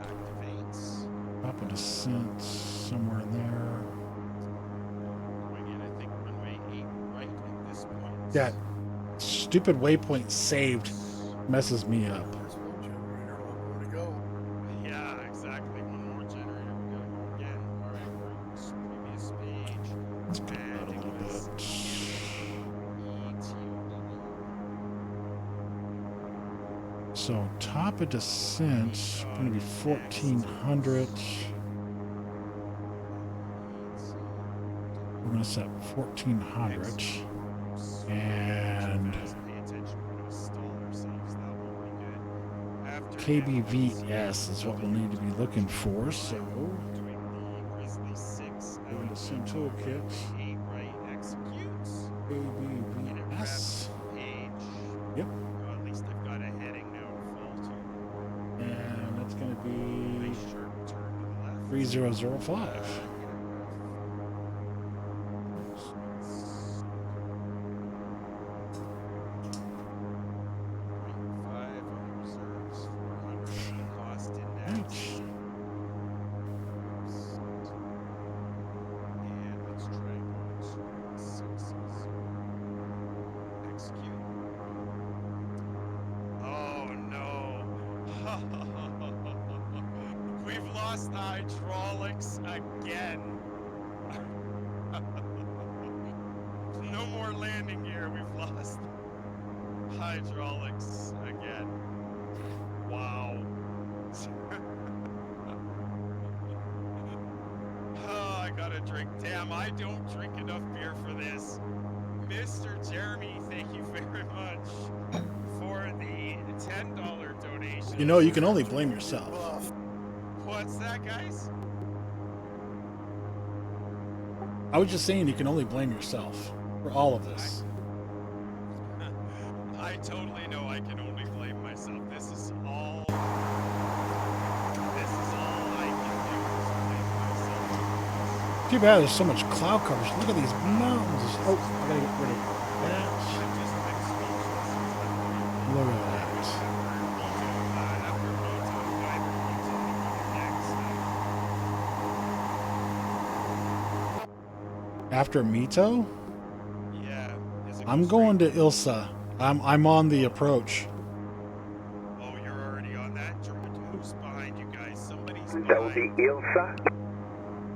Activates. top of descent somewhere in there. Going in, I think runway 8 right at this point. That stupid waypoint saved messes me up. There's one generator, one more to go. Yeah, exactly. One more generator. We gotta go again. All right, routes, previous page. Let's go And out a it little was bit. So, top of descent going to be 1400. We're going to set 1400. And Pay attention. We're gonna stall ourselves. That won't be good. After KBVS is what we'll need to be looking for. So, doing the Grizzly 6 go into Sim Toolkit. 8 right executes. KBVS. Page. Yep. Well, at least I've got a heading now to fall to. And that's going to be Nice sharp turn to the left. 3005. Five on the reserves, 400 cost index. And let's try and go to 6. Execute. Oh no. We've lost hydraulics again. No more landing gear. We've lost hydraulics again. Wow. Oh, I gotta drink. Damn, I don't drink enough beer for this. Mr. Jeremy, thank you very much for the $10 donation. You know, you can only blame yourself. What's that, guys? I was just saying you can only blame yourself for all of this. I totally know I can only blame myself. This is all I can do is blame myself. Too bad there's so much cloud coverage. Look at these mountains. Oh, I gotta get rid of that. I'm just Look at that. After Mito, Yeah. Is it I'm going to Ilsa. I'm on the approach. Oh, you're already on that? Who's behind you guys? Somebody's That would be behind. Ilsa.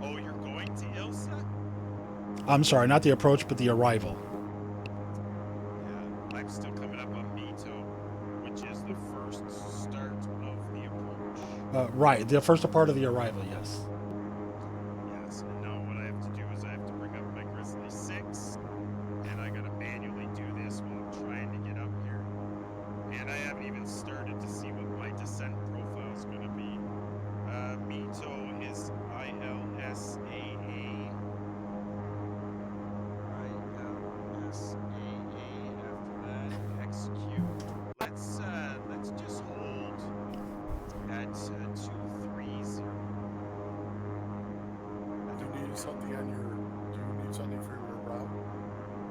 Oh, you're going to Ilsa? I'm sorry, not the approach, but the arrival. Yeah. I'm still coming up on Mito, which is the first start of the approach. Right, the first part of the arrival, yes. Yes, and now what I have to do is I have to bring up my Grizzly 6, and I gotta manually do this while I'm trying to get up here. And I haven't even started to see what my descent profile is gonna be. Mito is ILSAA. ILSAA. After that, execute. Let's just hold at 230. Do you need something on your? Do you need something for your route?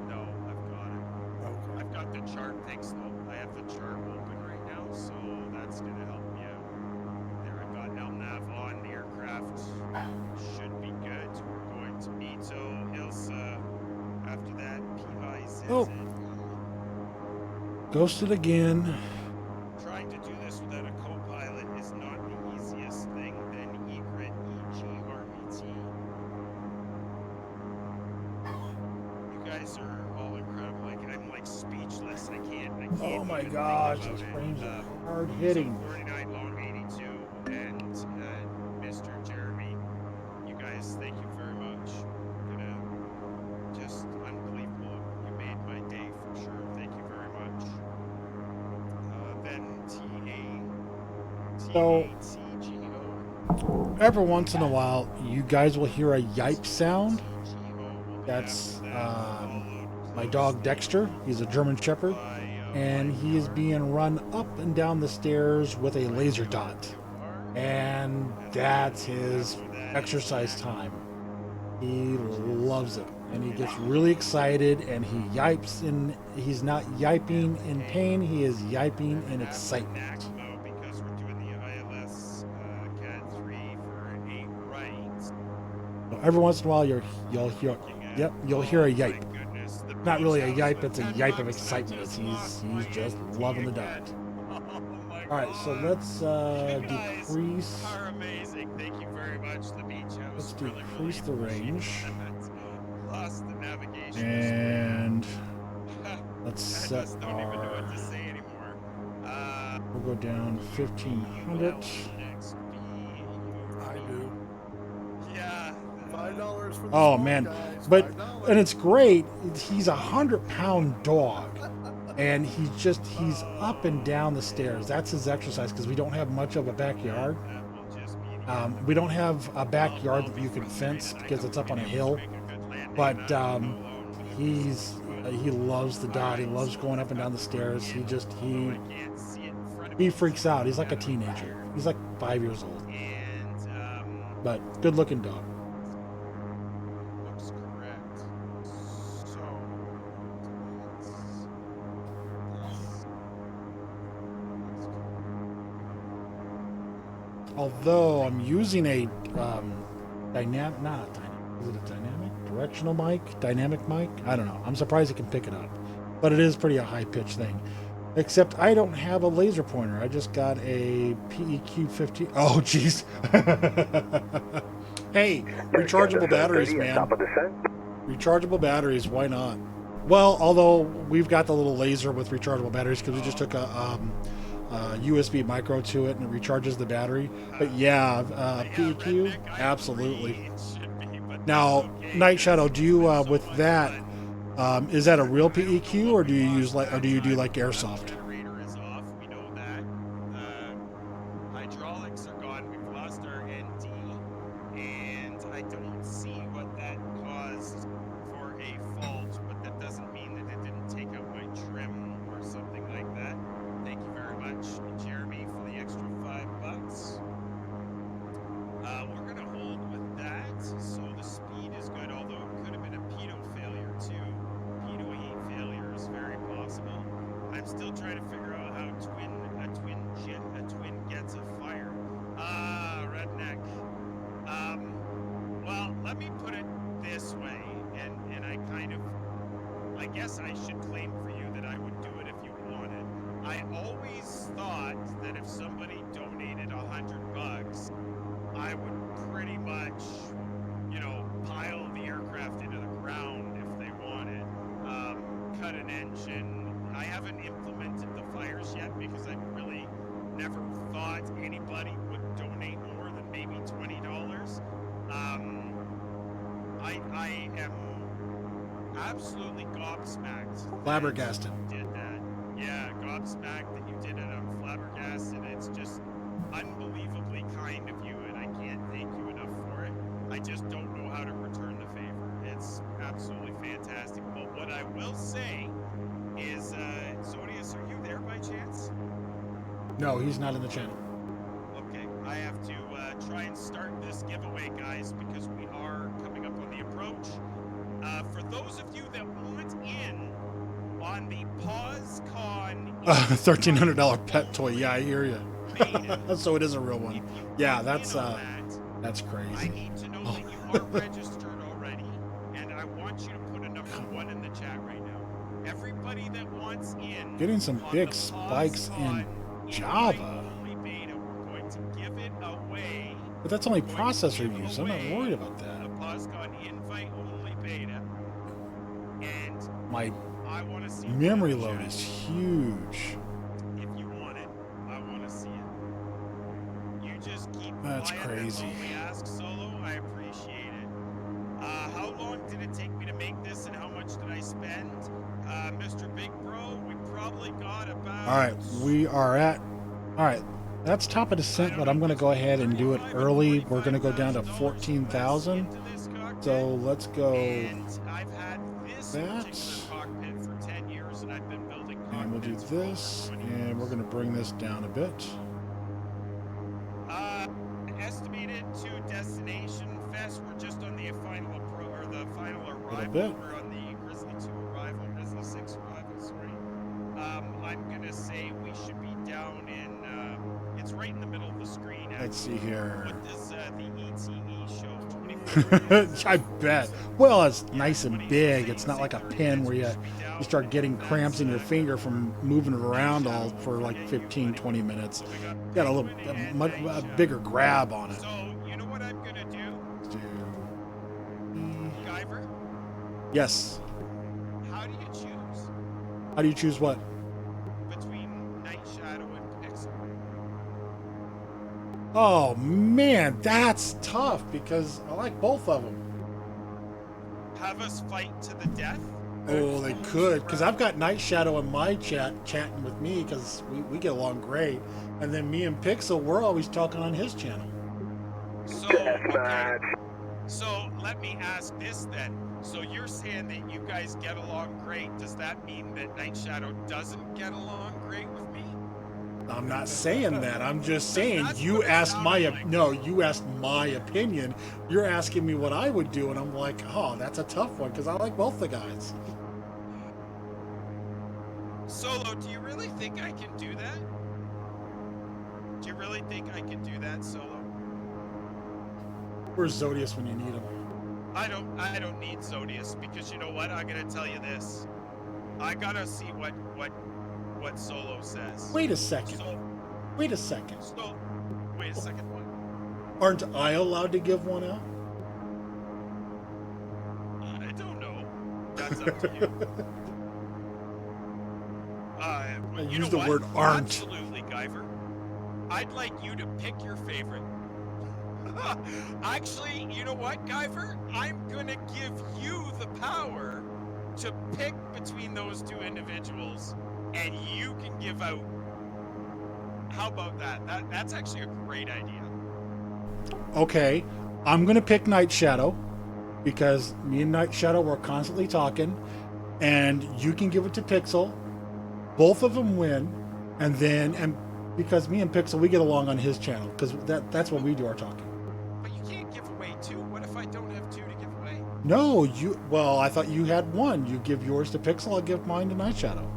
No, I've got it. Okay. I've got the chart. Thanks, though. I have the chart open right now, so that's gonna help me out. There, I've got LNAV on the aircraft. Should be good. We're going to Mito, Ilsa. After that, PIZ. Oh. Ghosted again. Trying trying to do this without a co-pilot is not the easiest thing. Then egret, EGRET. You guys are all incredible. Like, I'm like speechless. I can't Oh my even gosh, think those about frames it. are hard hitting. 49 long 82 and Mr. Jeremy, you guys, thank you very much. Gonna just unbelievable. You made my day for sure. Thank you very much. Then So- TATGO. Every once in a while, you guys will hear a yipe sound. That's my dog Dexter. He's a German Shepherd, and he is being run up and down the stairs with a laser dot. And that's his exercise time. He loves it, and he gets really excited, and he yipes, and he's not yiping in pain, he is yiping in excitement. Because we're doing the ILS CAD 3 for 8 rights. So every once in a while, you'll hear a yipe. Not really a yipe, it's a yipe of excitement. He's just loving the dot. All right, so let's decrease. Are amazing. Thank you very much. The beach house. Let's really decrease the range. Lost the navigation. And let's I set just don't even know what our. to say anymore. We'll go down 1500. I do. Yeah. $5 for the Oh small man, guys, but $5. and it's great. He's 100-pound dog, and he's up and down the stairs. That's his exercise because we don't have much of a backyard. We don't have a backyard that you can fence because it's up on a hill. But he loves the dot. He loves going up and down the stairs. He freaks out. He's like a teenager. He's like 5 years old. But good looking dog. Looks correct. So Although I'm using a directional mic, dynamic mic. I don't know. I'm surprised it can pick it up, but it is pretty a high pitched thing. Except I don't have a laser pointer. I just got a PEQ 50. Oh, jeez. Hey, rechargeable batteries, man. Rechargeable batteries. Why not? Well, although we've got the little laser with rechargeable batteries because we just took a USB micro to it and it recharges the battery. But yeah, PEQ, absolutely. Now, Night Shadow, do you with that? Is that a real PEQ or do you do like airsoft? Generator is off. We know that. Hydraulics are gone. We've lost our ND, and I don't see what that caused for a fault, but that doesn't mean that it didn't take out my trim or something like that. Thank you very much, Jeremy, for the extra $5. We're gonna hold with that, so the speed is good, although it could have been a pitot failure too. Pitot heat failure is very possible. I'm still trying to figure out how a twin gets a fire. Redneck. Well, let me put it this way, and I guess I should claim for you that I would do it if you wanted. I always thought that if somebody donated $100, I would pretty much, pile the aircraft into the ground if they wanted. Cut an engine. I haven't implemented the fires yet because I really never thought anybody would donate more than maybe $20. I am absolutely gobsmacked. Flabbergasted. That you did that. Yeah, gobsmacked that you did it. I'm flabbergasted. It's just unbelievably kind of you, and I can't thank you enough for it. I just don't know how to return the favor. It's absolutely fantastic. But what I will say is, Zodius, are you there by chance? No, he's not in the channel. Okay, I have to try and start this giveaway, guys, because we are coming up on the approach. For those of you that want in on the Poscon $1,300 pet toy. Yeah, I hear you. beta, So it is a real one. if you Yeah, want that's in on that, that's I crazy. need to know that you are registered already, and I want you to put a number 1 in the chat right now. Everybody that wants in, Getting some on big the spikes in Poscon Java. Only beta. We're going to give it away. But that's only We're going to processor give it use. I'm not away worried about The that. Poscon invite only beta. And My I want to see memory it. load is huge. If you want it, I want to see it. You just keep That's quiet. crazy. That's all we ask, Solo. I appreciate it. How long did it take me to make this, and how much did I spend? Mr. Big Bro, we probably got about... All right, we are at. All right, that's top of descent, but I'm going to go ahead and do it early. We're going to go down to 14,000. So let's go. And I've had this that. particular cockpit for 10 years, and I've been building And we'll do cockpits for over this, 20 and years. we're going to bring this down a bit. Estimated to destination fest. We're just on the final arrival. bit. We're on the Grizzly 2 arrival, Grizzly 6 arrival. Sorry. I'm gonna say we should be down in. It's right in the middle of the screen. Let's see actually. here. What does the ETE show? 24 I bet. Well, it's nice and big. It's not like a pen where you start getting cramps in your finger from moving it around all for like 15, 20 minutes. Got a bigger grab on it. So you know what I'm gonna do, Guyver? Yes. How do you choose How do you choose what? between Night Shadow and Pixel? Oh man, that's tough because I like both of them. Have us fight to the death? Oh, they could, because I've got Night Shadow in my chat chatting with me because we get along great, and then me and Pixel, we're always talking on his channel. So, okay. So let me ask this then. So you're saying that you guys get along great. Does that mean that Night Shadow doesn't get along great with me? I'm not saying that. I'm just saying That's you what it asked sounded like. you asked my opinion. You're asking me what I would do, and I'm like, oh, that's a tough one because I like both the guys. Solo, do you really think I can do that? Do you really think I can do that, Solo? Where's Zodius when you need him? I don't need Zodius because you know what? I'm gonna tell you this. I gotta see what Solo says. Wait a second. So, Wait a second. wait a second. What? Aren't I allowed to give one out? I don't know. That's up to you. I You use know the what? word aren't. Absolutely, Guyver. I'd like you to pick your favorite. Actually, you know what, Guyver? I'm gonna give you the power to pick between those two individuals, and you can give out. How about that? That's actually a great idea. Okay, I'm gonna pick Night Shadow because me and Night Shadow were constantly talking, and you can give it to Pixel. Both of them win, and because me and Pixel we get along on his channel because that's when we do our talking. But you can't give away two. What if I don't have two to give away? No, well, I thought you had one. You give yours to Pixel, I'll give mine to Night Shadow.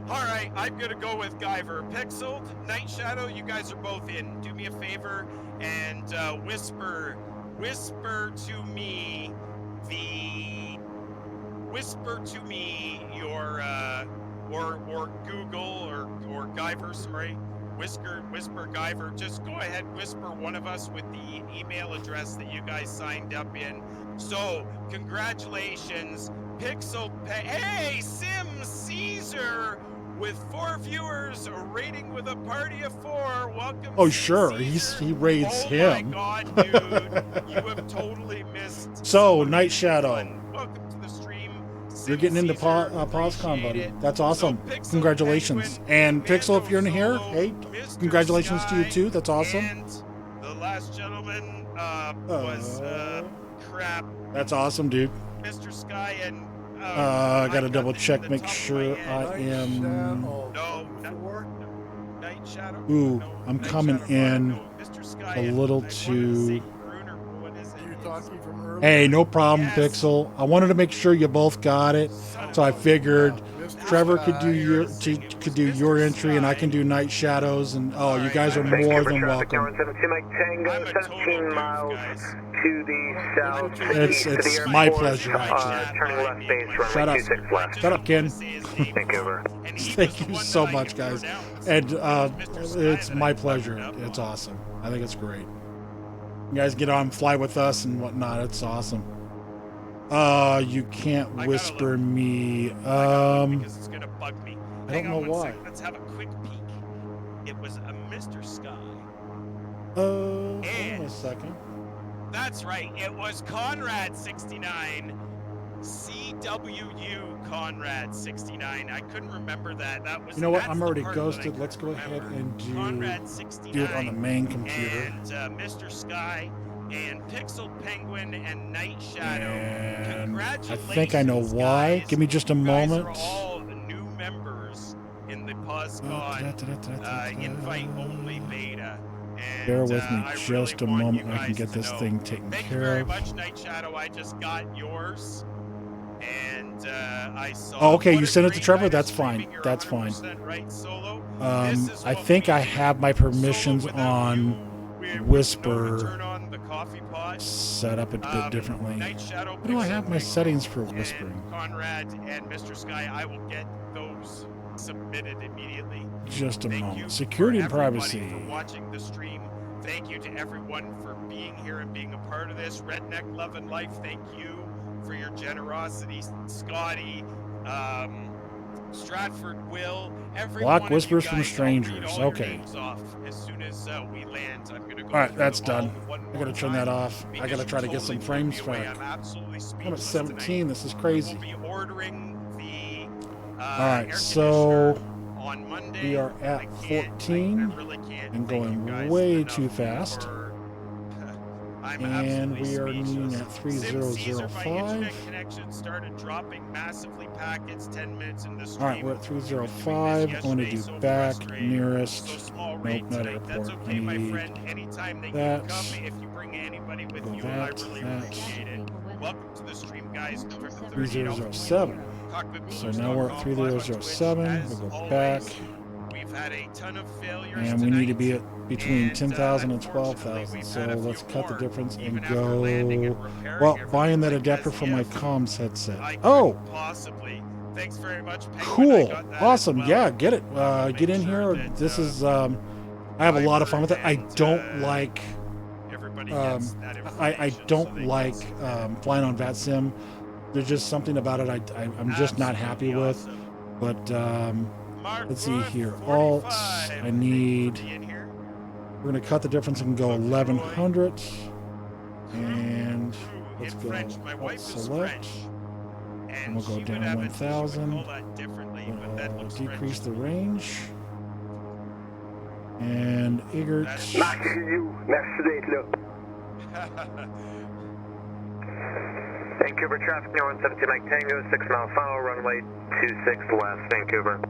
All right, I'm gonna go with Guyver. Pixeled, Night Shadow, you guys are both in. Do me a favor and whisper to me your or Google or Guyver, sorry. Whisper Guyver. Just go ahead, whisper one of us with the email address that you guys signed up in. So, congratulations, hey, Sim Caesar with 4 viewers, a rating with a party of 4. Welcome. Oh, Sim sure, Caesar. he raids him. Oh my God, dude, you have totally missed. So, so Night much Shadow. fun. Welcome to the stream. You're getting into Caesar, Poscon, buddy. appreciate it. That's awesome. So, Pixel, Congratulations. Penguin, And Pixel, if Mando you're in here, Solo, hey, Mr. congratulations to you Sky, too. That's awesome. And the last gentleman was crap. That's awesome, dude. Mr. Sky and I gotta got double the- check, the make top of sure my head. I am. No, Night Shadow. Ooh, No, I'm Night coming Shadow, in no, Mr. Sky a and little I wanted to too- say Bruner, what is it? You're talking from earlier. Hey, no problem, Yes. Pixel. I wanted to make sure you both got it, so I figured Mr. Trevor Sky. could do your entry, and I can do Night Shadows. And oh, you guys are Alright, more Thank you for than traffic welcome. number 17 Mike Tango, I'm a total 17 goof, miles guys. to the southeast of the It's my airport, pleasure, actually. turning left base, Shut runway up. 26 left. Shut up, Ken. Vancouver. Thank you so much, guys. And it's my pleasure. It's awesome. I think it's great. You guys get on, fly with us and whatnot. It's awesome. You can't whisper me. Because it's gonna bug me. I don't know why. Let's have a quick peek. It was a Mr. Sky. Hold on a second. That's right. It was Conrad 69. CWU Conrad 69. I couldn't remember that. That was. You know what? that's I'm the already part that I ghosted. couldn't Let's go ahead remember. and Conrad 69 do it on the main computer. And Mr. Sky and Pixel Penguin and Night Shadow. And I Congratulations, think I know why. guys. Give me just a You guys moment. are all new members in the Poscon invite only beta. And, Bear with me I just really a want moment. you I can guys get to this know. thing taken Thank you care very of. much, Night Shadow. I just got yours. And I saw. Oh, okay, what you a sent it to great Trevor? guy to That's streaming. fine. You're That's fine. 100% right, Solo. I This is what think we I do. have my permissions Solo, without on you, we wouldn't know to Whisper turn on the coffee pot. set up a bit differently. Night Shadow, Where do I Pixel have my Penguin, settings for and whispering? Conrad and Mr. Sky, I will get those submitted immediately. Just a Thank you moment. Security for and everybody privacy. for watching the stream. Thank you to everyone for being here and being a part of this. Redneck Love and Life, thank you for your generosity. Scotty, Stratford, Will, every Block one of whispers you from guys, I'll strangers. read all your Okay. names off as soon as we land. I'm gonna go All right, through that's them all done. one I more gotta turn that time off. I because gotta you try to get totally some blew me frames away. back. I'm absolutely I'm at speechless 17. tonight. This is crazy. We'll be ordering the All air right, so conditioner on Monday. we are at I can't- 14 I really can't and thank you going guys way enough too fast. for- I'm And absolutely we are needing speechless. at SimCaesar, my internet 3005. connection started dropping massively packets 10 minutes in the stream. All right, we're at We were doing this 305. I'm going to yesterday, do so back, frustrating. nearest. So small Nope, rate not tonight. That's airport. okay, I my need friend. Anytime that that. you come, if you bring anybody with Go you, that, I really that. appreciate it. Welcome to the stream, guys. November 30th. 3007. So now we're at 3007. We'll go back. We've had a ton of failures And we need to be tonight, at between and, 10,000 and unfortunately, 12,000. we've So had a few let's cut the more, difference even and after landing and go. repairing Well, everything, buying that like, adapter as for my if comms headset. I Oh, couldn't possibly. Thanks very much, Penguin. I cool. got that as Awesome. well. Yeah, get it. I'll Get make in sure here. that, This is, I have a lot of fun with it. I and, don't like, everybody gets that I information so don't they like can flying on VATSIM. There's just something about it I'm just not happy Absolutely with. awesome. But Mark let's see Wood, here. 45. Alts. I Thank you for need. being here. We're going to cut the difference and go 1100. And let's in go French. My wife is select. French, And we'll go she would down have it- 1,000. She would call that differently, but that looks Decrease French the to me. range. And Igert. That's- Merci you. Merci d'être là. Vancouver traffic, no 117 Mike Tango, 6 mile final, runway 26 left, Vancouver.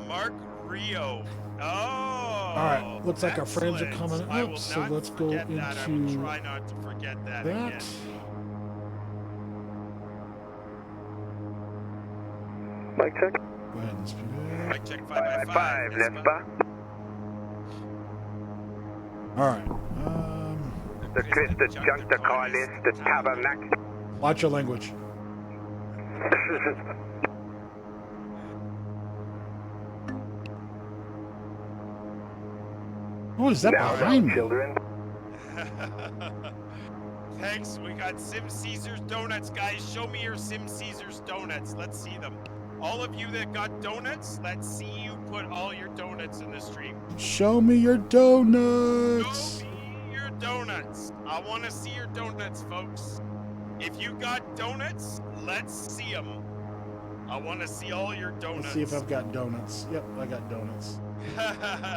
Mark Rio. Oh. All right, looks like our frames are excellent. coming I up, will so not let's go forget that. I will into try not to forget that that. again. Mike check. Go ahead and speed up. Mike check 5 by 5, n'est-ce pas? All right. The Christ, the junk, the Carlis, the tabernacle. Watch your language. What is that Now, behind me? children. Thanks. We got Sim Caesar's donuts, guys. Show me your Sim Caesar's donuts. Let's see them. All of you that got donuts, let's see you put all your donuts in the stream. Show me your donuts. Show me your donuts. I want to see your donuts, folks. If you got donuts, let's see them. I want to see all your donuts. Let's see if I've got donuts. Yep, I got donuts.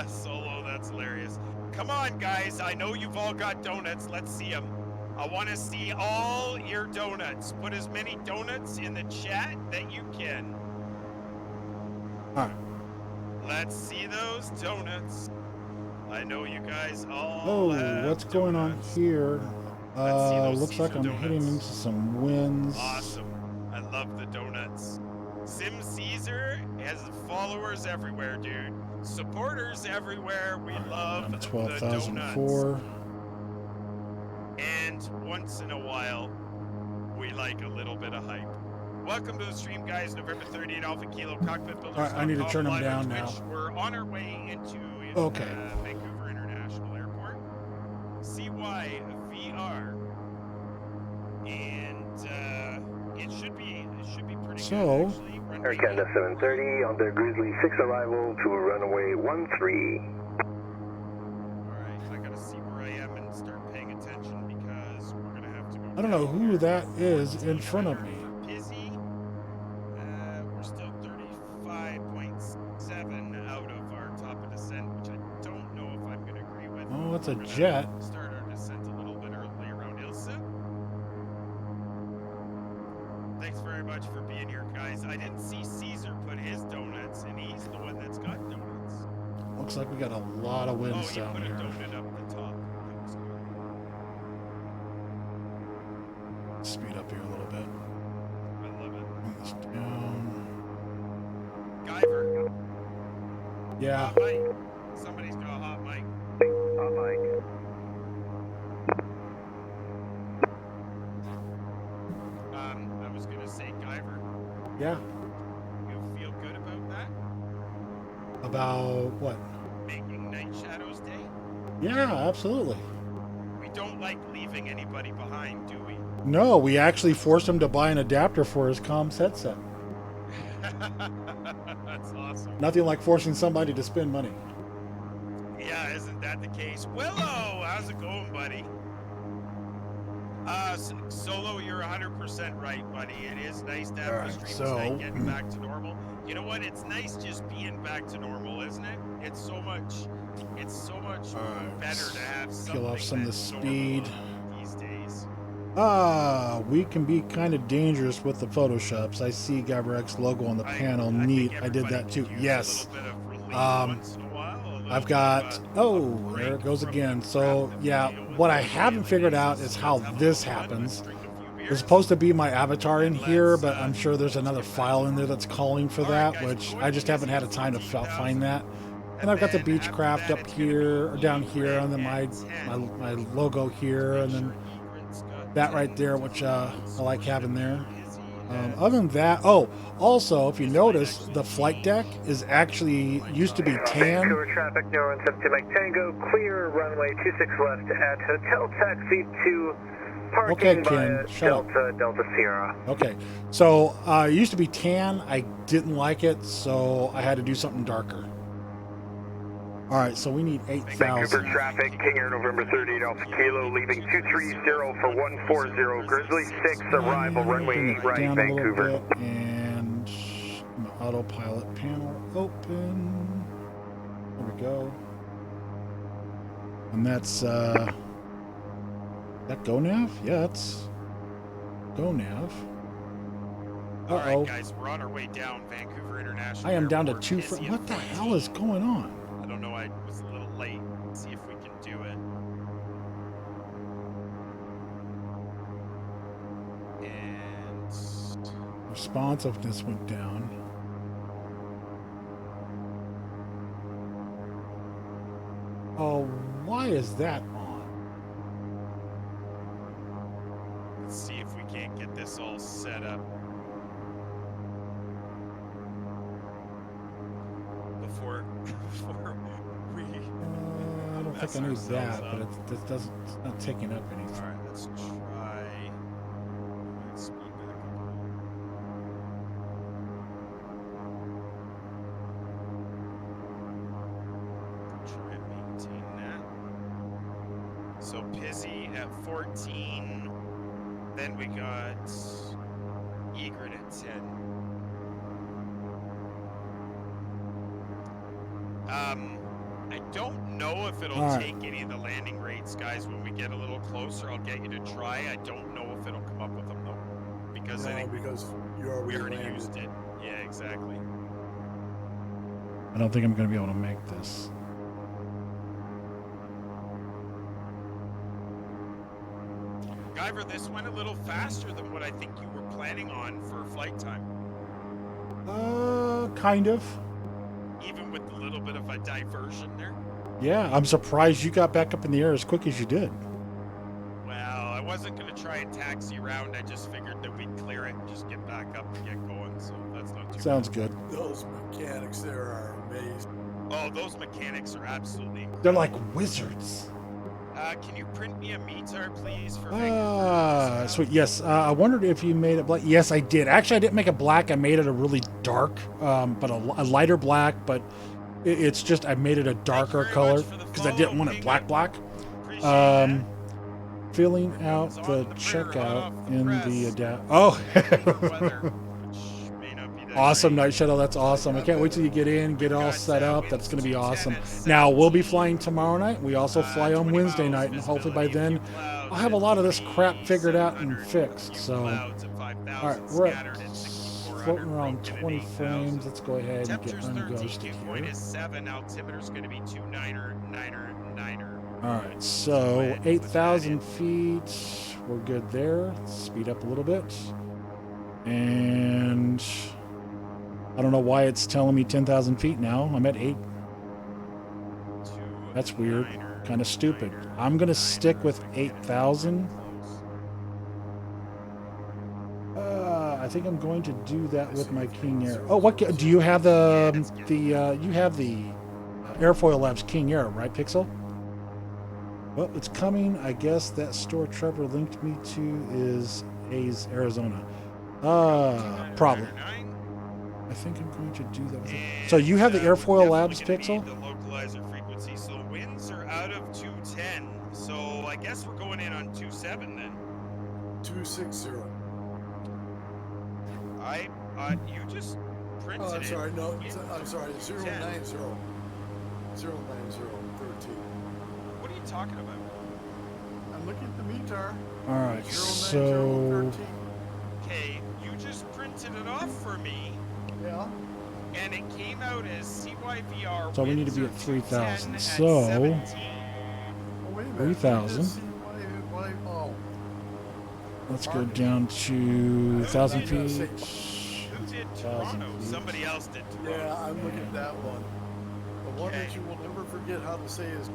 Solo, that's hilarious. Come on, guys. I know you've all got donuts. Let's see them. I want to see all your donuts. Put as many donuts in the chat that you can. All right. Let's see those donuts. I know you guys all Oh, have what's going on donuts. here? Let's see those Looks like Caesar I'm donuts. hitting into some winds. Awesome. I love the donuts. Sim Caesar has followers everywhere, dude. Supporters everywhere. We love I'm the 12,004. donuts. and once in a while, we like a little bit of hype. Welcome to the stream, guys. November 30th, Alpha Kilo Cockpit Builders. All right, I need to turn them down now. We're on our way into Okay. Vancouver International Airport, CYVR, and it should be pretty So, good. Actually. Air Canada 730 on the Grizzly 6 arrival to runway 13. Alright, I gotta see where I am and start paying attention because we're gonna have to go. I don't know down who here. that is in front of me. Busy. We're still 35.7 out of our top of descent, which I don't know if I'm gonna agree with. Oh, it's a We're gonna jet. Start our descent a little bit early around Ilsa. Thanks very much for being here, guys. I didn't see Caesar put his donuts, and he's the one that's got donuts. Looks like we got a lot of winds Oh, you down put a here. donut up the top. That was good. Speed up here a little bit. I love it. Bring this down. Guyver. Yeah. Hot mic. Somebody's got a hot mic. Hot mic. I was gonna say Guyver. Yeah. You feel good about that? About what? Making Night Shadows Day? Yeah, absolutely. We don't like leaving anybody behind, do we? No, we actually forced him to buy an adapter for his comms headset. That's awesome. Nothing like forcing somebody to spend money. Yeah, isn't that the case? Willow, how's it going, buddy? Solo, you're 100% right, buddy. It is nice to have Alright, the stream so- tonight getting back to normal. You know what? It's nice just being back to normal, isn't it? It's so much Alright, better to have something kill off some of the that's speed. normal these days. We can be kind of dangerous with the Photoshops. I see GuyverX logo on the panel. I Neat. think I did everybody that too. could use a Yes. little bit of relief Um, once in a while, a little I've bit got, of a oh, break there it goes from again. the So, crap that we yeah, deal with what on I a haven't daily figured out basis. is how Let's have a this little fun, happens. let's drink a few It's beers. supposed to be my avatar in And here, let's, but I'm sure there's another let's get file in there that's calling for All right, that, guys, which we're I just going haven't had a time to 14,000. find that. And I've got the then after Beechcraft that, up it's gonna here, or be down here, and then Egret my and 10. my logo here, and then Egret's got that 10. right there, which I like having there. Busy Other than that, oh, also, if you notice, the flight deck is actually used to be tan. Vancouver traffic, no 172 Mike Tango, clear runway 26 left at Hotel Taxi 2, parking Okay, Ken, via shut up. Delta Sierra. Okay, so it used to be tan. I didn't like it, so I had to do something darker. All right, so we need Vancouver 8,000. traffic, King Air November 38 Alpha Kilo, leaving 230 for 140, Grizzly 6, arrival runway 8 right, Down a little Vancouver. bit, and my autopilot panel open. There we go. And that's that GoNav? Yeah, that's GoNav. All Uh-oh. right, guys, we're on our way down Vancouver International I am down to Airport, 2 busy at what the 14. hell is going on? I don't know, I was a little late. Let's see if we can do it. And Responsiveness went down. Oh, why is that on? let's see if we can't get this all set up before we I don't mess think I need ourselves that, up. but it's not taking up anything. All right, let's try. Let's speed back up. Try and maintain that. So Pizzy at 14. Then we got Egret at 10. I don't know if it'll All right. take any of the landing rates, guys. When we get a little closer, I'll get you to try. I don't know if it'll come up with them though, because I No, think because you we already landed. used it. Yeah, exactly. I don't think I'm going to be able to make this. Guyver, this went a little faster than what I think you were planning on for flight time, Kind of. even with a little bit of a diversion there. Yeah, I'm surprised you got back up in the air as quick as you did. Well, I wasn't gonna try and taxi around. I just figured that we'd clear it and just get back up and get going. So that's not too Sounds bad. good. Those mechanics there are amazing. Oh, those mechanics are absolutely incredible. They're like wizards. Can you print me a METAR, please, for Sweet. Yes. I wondered if you made it black. Yes, I did. Actually, I didn't make it black. I made it a really dark, but a lighter black. But it's just I made it a darker color because I didn't want it black. Filling out the checkout in the adapt. Oh. Awesome, Night Shadow. That's awesome. I can't wait till you get in, get all set up. That's going to be awesome. Now, we'll be flying tomorrow night. We also fly on Wednesday night, and hopefully by then I'll have a lot of this crap figured out and fixed. So, all right, we're at floating around 20 frames. Let's go ahead and get unghosted here. Altimeter's going to be 2999. All right, so 8,000 feet. We're good there. Speed up a little bit. And I don't know why it's telling me 10,000 feet now. I'm at 8. That's weird. Kind of stupid. I'm going to stick with 8,000. I think I'm going to do that with my King Air. Oh, what do you have you have the Airfoil Labs King Air, right, Pixel? Well, it's coming. I guess that store Trevor linked me to is Hayes, Arizona. Probably. I think I'm going to do that with it. So you have the Airfoil Labs, Pixel? The localizer frequency. So winds are out of 210. So I guess we're going in on 27 then. 260. You just printed Oh, I'm it. sorry. No, in I'm sorry. 090. 090. 13. What are you talking about? I'm looking at the METAR. All right, 090, so 13. Okay, you just printed it off for me, Yeah. and it came out as CYVR. So we need to be winds at are 3,000. 210 at So 17. Oh, wait a minute. 3,000. Oh. Let's go down to 1,000 feet. Who did 1,000 Toronto? feet. Somebody else did Toronto. Yeah, I'm looking at that one. The one that Okay. you will never forget how to say is.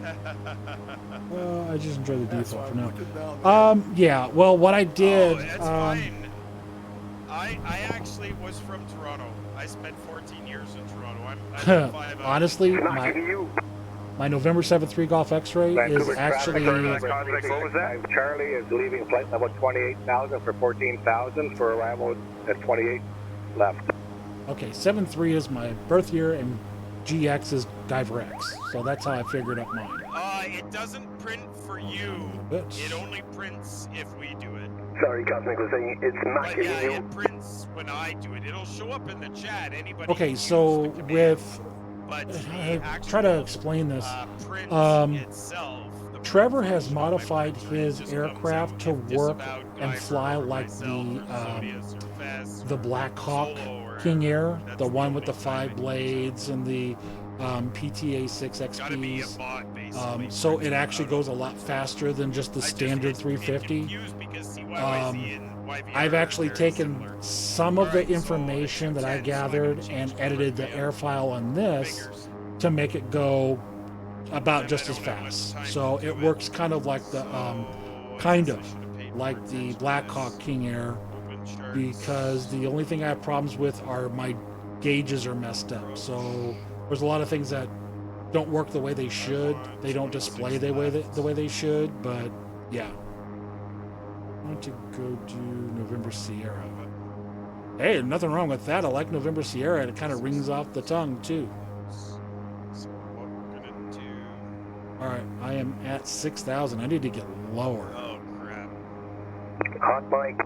I just enjoy the That's default why for I'm now. looking down there. Yeah. Well, what I did. Oh, that's fine. I actually was from Toronto. I spent 14 years in Toronto. I'm 5 out. Honestly, Not you. my November 7th 3 Golf X-ray is Vancouver actually. traffic, what was that? Charlie is leaving flight level 28,000 for 14,000 for arrival at 28 left. Okay, 7-3 is my birth year, and GX is Diver X. So that's how I figured out mine. It doesn't print for you. But It only prints if we do it. Sorry, Cosmic was saying it's not But giving yeah, you. it prints when I do it. It'll show up in the chat. Anybody. okay, can so use the command, with but the try to actual, explain this. print itself, the Trevor print has version of my modified printer his just comes aircraft out to if work disavowed and Guyver fly or like myself the or Zodius or Fess the or Black Hawk Solo or King Air, that's the one with the only 5 time blades and the PTA 6 Gotta be a XPs. bot, basically. So it printing actually out goes a of- lot faster than just the I just standard get 350. confused because CYYZ and YVR I've are actually very taken similar. some of the Alright, so information that I it's 10, so I'm gathered gonna and change edited the my air file on this figures. to make it go about And just I as don't have much fast. time So to it do works kind of like the So, I kind guess of I should have paid more like the attention to Black this. Hawk King Air, Open charts. because the only thing I have problems with are my gauges are messed up. So there's a lot of things that don't work the way they should. They don't display the way they should. But yeah, I want to go do November Sierra. Hey, nothing wrong with that. I like November Sierra. It kind of rings off the tongue too. So what we're gonna do? All right, I am at 6,000. I need to get lower. Oh crap! Hot mic.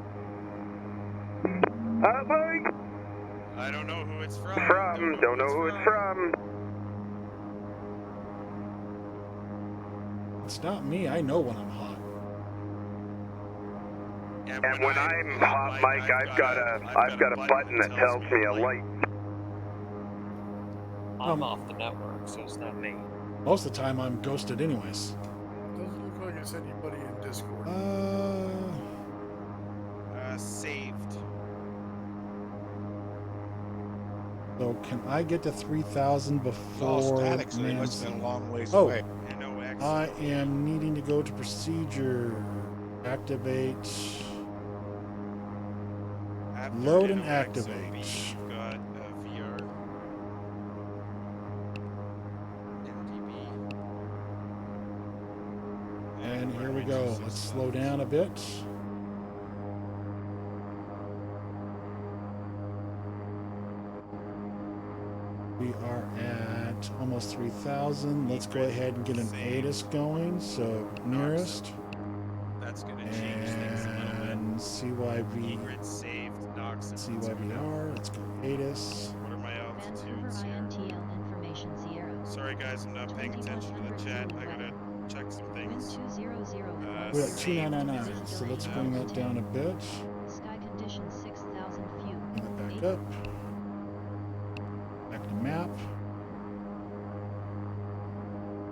Hot mic. I don't know who it's from. Don't know who it's from. It's not me. I know when I'm hot. And when I'm hot mic, I've got a button that tells me a light. I'm off the network, so it's not me. Most of the time, I'm ghosted anyways. Doesn't look like it's anybody in Discord. Saved. So can I get to 3,000 It's all before? static, so they man's- must have been a long ways Oh. away. And no I am needing to go to procedure. Activate. After Load and Ditto activate. XOB, we've got VR. MDB. And here we runway go. 26 Let's slow left. down a bit. We are at almost 3,000. Let's go ahead and get an ATIS going. So nearest That's going to change things a little bit. and CYV, E-grid saved, Knox. CYVR. Let's go ATIS. What are my Vancouver altitudes here? INTL information Sierra. Sorry guys, I'm not paying attention to the 2100 chat. Zulu I gotta check some Wind things. 200 We're at Saved 2,999. is So let's now. bring that down a bit. Sky conditions 6,000 few. Bring that back 8. up. Back to map.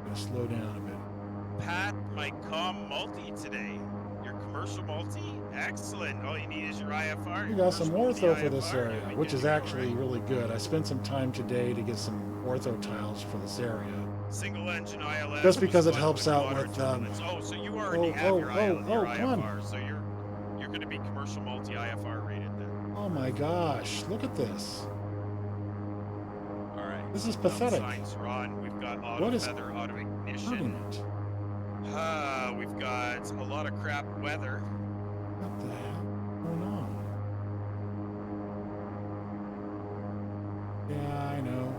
Gonna slow down a bit. Pat, my comm multi today. Your commercial multi? Excellent. All you need is your IFR. We your got some commercial ortho for this IFR, area, you'll be which good is to go, actually right? really good. I spent some time today to get some ortho tiles for this area. Single engine ILS. Just because it was helps fun out water with, turbulence. Oh, so you already have your, your come on. IFR, so you're going to be commercial multi IFR rated then. Oh my gosh, look at this. All right. This is pathetic. Signs are on. We've got auto What is feather, auto hurting ignition. it? We've got a lot of crap weather. What the hell is going on? Yeah, I know.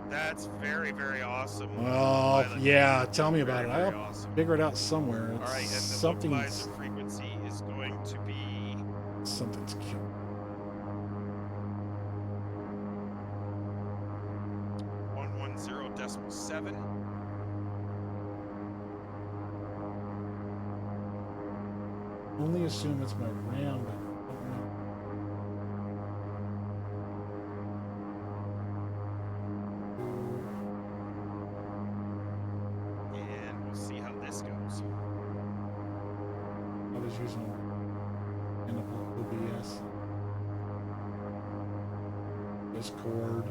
That's very, very awesome. Well, Pilot. yeah, tell me about Very, it. very I'll awesome. figure it out somewhere. All right, and the Something's localizer frequency is going to be something's killing. 110.7. Only assume it's my RAM, but I don't know. And we'll see how this goes. I was using OBS. Discord.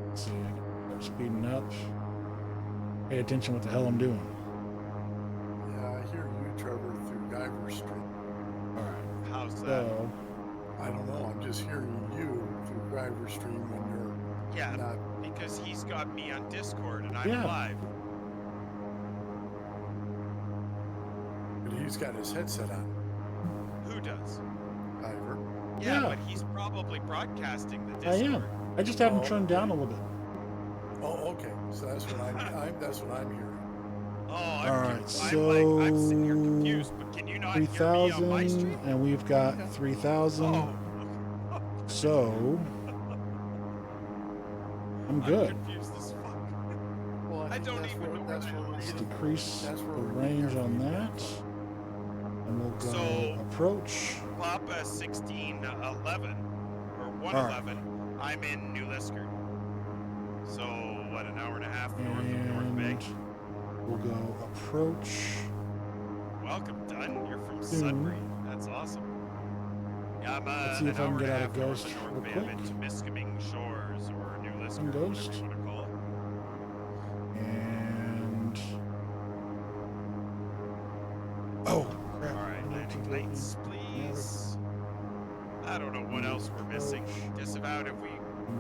Let's see, I'm speeding up. Pay attention what the hell I'm doing. Yeah, I hear you, Trevor, through Guyver Street. Alright, How's that? so I don't know. I'm just hearing you through Guyver Street when you're Yeah, not. because he's got me on Discord and I'm Yeah. live. But he's got his headset on. Who does? Guyver. Yeah, Yeah. but he's probably broadcasting the I Discord. am. I just have them Oh. turned down a little bit. Oh, okay. So that's what that's what I'm hearing. Oh, All right, I'm sitting here so confused, but can you not hear me on my 3,000, stream? and we've got 3,000. Oh. So I'm good. confused as fuck. Well, I think don't that's even where- know that's where where that we're is. Let's getting- decrease that's where the we're getting range our on feedback. that. And we'll go So- approach. Papa 1611 or 111. I'm in New Liskard. So what, an hour and a half north of North Bay? And we'll go approach. Welcome, Dunn. You're from Soon. Sudbury. That's awesome. Yeah, I'm Let's see an if I can hour get and a out half of north Ghost of real North Bay. I'm in quick. Temiskaming Shores or New Liskard, Ghost. whatever you want to call it. And oh crap. All right, I need landing to lights, please. I don't know what else we're missing. Disavowed. Have we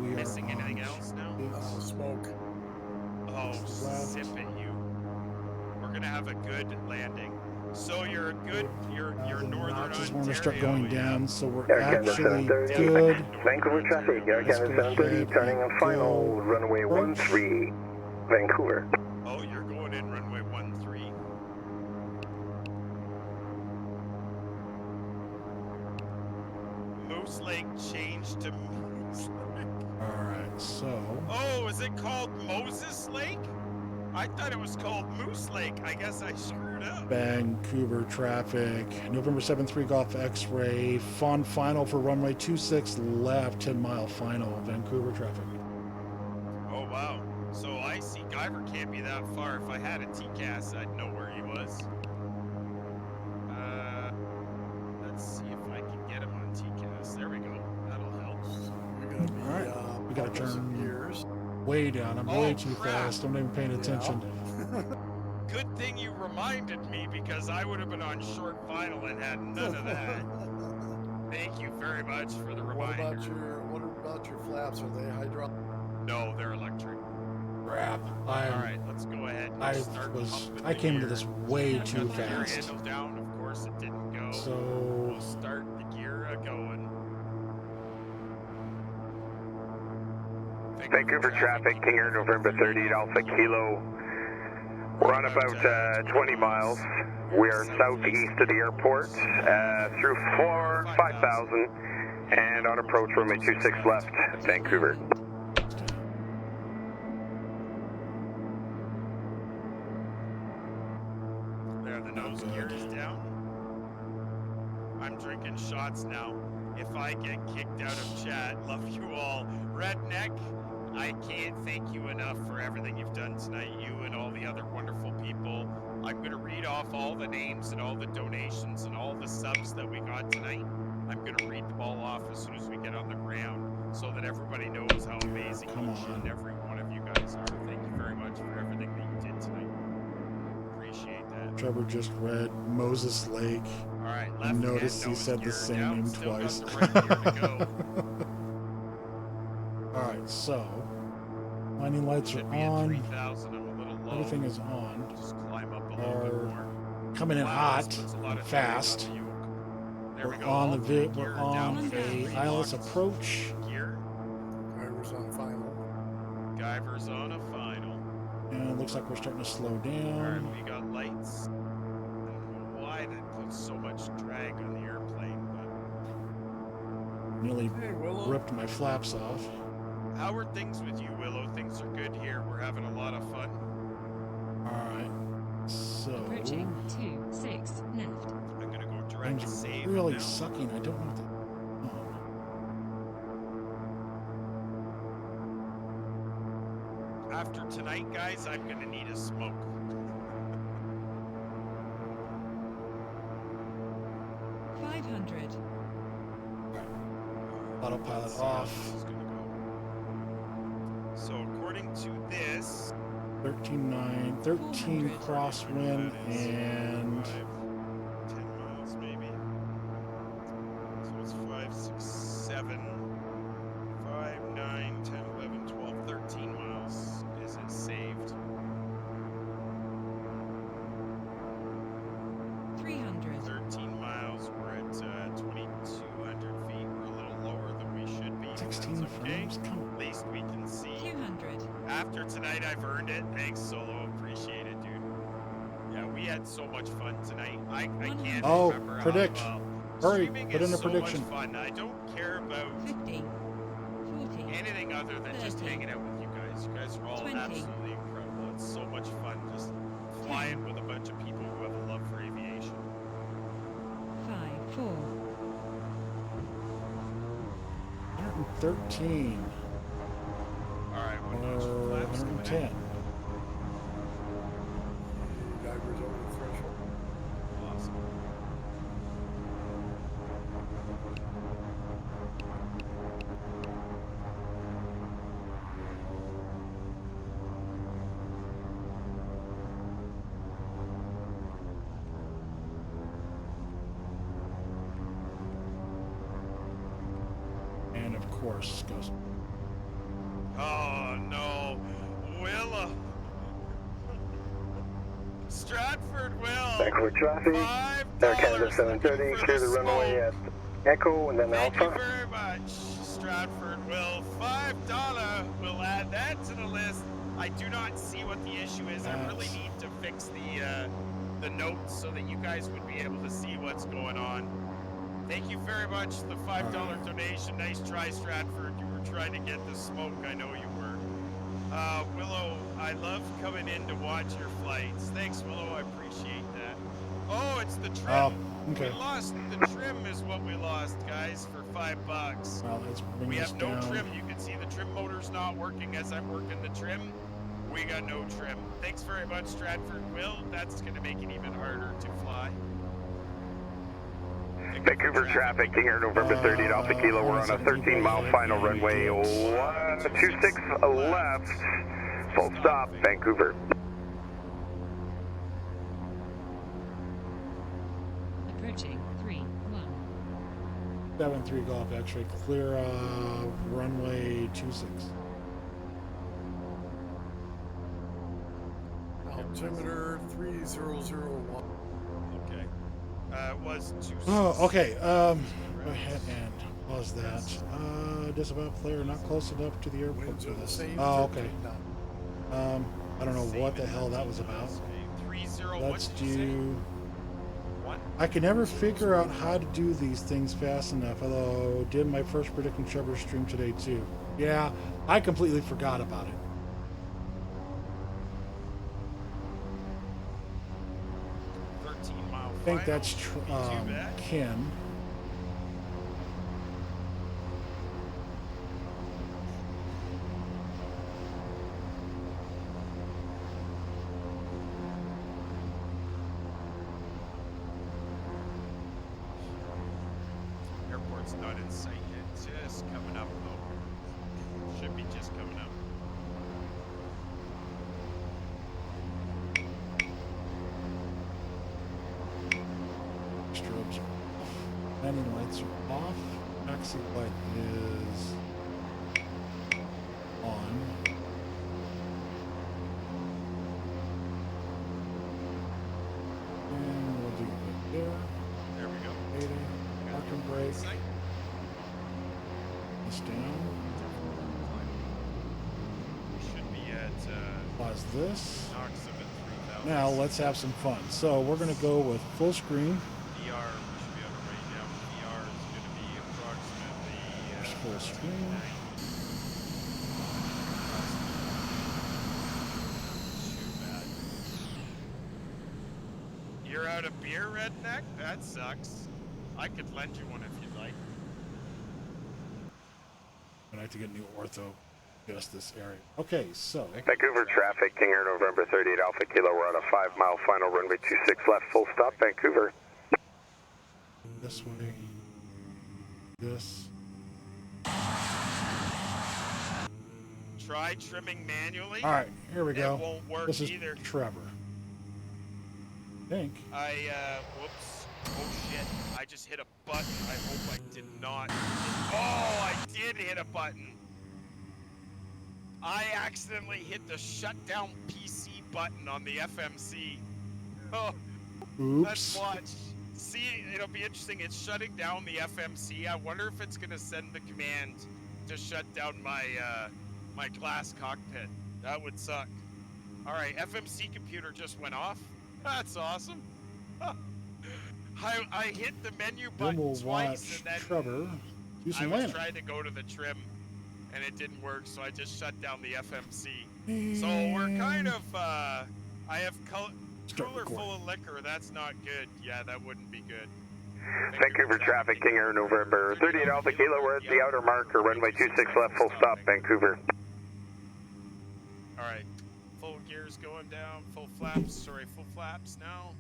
We are missing anything on else now? Smoke. Oh, left. sip at you. We're gonna have a good landing. So you're good. You're The northern notches Ontario. want to start going yeah. down, so we're Air Canada actually 730. good. Vancouver traffic, Air Let's Canada go 730, ahead turning and on final, go runway approach. 13, Vancouver. Oh, you're going in runway 13. Moose Lake changed to Moose Lake. All right, so Oh, is it called Moses Lake? I thought it was called Moose Lake. I guess I screwed up. Vancouver traffic. November 7-3 Golf X-ray. Fawn final for runway 26 left. 10-mile final. Vancouver traffic. Oh, wow. So I see Guyver can't be that far. If I had a TCAS, I'd know where he was. Let's see if I can get him on TCAS. There we go. That'll help. You're gonna be. All right, we got to Papa turn way down. I'm Oh, way too crap. fast. I'm not even paying attention. Good thing you reminded me because I would have been on short final and had none of that. Thank you very much for the reminder. What about your flaps? Are they hydraulic? No, they're electric. Crap. All right, let's go ahead. And start pumping I the came into gear. this way Got too the gear fast. handle down. Of course, it didn't go. So We'll start the gear going. Vancouver traffic, King Air November 30 Alpha Kilo. We're on about 20 miles. We are southeast of the airport, through 5000, and on approach runway 26 left, Vancouver. There, the nose gear is down. I'm drinking shots now. If I get kicked out of chat, love you all. Redneck, I can't thank you enough for everything you've done tonight, you and all the other wonderful people. I'm going to read off all the names and all the donations and all the subs that we got tonight. I'm going to read them all off as soon as we get on the ground so that everybody knows how amazing each and every one of you guys are. Thank you very much for everything that you did tonight. Appreciate that. Trevor just read Moses Lake. All right, I noticed he said the same name twice. Alright, so landing lights are on. Everything is on. Just climb up a little bit more. Coming in Wow, hot this puts a lot and of drag on fast. the yoke. There we We're go. on All the three we're gear on down, a three ILS locked approach. gear. Drivers on final. Guyver's on a final. And it looks like we're starting to slow All right, down. we got lights. I don't know why that puts so much drag on the airplane, but Nearly Hey, Willow. ripped my flaps off. how are things with you, Willow? Things are good here. We're having a lot of fun. Alright, so Approaching 26 left. I'm gonna go direct things save are really now. sucking. I don't know what the After tonight, guys, I'm gonna need a smoke. 500. autopilot Let's see how off. this is gonna go. So according to this, 13.9, 13 crosswind, that is and 10 miles maybe. So it's 5, 6, 7, 5, 9, 10, 11, 12, 13 miles. Is it saved? 300. 13 miles. We're at 2,200 feet. We're a little lower than we should be. but 16 that's okay. frames. Come At least we can see. 200. After tonight, I've earned it. Thanks, Solo. Appreciate it, dude. Yeah, we had so much fun tonight. I can't Oh, remember predict. how Hurry, streaming put is in a so prediction. much fun. I don't care about 50. 40. anything other than just 30. hanging out with you guys. You guys are all 20. absolutely incredible. It's so much fun just flying with a bunch of people who have a love for aviation. 5, 4. 113 All right, or one notch flaps coming 110. in. Drivers over the threshold. Awesome. And of course goes. Oh no, Willa. Stratford will. Vancouver traffic, Air Canada $5 730, for clear the runway at Echo and then Thank you Alpha. very much, Stratford will. $5. We'll add that to the list. I do not see what the issue is. I really That's- need to fix the notes so that you guys would be able to see what's going on. Thank you very much. The $5 donation. Nice try, Stratford. You were trying to get the smoke. I know you were. Willow, I love coming in to watch your flights. Thanks, Willow. I appreciate that. Oh, it's the trim. Oh, okay. We lost the trim is what we lost, guys, for $5. Well, let's bring We this have no down. trim. You can see the trim motor's not working as I'm working the trim. We got no trim. Thanks very much, Stratford Will. That's going to make it even harder to fly. Vancouver traffic, King Air November 30 at Alpha Kilo. We're on a 13-mile final runway. 126 left. Full stop, Vancouver. Approaching 3-1. 7-3 Golf X-ray, clear runway 26. Altimeter 3001. Okay. It was 2. Oh, okay. Go ahead and pause that. Disavow player not close enough to the airport Winds for are the this. same. Oh, okay. 13 knots. I don't know what the hell that was about. 30. Let's what did you say? do. What? I can never figure out how to do these things fast enough. Although did my first Predicting Chubber stream today too. Yeah, I completely forgot about it. 13-mile I think that's bad. Ken. Airport's not in sight yet. Just coming up though. Should be just coming up. Strobes are off. Landing lights are off. Taxi light is on. And we'll do it there. There we go. Waiting. Parking brake. Sight. This down. We should be at Pause this. Knox of at 3,000. Now let's have some fun. So we're going to go with full screen. VR, we should be able to write down. VR is going to be approximately There's full screen. Too bad. You're out of beer, Redneck? That sucks. I could lend you one if you'd like. I have to get new ortho. Just this area. Okay, so Vancouver traffic, King Air November 30 at Alpha Kilo. We're on a 5-mile final runway 26 left. Full stop, Vancouver. this way. This. Try trimming manually. All right, here we go. It won't work This is either. Trevor. I think. Whoops. Oh shit. I just hit a button. I hope I did not. Oh, I did hit a button. I accidentally hit the shutdown PC button on the FMC. Oh, let's Oops. watch. See, it'll be interesting. It's shutting down the FMC. I wonder if it's gonna send the command to shut down my my glass cockpit. That would suck. All right, FMC computer just went off. That's awesome. I hit the menu Then button we'll twice, watch and then Trevor do I some was landing. trying to go to the trim, and it didn't work, so I just shut down the FMC. So we're kind of, I have cooler full of liquor. That's not good. Yeah, that wouldn't be good. Vancouver traffic, King Air November 30 at Alpha Kilo. We're at the outer marker, runway 26 left. Full stop, Vancouver. All right, full gears going down, full flaps now.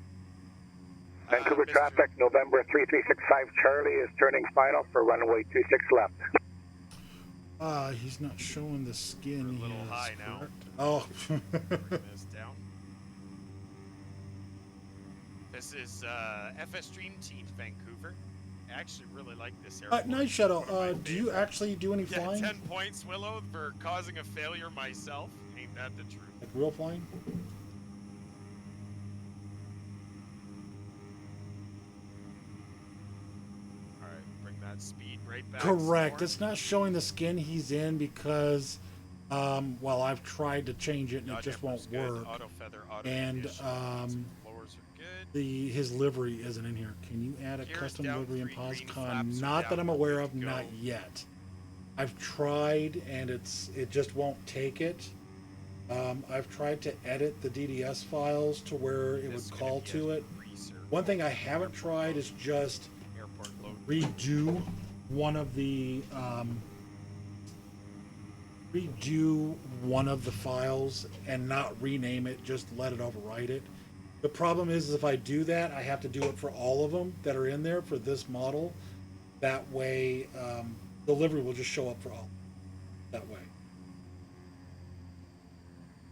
Vancouver Mr. traffic, November 3365 Charlie is turning final for runway 26 left. He's not showing the skin. We're a little he has, high now. correct? Oh. Bring this down. This is FS Dream Team Vancouver. I actually really like this airport. Night Shuttle, One of my do you favorites. actually do any Yeah, flying? 10 points, Willow, for causing a failure myself. Ain't that the truth? Like real flying? Alright, bring that speed right back. Correct. some It's not showing the skin he's in because, well, I've tried to change it and more. it just Yaw won't dimmer's good, work. Auto feather, auto And, ignition, lowers are good. His livery isn't in here. Can you add a Gears custom down, livery in 3 green Poscon? flaps are Not that down, I'm we're aware good of, to not go. yet. I've tried and it just won't take it. I've tried to edit the DDS files to where it This would is gonna call be a to it. greaser. One thing I haven't tried is just Airport load. redo one of the files and not rename it, just let it overwrite it. The problem is if I do that, I have to do it for all of them that are in there for this model. That way, delivery will just show up for all. That way.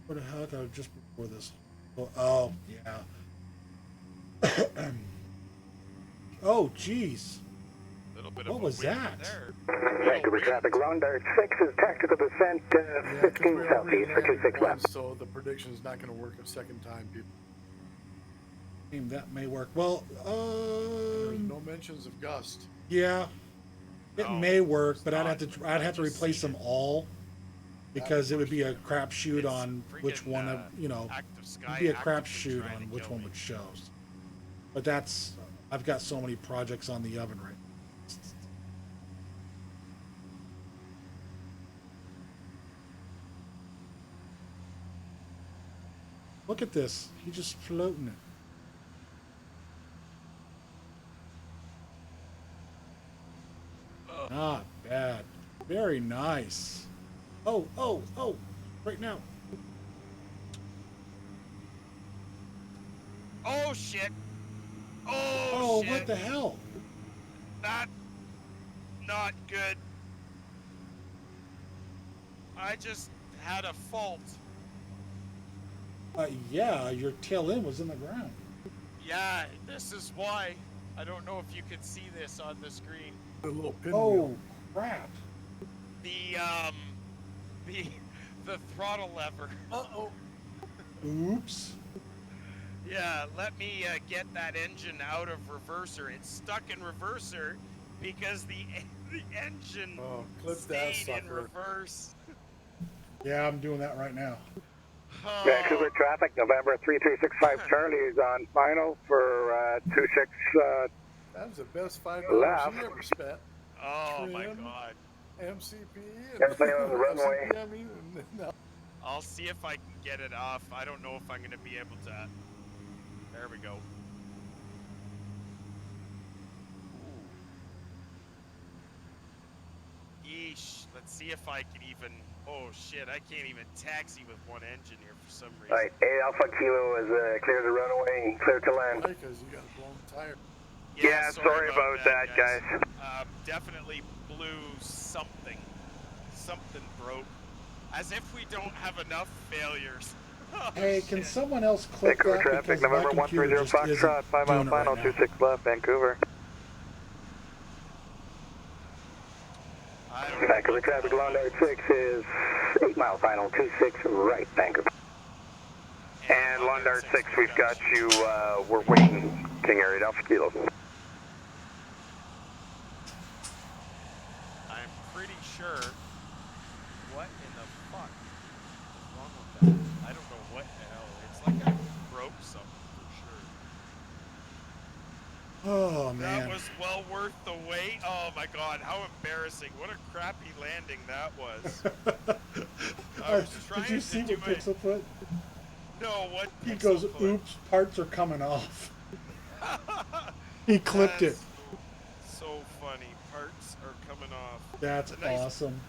What the heck? I just before this. Oh, yeah. Oh, jeez. Little bit What of was a wind that? There. Vancouver traffic, long dart 6 is tactical descent, 15 southeast for 26 left. So the prediction is not going to work a second time, people. That may work. Well, There's no mentions of gust. yeah, it No, may work, but not. I'd have to just replace seen them all because it would be a crapshoot It's on which friggin', one of active sky, it'd be a actively crapshoot trying on to which kill one me. would show. But that's I've got so many projects on the oven right now. Look at this. He's just floating it. Not bad. Very nice. Oh, oh, oh. Right now. Oh shit! Oh, Shit! what the hell? That not good. I just had a fault. Yeah, your tail end was in the ground. Yeah, this is why. I don't know if you can see this on the screen. A little pinwheel. Oh, crap. The throttle lever. Uh-oh. Oops. Yeah, let me get that engine out of reverser. It's stuck in reverser because the engine Clip that stayed in sucker. reverse. Yeah, I'm doing that right now. Oh, Vancouver traffic, November 3365 Charlie is on final for 26. That was the best $5 Left. he ever spent. oh my Trim. god. MCP and Everything on the runway. MCP, I mean, no. I'll see if I can get it off. I don't know if I'm going to be able to. There we go. Yeesh. Let's see if I can even. Oh shit, I can't even taxi with one engine here for some reason. Alright, 8 Alpha Kilo is clear to runway, clear to land. Because you got a blown tire. Yeah, sorry about that, guys. Definitely blew something. Something broke. As if we don't have enough failures. Oh, Hey, can shit. someone else click Vancouver that traffic, because my November computer 130 just isn't Foxtrot, 5 mile doing it final, right now. 26 left, Vancouver. I don't know Vancouver what the traffic, hell long that dart 6 is 8 mile final, 26 right, Vancouver. And long dart 6, we've got you, we're waiting, King Area, Alpha Kilo. I'm pretty sure. What in the fuck is wrong with that? I don't know what the hell. It's like I broke something for sure. Oh, man. That was well worth the wait. Oh my god, how embarrassing. What a crappy landing that was. I was trying Did you to see do what Pixel put? No, what He Pixel goes, put? oops, parts are coming off. He clipped it. That's so funny. Parts are coming off. That's It's a nice- awesome.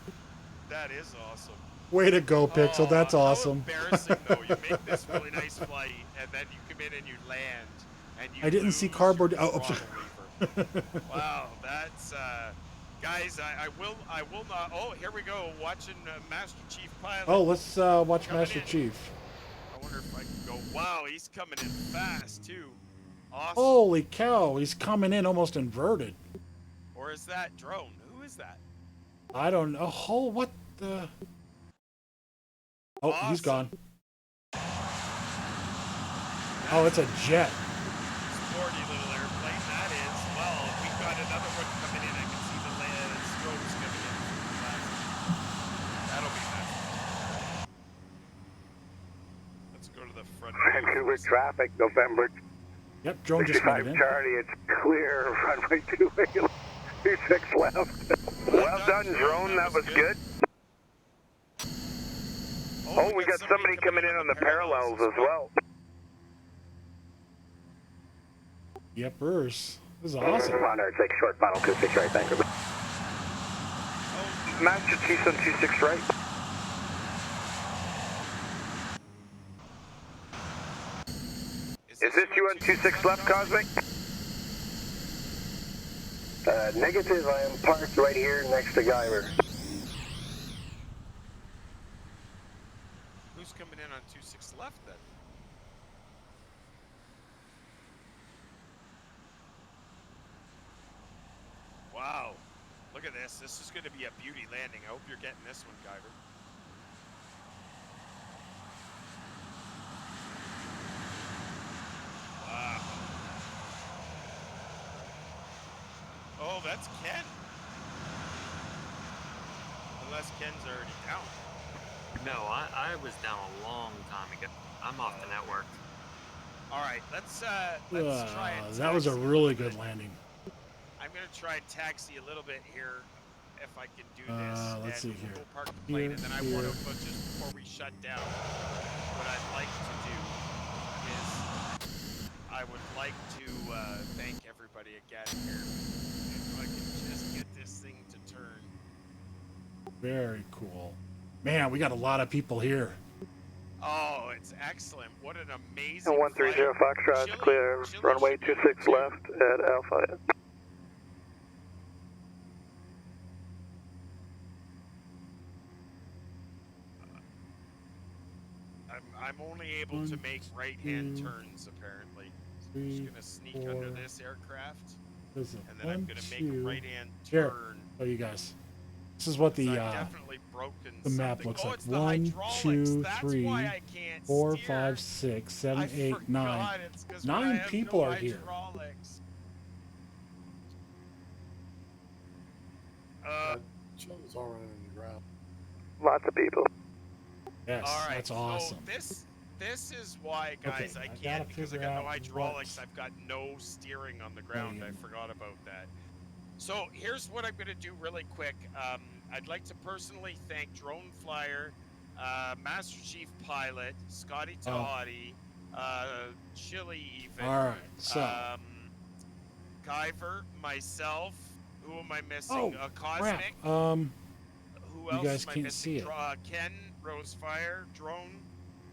That is awesome. Way to go, Pixel. That's How awesome. embarrassing though. You make this really nice flight, and then you come in and you land, and you. I didn't see lose cardboard. your Oh, throttle lever. Wow, that's guys. I will not. Oh, here we go. Watching Master Chief pilot. Oh, let's watch Coming Master in. Chief. I wonder if I can go. Wow, he's coming in fast too. Awesome. Holy cow, he's coming in almost inverted. Or is that drone? Who is that? I don't know. Oh, what the? Oh, he's Awesome. gone. Oh, it's a jet. Sporty little airplane that is. Well, we've got another one coming in. I can see the strobes coming in. That'll be nice. Let's go to the front. Vancouver traffic, November Yep, drone just made 65 it in. Charlie, it's clear, runway 26 left. Well done, drone, that was good. Oh, we got somebody coming in on the parallels as well. Yepers. This is awesome. Honor, 6 short final, 26 right, Vancouver. Master Chiefs on 26 right. Is you on 26 left, Cosmic? Negative, I am parked right here next to Guyver. Who's coming in on 26 left then? Wow. Look at this. This is going to be a beauty landing. I hope you're getting this one, Guyver. Wow. Oh, that's Ken. Unless Ken's already down. No, I was down a long time ago. I'm off the network. All right, let's try and that was a taxi really little good bit. landing. I'm gonna try and taxi a little bit here, if I can do this. Let's and see here. We'll park the plane, Here, and then I here. want to, but just before we shut down, what I'd like to do is I would like to thank everybody again here. If I can just get this thing to turn. Very cool. Man, we got a lot of people here. Oh, it's excellent! What an amazing 130 flight. Foxtrot, Chile- clear, Chile runway should be 26 too. left at Alpha. I'm only able to make right-hand turns, apparently. I'm just gonna sneak under this aircraft, and then I'm gonna make a right-hand Here. turn. Oh, you guys. This is what the I've definitely broken the map something. looks Oh, like. it's the 1, hydraulics. 2, That's 3, why I can't 4, steer. 5, 6, 7, I 8, 9. forgot it's 'cause when I 9 have people no are here. hydraulics. Show's all running in the ground. Lots of people. Yes, all right, that's awesome. So this is why, guys, Okay, I I gotta can't because I figure got no out hydraulics. what I've got no steering on the ground. I volume. forgot about that. So here's what I'm going to do really quick. I'd like to personally thank Drone Flyer, Master Chief Pilot, Scotty Tahati, Chili even. All right, so Guyver, myself. Who am I missing? oh Cosmic. crap. Who You else guys am I can't missing? see it. Ken, Rosefire, Drone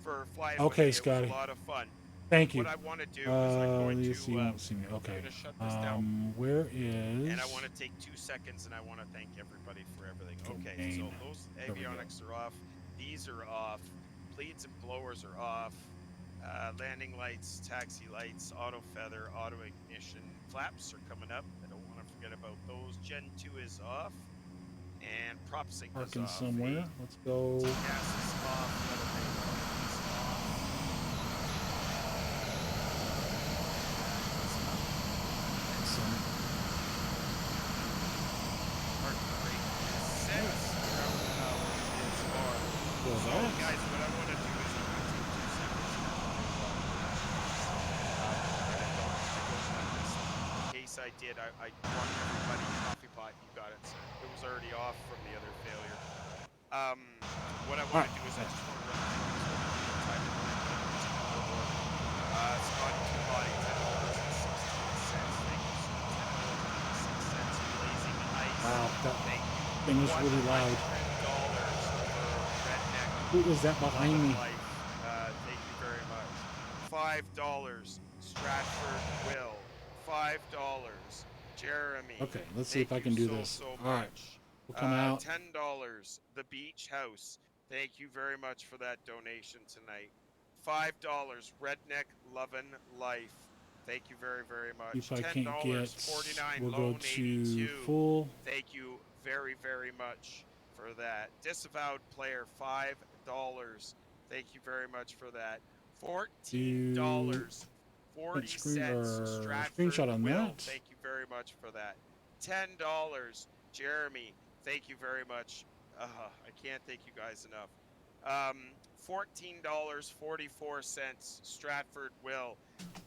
for flying. Okay, with me. Scotty. It was a lot of fun. Thank you. What I want to do is I'm going You to see, you won't see me. Okay. I'm gonna shut this down. Where is? And I want to take 2 seconds, and I want to thank everybody for everything. Okay, so Domain. those There we go. avionics are off. These are off. Bleeds and blowers are off. Landing lights, taxi lights, auto feather, auto ignition. Flaps are coming up. I don't want to forget about those. Gen 2 is off. And prop sync is Parking off. somewhere. Let's go. Gas is off. Elevator is off. Excellent. Park brake is set. Ground power is on. Well, So, that's- guys, what I want to do is I'm going to take 2 seconds. In case I did, I want everybody coffee pot. You got it, sir. It was already off from the other failure. What I want to do is I just want to run through this one time. Scotty Tahati, $10.16. Thank you, sir. $10.86. Blazing Ice. Wow, that Thank you. thing was really loud. $100 for Redneck. Who is that behind me? Life. Thank you very much. $5. Stratford Will. $5. Jeremy. Okay, let's see if I Thank can you do so, this. So All right, much. we'll come out. $10. The Beach House. Thank you very much for that donation tonight. $5. Redneck Lovin' Life. Thank you very, very much. If I can't get, $10.49 we'll go Lone to 82. full. Thank you very, very much for that. Disavowed player, $5. Thank you very much for that. $14. 40 cents. Stratford screenshot on Will. that. Thank you very much for that. $10. Jeremy. Thank you very much. I can't thank you guys enough. $14.44. Stratford Will.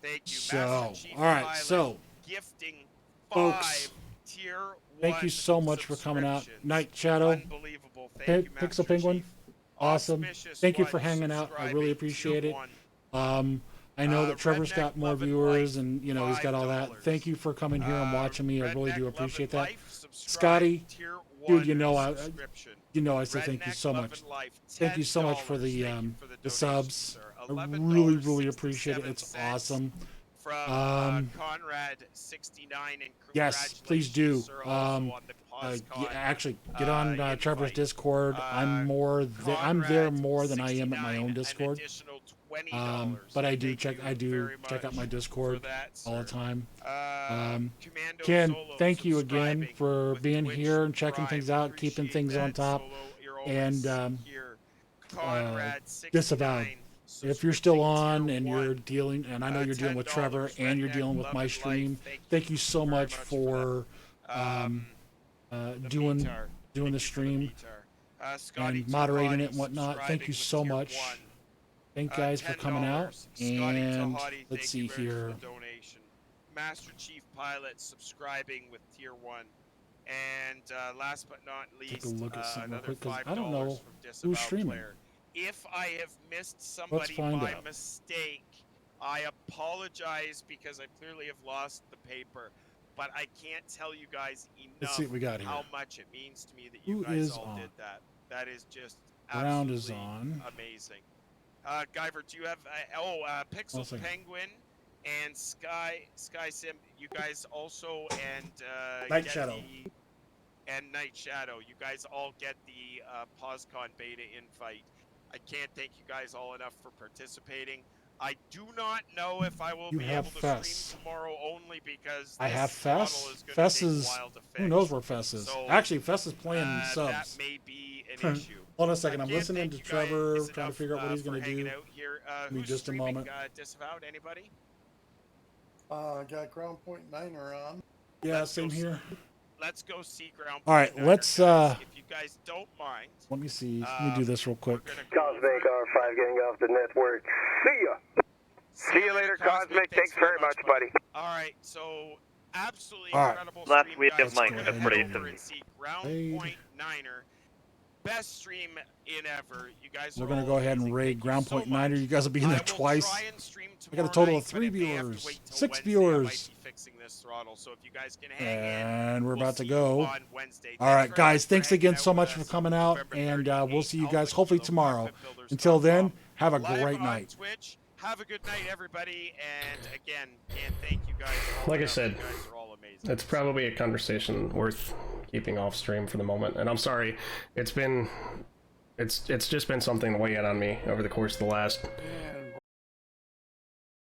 Thank you. So, Master Chief all right, Pilot, so, gifting 5 folks, tier 1 thank you so much for coming out. subscriptions. Night Shadow, Unbelievable. Thank you, Pixel Master Penguin, Chief. awesome. Auspicious Thank you for One hanging out. I really subscribing, appreciate tier it. 1. I know that Trevor's Redneck got more Lovin' viewers, Life, and you know he's got all that. $5. Thank you for coming here and watching me. I really do Redneck appreciate Lovin' that. Life, subscribe, Scotty, tier dude, 1 you know I say thank you Redneck so Lovin' much. Life, Thank you so much for $10. the Thank you for the donation, subs. sir. I really $11.67. appreciate it. It's awesome. from Conrad 69, and Yes, please do. congratulations, sir, also on the Poscon, Actually, get on Trevor's invite. Discord. I'm there more than I am at my own 69, Discord. An additional $20. But I Thank check you out very my much Discord for that, all the sir. time. Commando Ken, Solo thank you again subscribing for with being Twitch here and checking Prime. things out, keeping Appreciate things on that, top. Solo. You're And always here. Conrad 69 Disavowed. If you're still subscription on tier and one. you're dealing, and I know you're dealing with Trevor $10 and you're Redneck dealing with Love my and stream, Life. thank you so very much for the doing Metar. the Thank you for the stream Metar. Scotty and moderating Tahati it and whatnot. Thank you subscribing so with tier much. one. Thank you guys for coming out. Scotty And Tahati, let's thank see you very much here. for the donation. Master Chief Pilot subscribing with tier one. And last but not least, Take a look at something real another quick, 'cause $5 I don't know from who's Disavowed streaming. Player. If I have missed somebody find by out. mistake, I apologize because I clearly have lost the paper. But I can't tell you guys Let's see enough what we got here. how much it means to me that you Who guys is all on? did that. That is just Round is absolutely on. amazing. Guyver, do you have Pixel One second. Penguin and Sky Sim? You guys also Night get Shadow. and Night Shadow. You guys all get the Poscon beta invite. I can't thank you guys all enough for participating. I do not know if I will You be have able to Fess. stream tomorrow only because I this have throttle Fess. is gonna Fess take is. a while to fix. Who knows where Fess is? So, Actually, Fess is playing that subs. may be an issue. Hold on a second. I'm Can't listening to thank you guys Trevor, trying to enough, figure out what he's for going to hanging do. out here. Give me Who's just a streaming, moment. Disavowed? Anybody? Got ground point 9er on. Yeah, Let's same go here. Let's go see ground. All right, point let's, guys. If you guys don't mind, Let me see. Let me do this real quick. we're gonna go Cosmic R5 getting off the network. See ya. See you later, Cosmic. Thanks very much, buddy. All right, so absolutely All right. incredible Last stream, week guys. of Mike We're is gonna pretty head over simple. and see Ground Raid. Point Niner. Best stream in ever. You guys We're are going to all go ahead and amazing. raid Thank you Ground so Point much. Niner. You guys will be in I there will twice. try and stream I got a tomorrow total night, of 3 but it may have to viewers. wait till 6 Wednesday. I might viewers. be fixing this throttle, so if you guys can hang in, And we're we'll about to see go. you on Wednesday. All Thanks right, very guys. much for Thanks hanging again out so with much for us. coming out. November And 38, we'll see you I'll guys link hopefully below, tomorrow. Cockpitbuilders.com. Until then, have a Live great on night. Twitch. Have a good night, everybody. And again, can't thank you guys all Like I enough. said, You guys are all amazing. It's probably a conversation worth keeping off stream for the moment. And I'm sorry, it's just been something weighing on me over the course of the last Yeah,